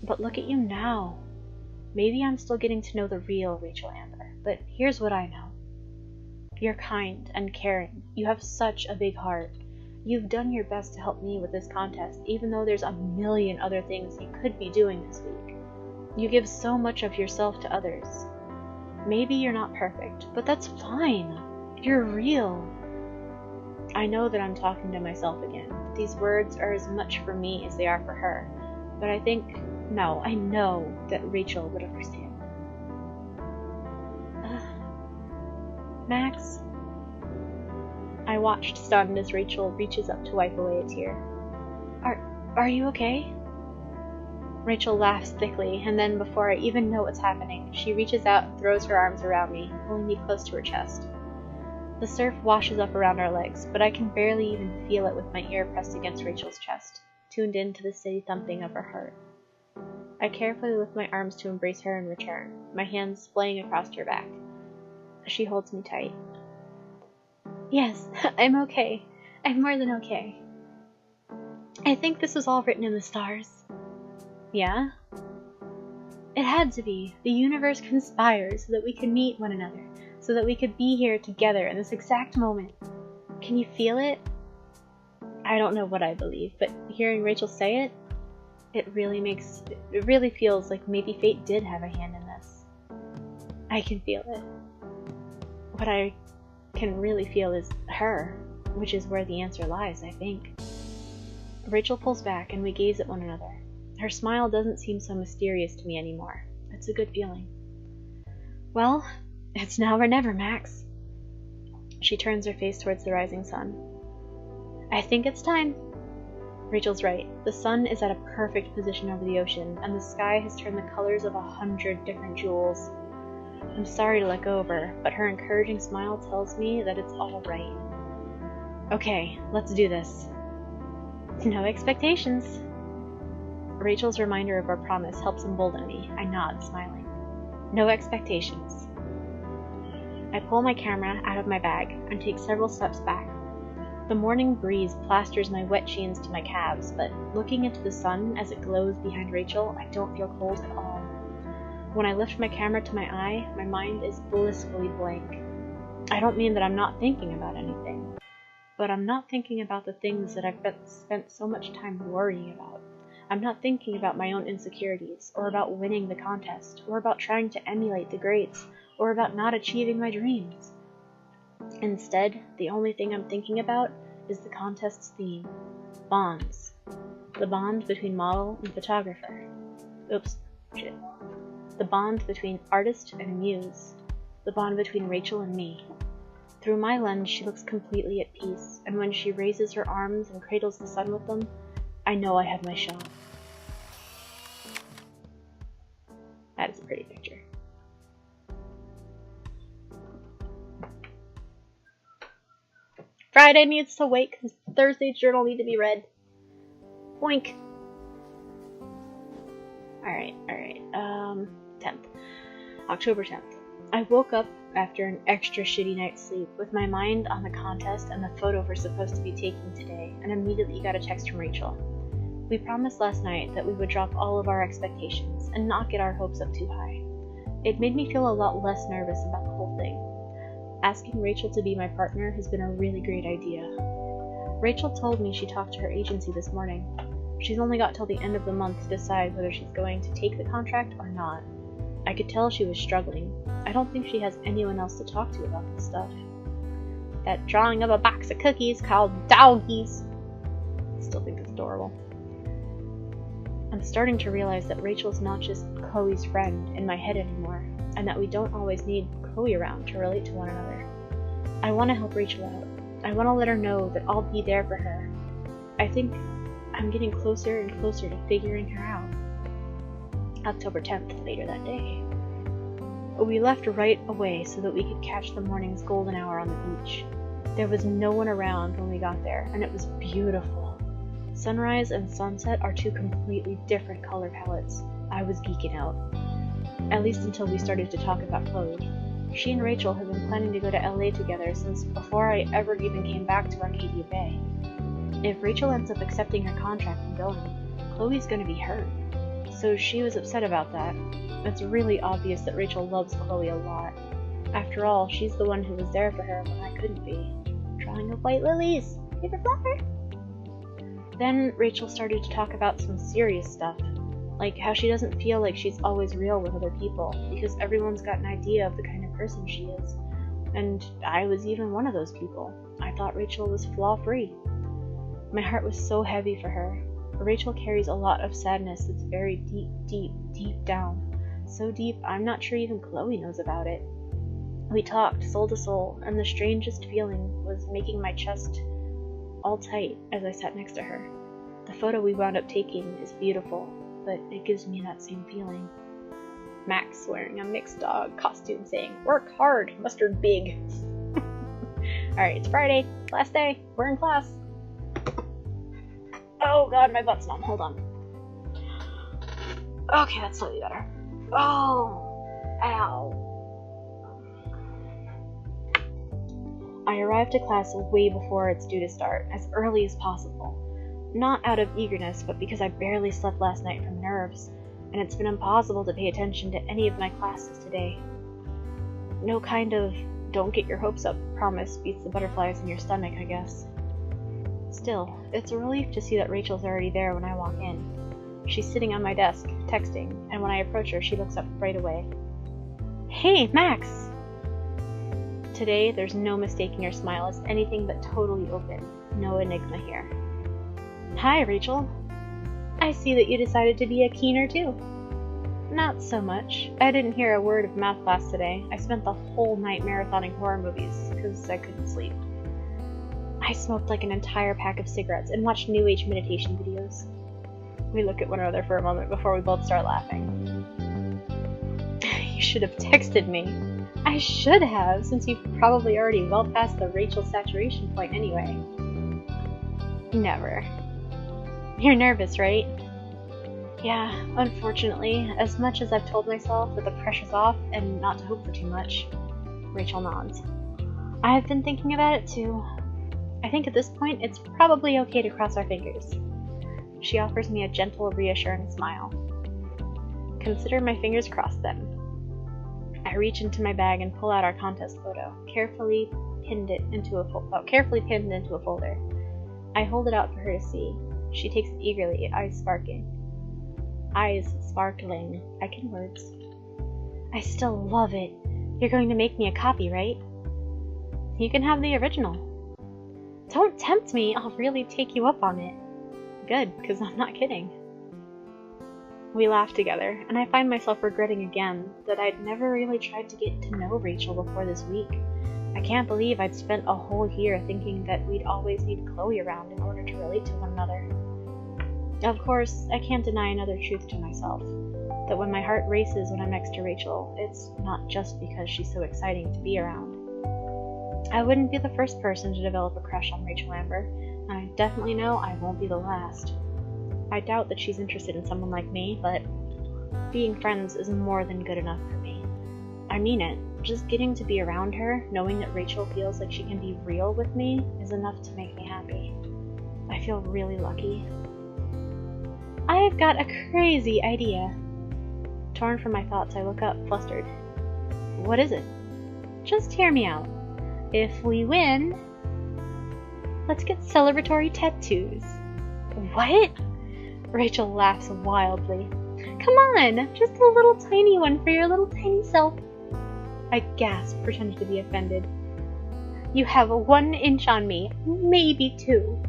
But look at you now. Maybe I'm still getting to know the real Rachel Amber, but here's what I know. You're kind and caring. You have such a big heart. You've done your best to help me with this contest, even though there's a million other things you could be doing this week. You give so much of yourself to others. Maybe you're not perfect, but that's fine. You're real. I know that I'm talking to myself again. These words are as much for me as they are for her. But I know that Rachel would understand. Max? I watched stunned as Rachel reaches up to wipe away a tear. Are you okay? Rachel laughs thickly, and then before I even know what's happening, she reaches out and throws her arms around me, pulling me close to her chest. The surf washes up around our legs, but I can barely even feel it with my ear pressed against Rachel's chest, tuned in to the steady thumping of her heart. I carefully lift my arms to embrace her in return, my hands splaying across her back. She holds me tight. Yes, I'm okay. I'm more than okay. I think this was all written in the stars. Yeah? It had to be. The universe conspired so that we could meet one another, so that we could be here together in this exact moment. Can you feel it? I don't know what I believe, but hearing Rachel say it, it really feels like maybe fate did have a hand in this. I can feel it. What I can really feel is her, which is where the answer lies, I think. Rachel pulls back and we gaze at one another. Her smile doesn't seem so mysterious to me anymore. It's a good feeling. Well, it's now or never, Max. She turns her face towards the rising sun. I think it's time. Rachel's right. The sun is at a perfect position over the ocean, and the sky has turned the colors of 100 different jewels. I'm sorry to let go of her, but her encouraging smile tells me that it's all right. Okay, let's do this. No expectations. Rachel's reminder of our promise helps embolden me. I nod, smiling. No expectations. I pull my camera out of my bag and take several steps back. The morning breeze plasters my wet jeans to my calves, but looking into the sun as it glows behind Rachel, I don't feel cold at all. When I lift my camera to my eye, my mind is blissfully blank. I don't mean that I'm not thinking about anything, but I'm not thinking about the things that I've spent so much time worrying about. I'm not thinking about my own insecurities, or about winning the contest, or about trying to emulate the greats, or about not achieving my dreams. Instead, the only thing I'm thinking about is the contest's theme, bonds. The bond between model and photographer. Oops, shit. The bond between artist and muse. The bond between Rachel and me. Through my lens, she looks completely at peace, and when she raises her arms and cradles the sun with them, I know I have my shot. That is a pretty picture. Friday needs to wait because Thursday's journal need to be read. Boink. Alright. 10th. October 10th. I woke up after an extra shitty night's sleep with my mind on the contest and the photo we're supposed to be taking today, and immediately got a text from Rachel. We promised last night that we would drop all of our expectations and not get our hopes up too high. It made me feel a lot less nervous about the whole thing. Asking Rachel to be my partner has been a really great idea. Rachel told me she talked to her agency this morning. She's only got till the end of the month to decide whether she's going to take the contract or not. I could tell she was struggling. I don't think she has anyone else to talk to about this stuff. That drawing of a box of cookies called doggies. I still think it's adorable. I'm starting to realize that Rachel's not just Chloe's friend in my head anymore, and that we don't always need Chloe around to relate to one another. I want to help Rachel out. I want to let her know that I'll be there for her. I think I'm getting closer and closer to figuring her out. October 10th, later that day. We left right away so that we could catch the morning's golden hour on the beach. There was no one around when we got there, and it was beautiful. Sunrise and sunset are two completely different color palettes. I was geeking out. At least until we started to talk about Chloe. She and Rachel have been planning to go to LA together since before I ever even came back to Arcadia Bay. If Rachel ends up accepting her contract and going, Chloe's gonna be hurt. So she was upset about that. It's really obvious that Rachel loves Chloe a lot. After all, she's the one who was there for her when I couldn't be. Drawing of white lilies! Favorite flower! Then Rachel started to talk about some serious stuff, like how she doesn't feel like she's always real with other people, because everyone's got an idea of the kind of person she is. And I was even one of those people. I thought Rachel was flaw-free. My heart was so heavy for her. Rachel carries a lot of sadness that's very deep down. So deep, I'm not sure even Chloe knows about it. We talked soul to soul, and the strangest feeling was making my chest all tight as I sat next to her. The photo we wound up taking is beautiful, but it gives me that same feeling. Max wearing a mixed dog costume saying, "Work hard, mustard big." Alright, it's Friday, last day, we're in class. Oh god, my butt's numb, hold on. Okay, that's slightly better. Oh, ow. I arrived to class way before it's due to start, as early as possible. Not out of eagerness, but because I barely slept last night from nerves, and it's been impossible to pay attention to any of my classes today. No kind of don't get your hopes up promise beats the butterflies in your stomach, I guess. Still, it's a relief to see that Rachel's already there when I walk in. She's sitting on my desk, texting, and when I approach her, she looks up right away. Hey, Max! Today, there's no mistaking her smile as anything but totally open. No enigma here. Hi, Rachel. I see that you decided to be a keener too. Not so much. I didn't hear a word of math class today. I spent the whole night marathoning horror movies, because I couldn't sleep. I smoked like an entire pack of cigarettes and watched New Age meditation videos. We look at one another for a moment before we both start laughing. You should have texted me. I should have, since you've probably already well past the Rachel saturation point anyway. Never. You're nervous, right? Yeah, unfortunately, as much as I've told myself that the pressure's off and not to hope for too much. Rachel nods. I've been thinking about it too. I think at this point it's probably okay to cross our fingers. She offers me a gentle, reassuring smile. Consider my fingers crossed then. I reach into my bag and pull out our contest photo, carefully pinned into a folder. I hold it out for her to see. She takes it eagerly, eyes sparkling. I can words. I still love it. You're going to make me a copy, right? You can have the original. Don't tempt me, I'll really take you up on it. Good, because I'm not kidding. We laugh together, and I find myself regretting again that I'd never really tried to get to know Rachel before this week. I can't believe I'd spent a whole year thinking that we'd always need Chloe around in order to relate to one another. Of course, I can't deny another truth to myself, that when my heart races when I'm next to Rachel, it's not just because she's so exciting to be around. I wouldn't be the first person to develop a crush on Rachel Amber, and I definitely know I won't be the last. I doubt that she's interested in someone like me, but being friends is more than good enough for me. I mean it. Just getting to be around her, knowing that Rachel feels like she can be real with me, is enough to make me happy. I feel really lucky. I've got a crazy idea. Torn from my thoughts, I look up, flustered. What is it? Just hear me out. If we win, let's get celebratory tattoos. What? Rachel laughs wildly. Come on, just a little tiny one for your little tiny self. I gasp, pretending to be offended. You have 1 inch on me, maybe 2.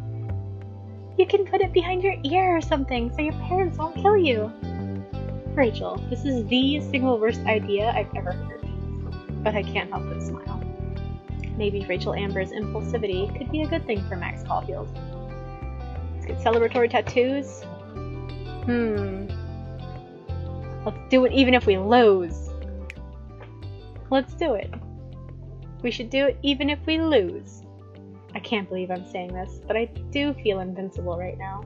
You can put it behind your ear or something so your parents won't kill you. Rachel, this is the single worst idea I've ever heard. But I can't help but smile. Maybe Rachel Amber's impulsivity could be a good thing for Max Caulfield. Let's get celebratory tattoos. Let's do it even if we lose. Let's do it. We should do it even if we lose. I can't believe I'm saying this, but I do feel invincible right now.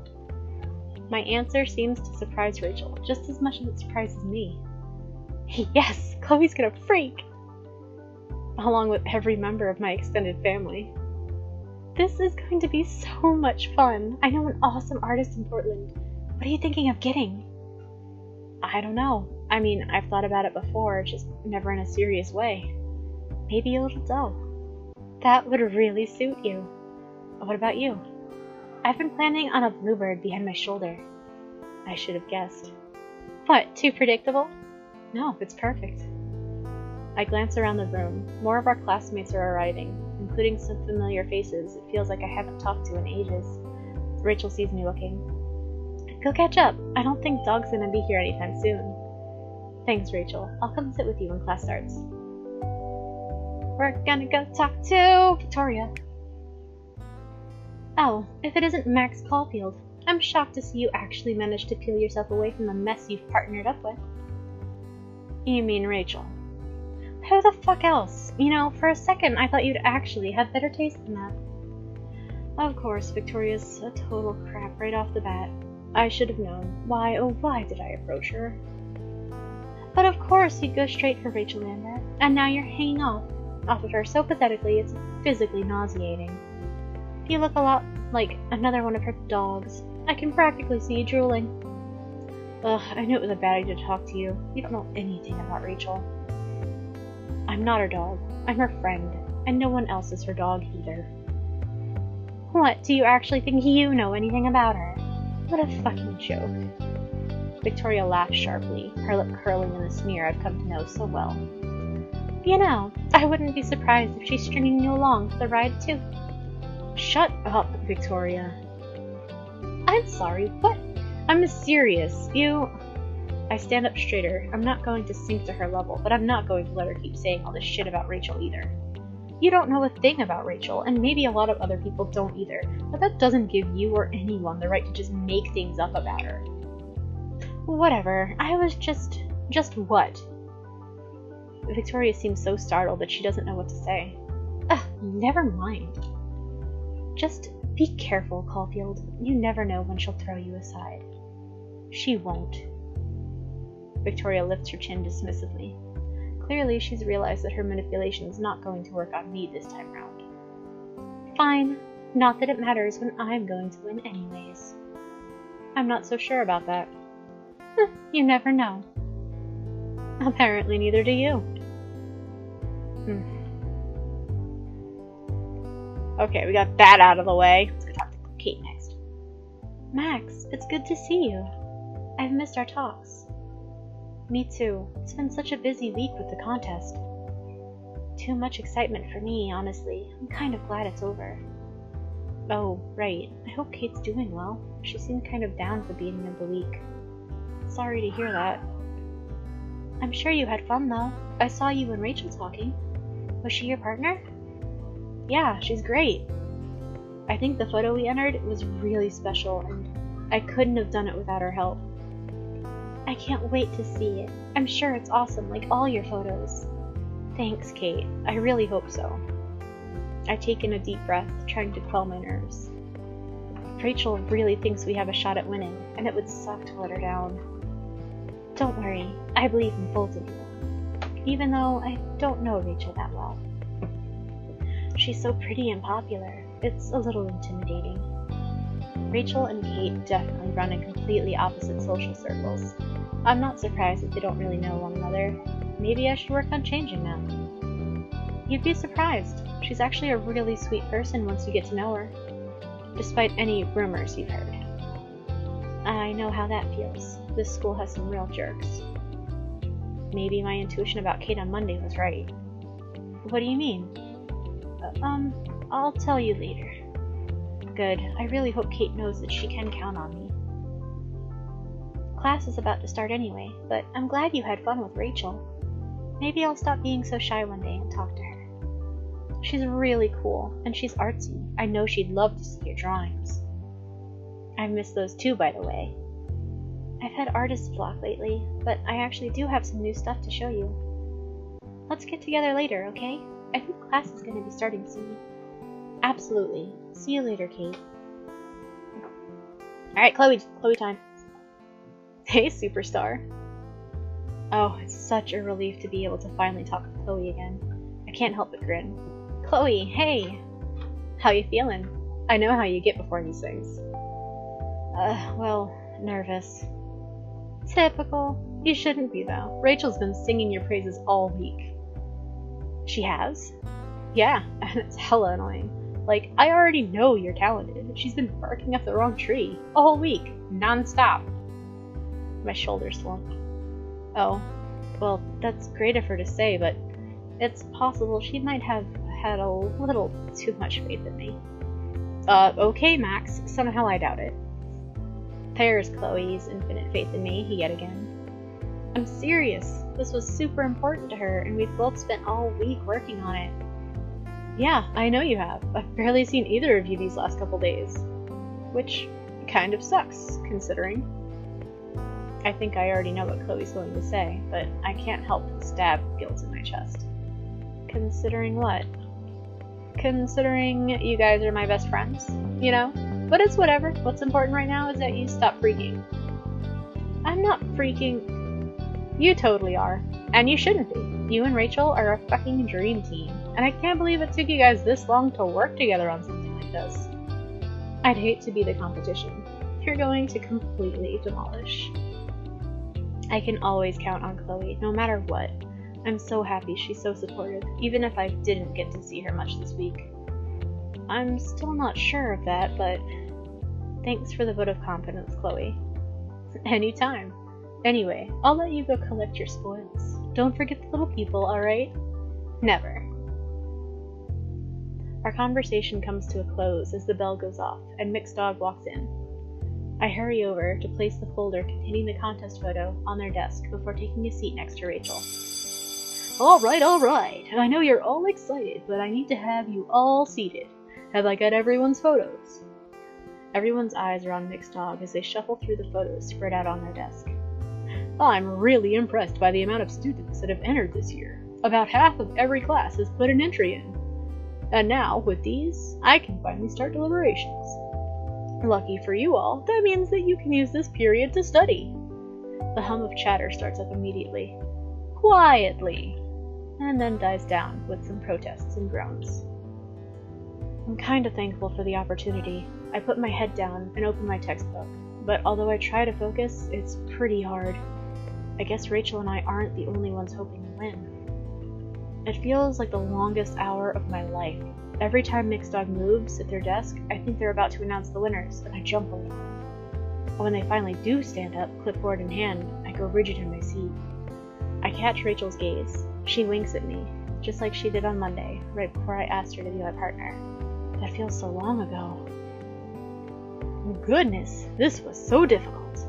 My answer seems to surprise Rachel just as much as it surprises me. Yes, Chloe's gonna freak! Along with every member of my extended family. This is going to be so much fun. I know an awesome artist in Portland. What are you thinking of getting? I don't know. I mean, I've thought about it before, just never in a serious way. Maybe a little dough. That would really suit you. What about you? I've been planning on a bluebird behind my shoulder. I should have guessed. What, too predictable? No, it's perfect. I glance around the room. More of our classmates are arriving, including some familiar faces it feels like I haven't talked to in ages. Rachel sees me looking. Go catch up. I don't think Dog's gonna be here anytime soon. Thanks, Rachel. I'll come sit with you when class starts. We're gonna go talk to Victoria. Oh, if it isn't Max Caulfield. I'm shocked to see you actually managed to peel yourself away from the mess you've partnered up with. You mean Rachel? Who the fuck else? You know, for a second I thought you'd actually have better taste than that. Of course, Victoria's a total crap right off the bat. I should have known. Why, oh why did I approach her? But of course you'd go straight for Rachel Amber, and now you're hanging off of her so pathetically it's physically nauseating. You look a lot like another one of her dogs. I can practically see you drooling. Ugh, I knew it was a bad idea to talk to you. You don't know anything about Rachel. I'm not her dog. I'm her friend, and no one else is her dog either. What, do you actually think you know anything about her? What a fucking joke. Victoria laughed sharply, her lip curling in the sneer I've come to know so well. You know, I wouldn't be surprised if she's stringing you along for the ride too. Shut up, Victoria. I'm sorry, what? I'm serious. I stand up straighter. I'm not going to sink to her level, but I'm not going to let her keep saying all this shit about Rachel either. You don't know a thing about Rachel, and maybe a lot of other people don't either, but that doesn't give you or anyone the right to just make things up about her. Whatever. I was just what? Victoria seems so startled that she doesn't know what to say. Ugh, never mind. Just be careful, Caulfield. You never know when she'll throw you aside. She won't. Victoria lifts her chin dismissively. Clearly, she's realized that her manipulation is not going to work on me this time round. Fine. Not that it matters when I'm going to win anyways. I'm not so sure about that. You never know. Apparently neither do you. Okay, we got that out of the way. Let's go talk to Kate next. Max, it's good to see you. I've missed our talks. Me too. It's been such a busy week with the contest. Too much excitement for me, honestly. I'm kind of glad it's over. Oh, right. I hope Kate's doing well. She seemed kind of down at the beginning of the week. Sorry to hear that. I'm sure you had fun, though. I saw you and Rachel talking. Was she your partner? Yeah, she's great. I think the photo we entered was really special, and I couldn't have done it without her help. I can't wait to see it. I'm sure it's awesome, like all your photos. Thanks, Kate. I really hope so. I take in a deep breath, trying to quell my nerves. Rachel really thinks we have a shot at winning, and it would suck to let her down. Don't worry, I believe in both of you, even though I don't know Rachel that well. She's so pretty and popular, it's a little intimidating. Rachel and Kate definitely run in completely opposite social circles. I'm not surprised that they don't really know one another. Maybe I should work on changing that. You'd be surprised. She's actually a really sweet person once you get to know her, despite any rumors you've heard. I know how that feels. This school has some real jerks. Maybe my intuition about Kate on Monday was right. What do you mean? I'll tell you later. Good. I really hope Kate knows that she can count on me. Class is about to start anyway, but I'm glad you had fun with Rachel. Maybe I'll stop being so shy one day and talk to her. She's really cool, and she's artsy. I know she'd love to see your drawings. I've missed those too, by the way. I've had artist block lately, but I actually do have some new stuff to show you. Let's get together later, okay? I think class is going to be starting soon. Absolutely. See you later, Kate. Alright, Chloe time. Hey, superstar. Oh, it's such a relief to be able to finally talk with Chloe again. I can't help but grin. Chloe, hey! How you feeling? I know how you get before these things. Well, nervous. Typical. You shouldn't be, though. Rachel's been singing your praises all week. She has? Yeah, and it's hella annoying. Like, I already know you're talented. She's been barking up the wrong tree all week, non-stop. My shoulders slumped. Oh, well, that's great of her to say, but it's possible she might have had a little too much faith in me. Okay, Max. Somehow I doubt it. There's Chloe's infinite faith in me yet again. I'm serious. This was super important to her, and we've both spent all week working on it. Yeah, I know you have. I've barely seen either of you these last couple days. Which kind of sucks, considering. I think I already know what Chloe's going to say, but I can't help but stab guilt in my chest. Considering what? Considering you guys are my best friends, you know? But it's whatever. What's important right now is that you stop freaking. I'm not freaking. You totally are. And you shouldn't be. You and Rachel are a fucking dream team. And I can't believe it took you guys this long to work together on something like this. I'd hate to be the competition. You're going to completely demolish. I can always count on Chloe, no matter what. I'm so happy she's so supportive, even if I didn't get to see her much this week. I'm still not sure of that, but thanks for the vote of confidence, Chloe. Anytime. Anyway, I'll let you go collect your spoils. Don't forget the little people, alright? Never. Our conversation comes to a close as the bell goes off and Mixed Dog walks in. I hurry over to place the folder containing the contest photo on their desk before taking a seat next to Rachel. Alright. I know you're all excited, but I need to have you all seated. Have I got everyone's photos? Everyone's eyes are on Mixed Dog as they shuffle through the photos spread out on their desk. I'm really impressed by the amount of students that have entered this year. About half of every class has put an entry in. And now, with these, I can finally start deliberations. Lucky for you all, that means that you can use this period to study. The hum of chatter starts up immediately. Quietly. And then dies down with some protests and groans. I'm kinda thankful for the opportunity. I put my head down and open my textbook, but although I try to focus, it's pretty hard. I guess Rachel and I aren't the only ones hoping to win. It feels like the longest hour of my life. Every time Mixed Dog moves at their desk, I think they're about to announce the winners, and I jump a little. But when they finally do stand up, clipboard in hand, I go rigid in my seat. I catch Rachel's gaze. She winks at me, just like she did on Monday, right before I asked her to be my partner. That feels so long ago. Goodness, this was so difficult.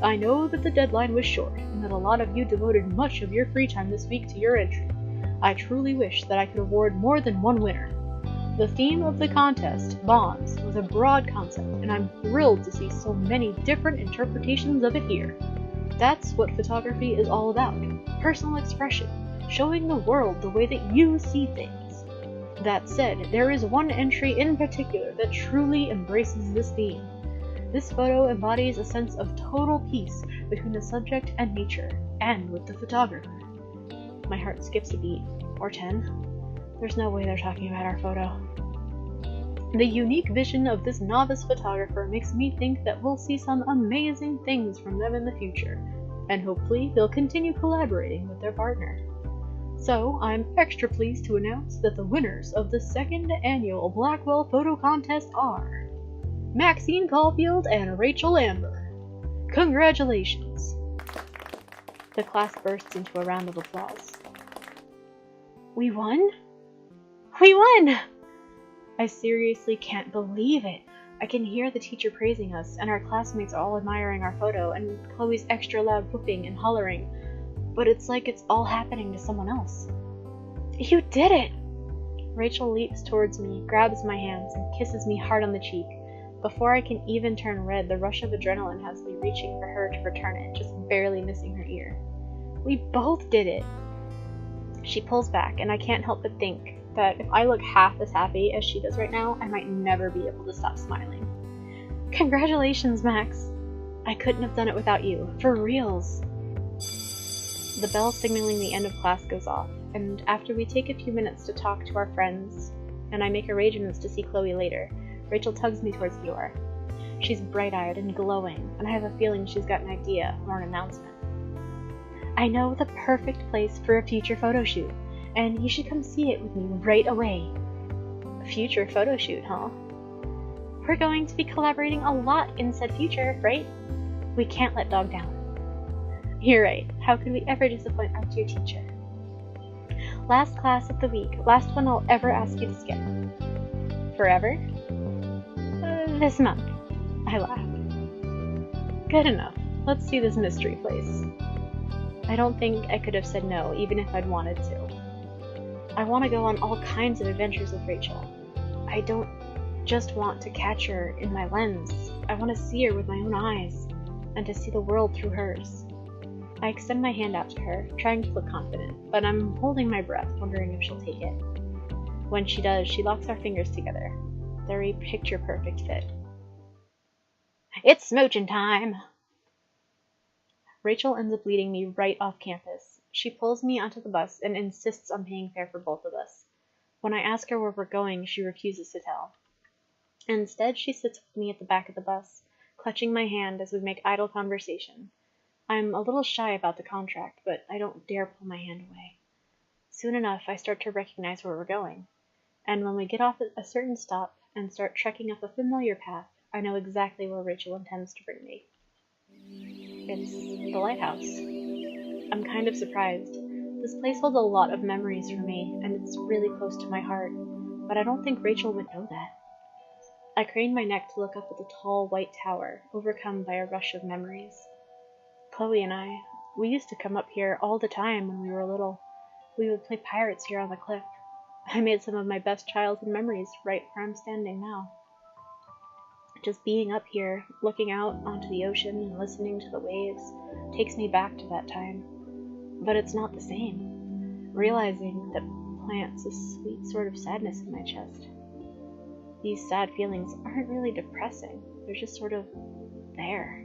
I know that the deadline was short, and that a lot of you devoted much of your free time this week to your entry. I truly wish that I could award more than one winner. The theme of the contest, bonds, was a broad concept, and I'm thrilled to see so many different interpretations of it here. That's what photography is all about. Personal expression, showing the world the way that you see things. That said, there is one entry in particular that truly embraces this theme. This photo embodies a sense of total peace between the subject and nature, and with the photographer. My heart skips a beat, or 10. There's no way they're talking about our photo. The unique vision of this novice photographer makes me think that we'll see some amazing things from them in the future, and hopefully they'll continue collaborating with their partner. So, I'm extra pleased to announce that the winners of the 2nd annual Blackwell Photo Contest are Maxine Caulfield and Rachel Amber. Congratulations! The class bursts into a round of applause. We won? We won! I seriously can't believe it. I can hear the teacher praising us, and our classmates are all admiring our photo, and Chloe's extra loud whooping and hollering. But it's like it's all happening to someone else. You did it! Rachel leaps towards me, grabs my hands, and kisses me hard on the cheek. Before I can even turn red, the rush of adrenaline has me reaching for her to return it, just barely missing her ear. We both did it! She pulls back, and I can't help but think that if I look half as happy as she does right now, I might never be able to stop smiling. Congratulations, Max! I couldn't have done it without you, for reals! The bell signaling the end of class goes off, and after we take a few minutes to talk to our friends, and I make arrangements to see Chloe later, Rachel tugs me towards the door. She's bright-eyed and glowing, and I have a feeling she's got an idea or an announcement. I know the perfect place for a future photo shoot, and you should come see it with me right away. A future photo shoot, huh? We're going to be collaborating a lot in said future, right? We can't let Dog down. You're right. How could we ever disappoint our dear teacher? Last class of the week. Last one I'll ever ask you to skip. Forever? This month. I laughed. Good enough. Let's see this mystery place. I don't think I could have said no, even if I'd wanted to. I want to go on all kinds of adventures with Rachel. I don't just want to catch her in my lens. I want to see her with my own eyes, and to see the world through hers. I extend my hand out to her, trying to look confident, but I'm holding my breath, wondering if she'll take it. When she does, she locks our fingers together. They're a picture-perfect fit. It's smoochin' time! Rachel ends up leading me right off campus. She pulls me onto the bus and insists on paying fare for both of us. When I ask her where we're going, she refuses to tell. Instead, she sits with me at the back of the bus, clutching my hand as we make idle conversation. I'm a little shy about the contract, but I don't dare pull my hand away. Soon enough, I start to recognize where we're going. And when we get off at a certain stop and start trekking up a familiar path, I know exactly where Rachel intends to bring me. It's the lighthouse. I'm kind of surprised. This place holds a lot of memories for me, and it's really close to my heart, but I don't think Rachel would know that. I crane my neck to look up at the tall white tower, overcome by a rush of memories. Chloe and I, we used to come up here all the time when we were little. We would play pirates here on the cliff. I made some of my best childhood memories right where I'm standing now. Just being up here, looking out onto the ocean and listening to the waves, takes me back to that time. But it's not the same. Realizing that plants a sweet sort of sadness in my chest. These sad feelings aren't really depressing. They're just sort of there.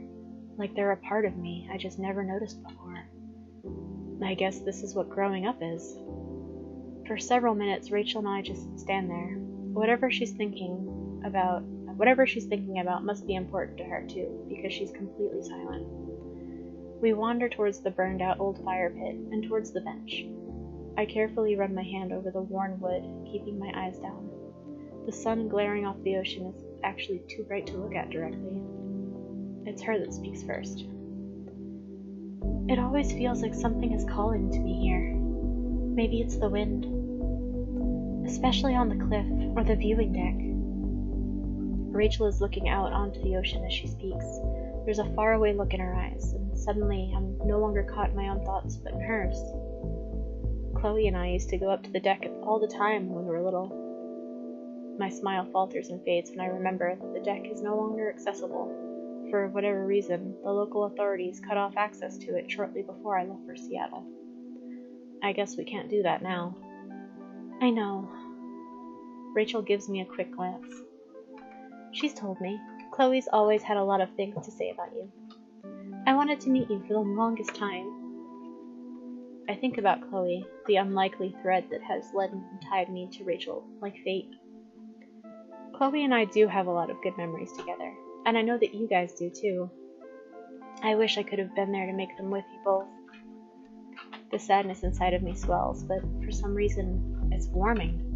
Like they're a part of me I just never noticed before. I guess this is what growing up is. For several minutes, Rachel and I just stand there. Whatever she's thinking about must be important to her too, because she's completely silent. We wander towards the burned out old fire pit and towards the bench. I carefully run my hand over the worn wood, keeping my eyes down. The sun glaring off the ocean is actually too bright to look at directly. It's her that speaks first. It always feels like something is calling to me here. Maybe it's the wind. Especially on the cliff or the viewing deck. Rachel is looking out onto the ocean as she speaks. There's a faraway look in her eyes, and suddenly I'm no longer caught in my own thoughts, but in hers. Chloe and I used to go up to the deck all the time when we were little. My smile falters and fades when I remember that the deck is no longer accessible. For whatever reason, the local authorities cut off access to it shortly before I left for Seattle. I guess we can't do that now. I know. Rachel gives me a quick glance. She's told me. Chloe's always had a lot of things to say about you. I wanted to meet you for the longest time. I think about Chloe, the unlikely thread that has led and tied me to Rachel, like fate. Chloe and I do have a lot of good memories together, and I know that you guys do too. I wish I could have been there to make them with you both. The sadness inside of me swells, but for some reason, it's warming.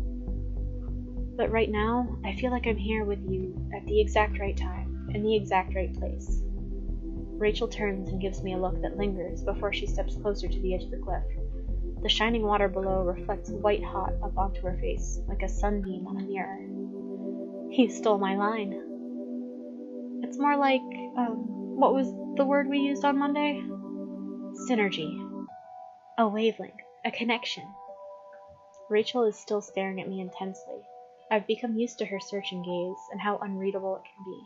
But right now, I feel like I'm here with you at the exact right time, in the exact right place. Rachel turns and gives me a look that lingers before she steps closer to the edge of the cliff. The shining water below reflects white hot up onto her face, like a sunbeam on a mirror. You stole my line. It's more like, what was the word we used on Monday? Synergy. A wavelength. A connection. Rachel is still staring at me intensely. I've become used to her searching gaze and how unreadable it can be,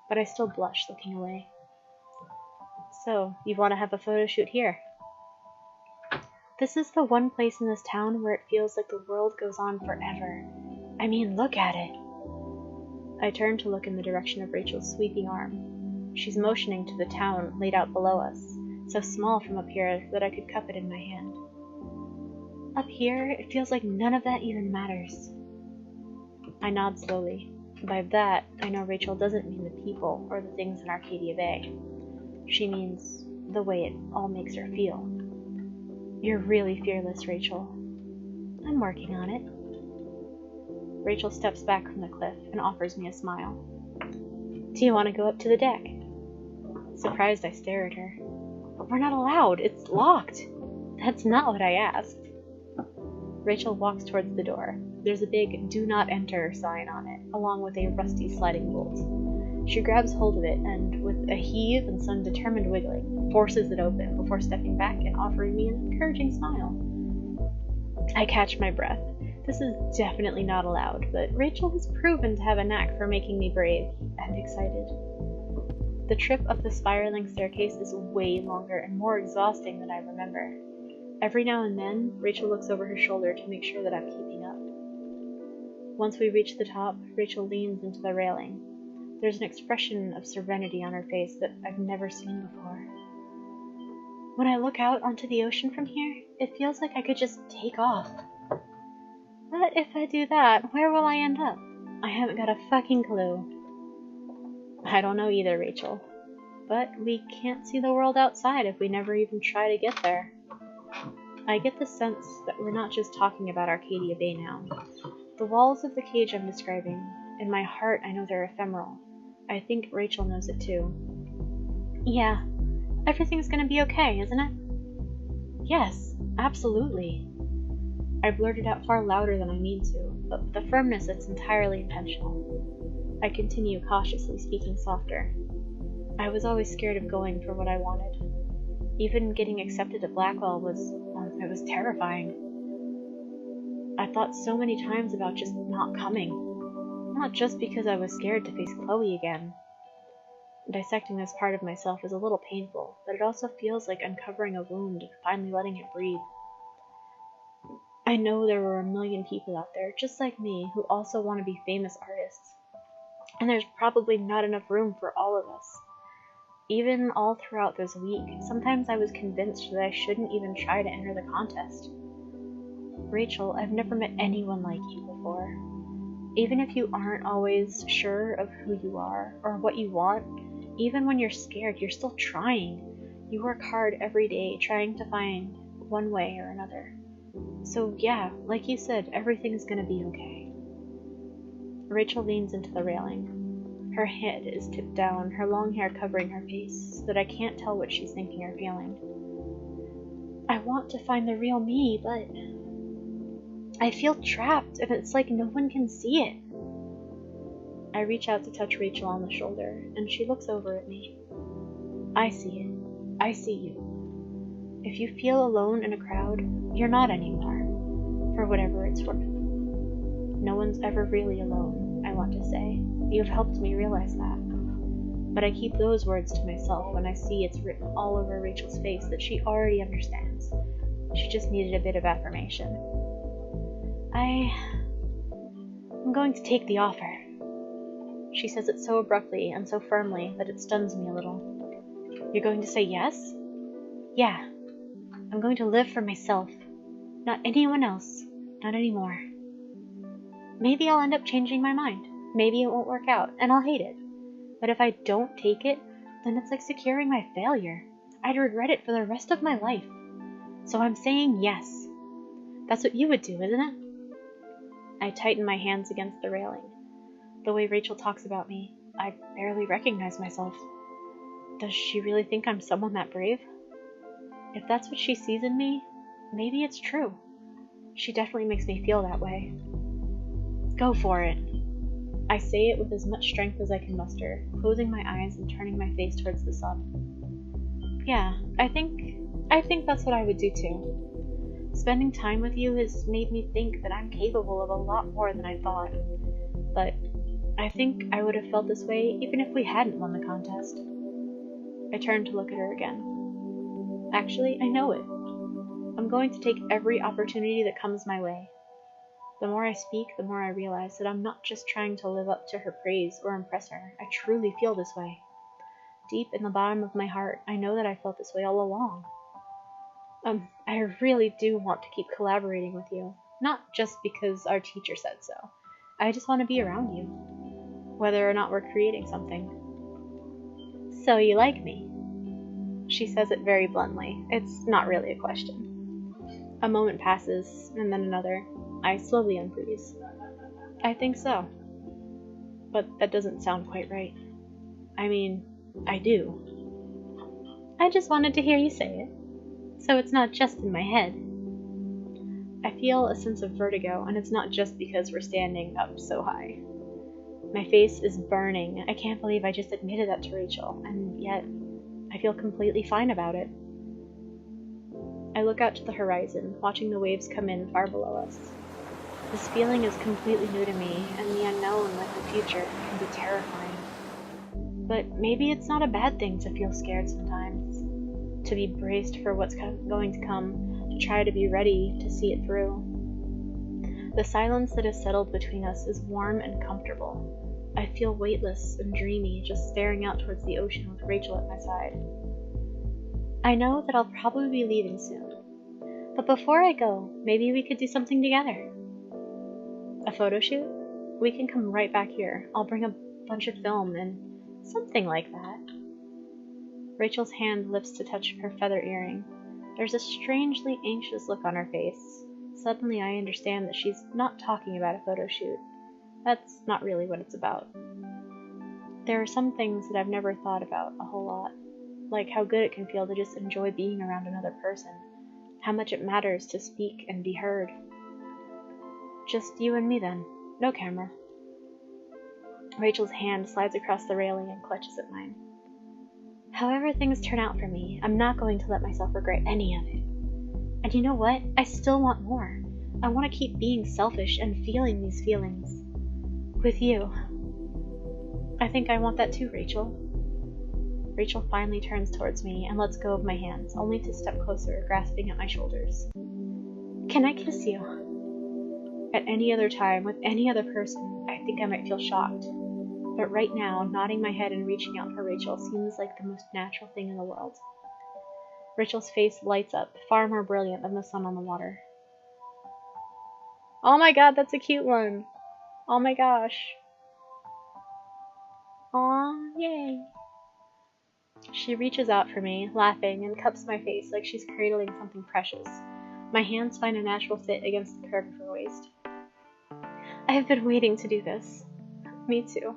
but I still blush looking away. So, you want to have a photo shoot here? This is the one place in this town where it feels like the world goes on forever. I mean, look at it. I turn to look in the direction of Rachel's sweeping arm. She's motioning to the town laid out below us, so small from up here that I could cup it in my hand. Up here, it feels like none of that even matters. I nod slowly. By that, I know Rachel doesn't mean the people or the things in Arcadia Bay. She means the way it all makes her feel. You're really fearless, Rachel. I'm working on it. Rachel steps back from the cliff and offers me a smile. Do you want to go up to the deck? Surprised, I stare at her. We're not allowed. It's locked. That's not what I asked. Rachel walks towards the door. There's a big "Do Not Enter" sign on it, along with a rusty sliding bolt. She grabs hold of it and, with a heave and some determined wiggling, forces it open before stepping back and offering me an encouraging smile. I catch my breath. This is definitely not allowed, but Rachel has proven to have a knack for making me brave and excited. The trip up the spiraling staircase is way longer and more exhausting than I remember. Every now and then, Rachel looks over her shoulder to make sure that I'm keeping up. Once we reach the top, Rachel leans into the railing. There's an expression of serenity on her face that I've never seen before. When I look out onto the ocean from here, it feels like I could just take off. But if I do that, where will I end up? I haven't got a fucking clue. I don't know either, Rachel. But we can't see the world outside if we never even try to get there. I get the sense that we're not just talking about Arcadia Bay now. The walls of the cage I'm describing, in my heart I know they're ephemeral. I think Rachel knows it too. Yeah, everything's gonna be okay, isn't it? Yes, absolutely. I blurted out far louder than I mean to, but with a firmness that's entirely intentional. I continue cautiously, speaking softer. I was always scared of going for what I wanted. Even getting accepted at Blackwell it was terrifying. I thought so many times about just not coming. Not just because I was scared to face Chloe again. Dissecting this part of myself is a little painful, but it also feels like uncovering a wound and finally letting it breathe. I know there were a million people out there, just like me, who also want to be famous artists. And there's probably not enough room for all of us. Even all throughout this week, sometimes I was convinced that I shouldn't even try to enter the contest. Rachel, I've never met anyone like you before. Even if you aren't always sure of who you are or what you want, even when you're scared, you're still trying. You work hard every day trying to find one way or another. So yeah, like you said, everything's gonna be okay. Rachel leans into the railing. Her head is tipped down, her long hair covering her face, so that I can't tell what she's thinking or feeling. I want to find the real me, but I feel trapped, and it's like no one can see it. I reach out to touch Rachel on the shoulder, and she looks over at me. I see it. I see you. If you feel alone in a crowd, you're not anymore, for whatever it's worth. No one's ever really alone, I want to say. You've helped me realize that. But I keep those words to myself when I see it's written all over Rachel's face that she already understands. She just needed a bit of affirmation. I'm going to take the offer. She says it so abruptly and so firmly that it stuns me a little. You're going to say yes? Yeah. I'm going to live for myself. Not anyone else. Not anymore. Maybe I'll end up changing my mind. Maybe it won't work out, and I'll hate it. But if I don't take it, then it's like securing my failure. I'd regret it for the rest of my life. So I'm saying yes. That's what you would do, isn't it? I tighten my hands against the railing. The way Rachel talks about me, I barely recognize myself. Does she really think I'm someone that brave? If that's what she sees in me, maybe it's true. She definitely makes me feel that way. Go for it. I say it with as much strength as I can muster, closing my eyes and turning my face towards the sun. Yeah, I think that's what I would do too. Spending time with you has made me think that I'm capable of a lot more than I thought. But I think I would have felt this way even if we hadn't won the contest. I turn to look at her again. Actually, I know it. I'm going to take every opportunity that comes my way. The more I speak, the more I realize that I'm not just trying to live up to her praise or impress her. I truly feel this way. Deep in the bottom of my heart, I know that I felt this way all along. I really do want to keep collaborating with you. Not just because our teacher said so. I just want to be around you, whether or not we're creating something. So you like me? She says it very bluntly. It's not really a question. A moment passes, and then another. I slowly unfreeze. I think so. But that doesn't sound quite right. I mean, I do. I just wanted to hear you say it. So it's not just in my head. I feel a sense of vertigo, and it's not just because we're standing up so high. My face is burning. I can't believe I just admitted that to Rachel, and yet I feel completely fine about it. I look out to the horizon, watching the waves come in far below us. This feeling is completely new to me, and the unknown, like the future, can be terrifying. But maybe it's not a bad thing to feel scared sometimes. To be braced for what's going to come, to try to be ready to see it through. The silence that has settled between us is warm and comfortable. I feel weightless and dreamy, just staring out towards the ocean with Rachel at my side. I know that I'll probably be leaving soon. But before I go, maybe we could do something together. A photo shoot? We can come right back here. I'll bring a bunch of film and something like that. Rachel's hand lifts to touch her feather earring. There's a strangely anxious look on her face. Suddenly I understand that she's not talking about a photo shoot. That's not really what it's about. There are some things that I've never thought about a whole lot, like how good it can feel to just enjoy being around another person, how much it matters to speak and be heard. Just you and me then, no camera. Rachel's hand slides across the railing and clutches at mine. However things turn out for me, I'm not going to let myself regret any of it. And you know what? I still want more. I want to keep being selfish and feeling these feelings. With you. I think I want that too, Rachel. Rachel finally turns towards me and lets go of my hands, only to step closer, grasping at my shoulders. Can I kiss you? At any other time, with any other person, I think I might feel shocked. But right now, nodding my head and reaching out for Rachel seems like the most natural thing in the world. Rachel's face lights up, far more brilliant than the sun on the water. Oh my god, that's a cute one! Oh my gosh. Aw, yay. She reaches out for me, laughing, and cups my face like she's cradling something precious. My hands find a natural fit against the curve of her waist. I have been waiting to do this. Me too.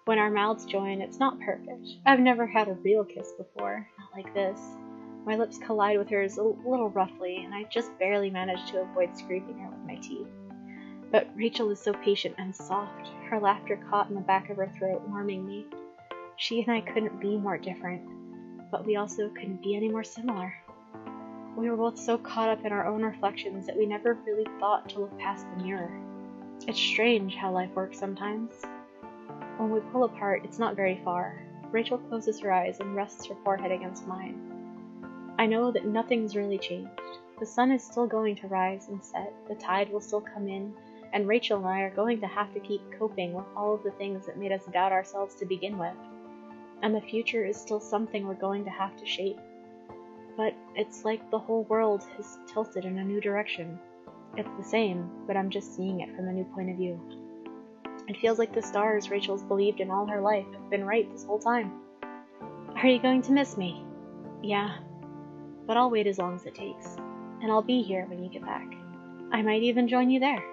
When our mouths join, it's not perfect. I've never had a real kiss before, not like this. My lips collide with hers a little roughly, and I just barely manage to avoid scraping her with my teeth. But Rachel is so patient and soft, her laughter caught in the back of her throat, warming me. She and I couldn't be more different, but we also couldn't be any more similar. We were both so caught up in our own reflections that we never really thought to look past the mirror. It's strange how life works sometimes. When we pull apart, it's not very far. Rachel closes her eyes and rests her forehead against mine. I know that nothing's really changed. The sun is still going to rise and set, the tide will still come in, and Rachel and I are going to have to keep coping with all of the things that made us doubt ourselves to begin with. And the future is still something we're going to have to shape. But it's like the whole world has tilted in a new direction. It's the same, but I'm just seeing it from a new point of view. It feels like the stars Rachel's believed in all her life have been right this whole time. Are you going to miss me? Yeah, but I'll wait as long as it takes, and I'll be here when you get back. I might even join you there.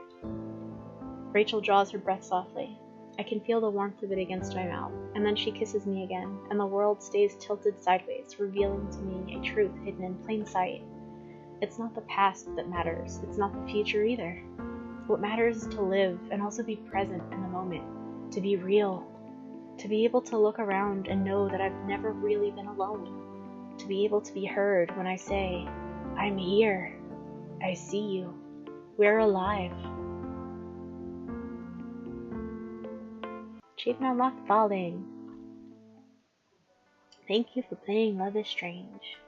Rachel draws her breath softly. I can feel the warmth of it against my mouth, and then she kisses me again, and the world stays tilted sideways, revealing to me a truth hidden in plain sight. It's not the past that matters, it's not the future either. What matters is to live and also be present in the moment, to be real, to be able to look around and know that I've never really been alone, to be able to be heard when I say, I'm here, I see you, we're alive. Achievement unlocked, falling. Thank you for playing Love is Strange.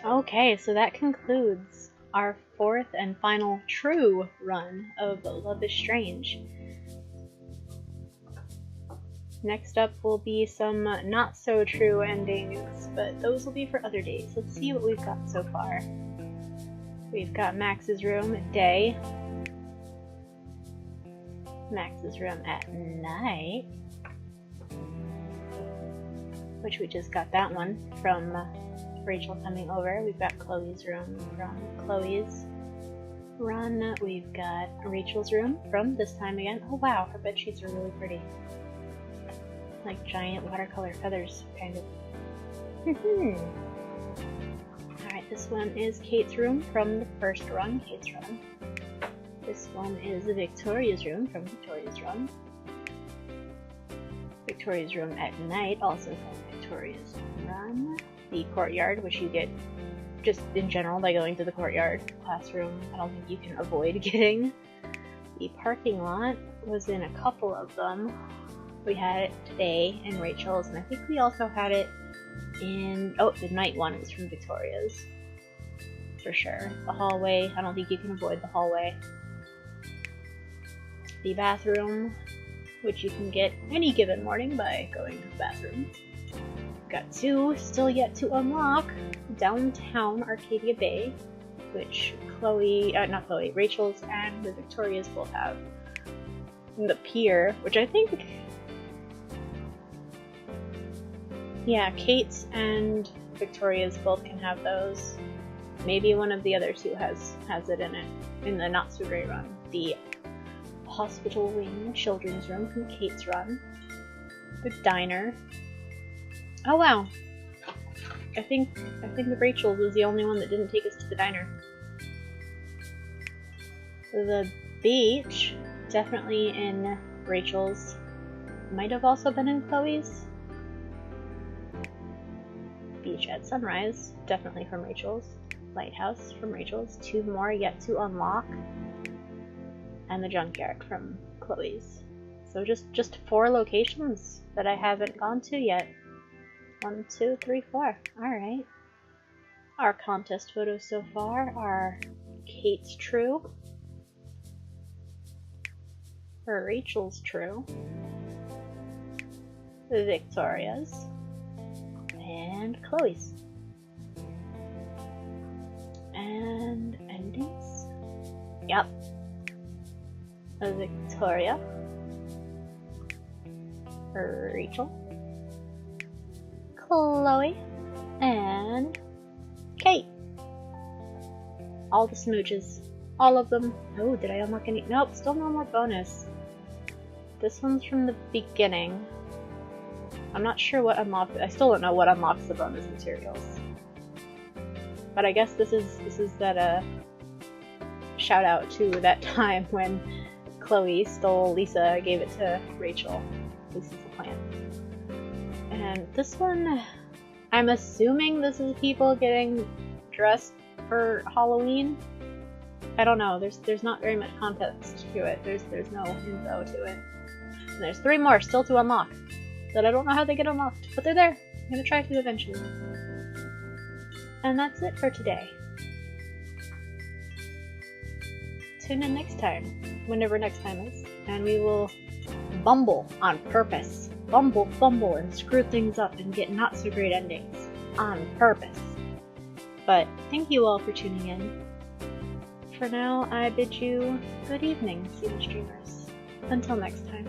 Okay, so that concludes our fourth and final true run of Love is Strange. Next up will be some not so true endings, but those will be for other days. Let's see what we've got so far. We've got Max's room at day, Max's room at night, which we just got that one from Rachel coming over. We've got Chloe's room from Chloe's run. We've got Rachel's room from this time again. Oh wow, her bed sheets are really pretty. Like giant watercolor feathers, kind of. Alright, this one is Kate's room from the first run, Kate's run. This one is Victoria's room from Victoria's run. Victoria's room at night, also from Victoria's run. The courtyard, which you get just in general by going to the courtyard. Classroom, I don't think you can avoid getting. The parking lot was in a couple of them. We had it today in Rachel's, and I think we also had it in, oh, the night one was from Victoria's. For sure. The hallway, I don't think you can avoid the hallway. The bathroom, which you can get any given morning by going to the bathroom. Got two still yet to unlock. Downtown Arcadia Bay, which Rachel's and the Victoria's both have. And the pier, which I think, yeah, Kate's and Victoria's both can have those. Maybe one of the other two has it in it, in the not so great run. The hospital wing children's room from Kate's run. The diner. Oh wow, I think the Rachel's was the only one that didn't take us to the diner. The beach, definitely in Rachel's. Might have also been in Chloe's. Beach at Sunrise, definitely from Rachel's. Lighthouse from Rachel's. 2 more yet to unlock. And the Junkyard from Chloe's. So just 4 locations that I haven't gone to yet. 1, 2, 3, 4. Alright. Our contest photos so far are Kate's true. Rachel's true. Victoria's. And Chloe's. And endings? Yep. Victoria. Rachel. Chloe. And Kate. All the smooches. All of them. Oh, did I unlock any? Nope, still no more bonus. This one's from the beginning. I'm not sure what unlocks. I still don't know what unlocks the bonus materials. But I guess this is that shout out to that time when Chloe stole Lisa, gave it to Rachel. This is the plan. And this one, I'm assuming this is people getting dressed for Halloween. I don't know. There's not very much context to it. There's no info to it. And there's 3 more still to unlock that I don't know how they get unlocked, but they're there. I'm gonna try to eventually. And that's it for today. Tune in next time, whenever next time is, and we will bumble on purpose. Bumble, fumble, and screw things up and get not so great endings on purpose. But thank you all for tuning in. For now, I bid you good evening, Sina streamers. Until next time.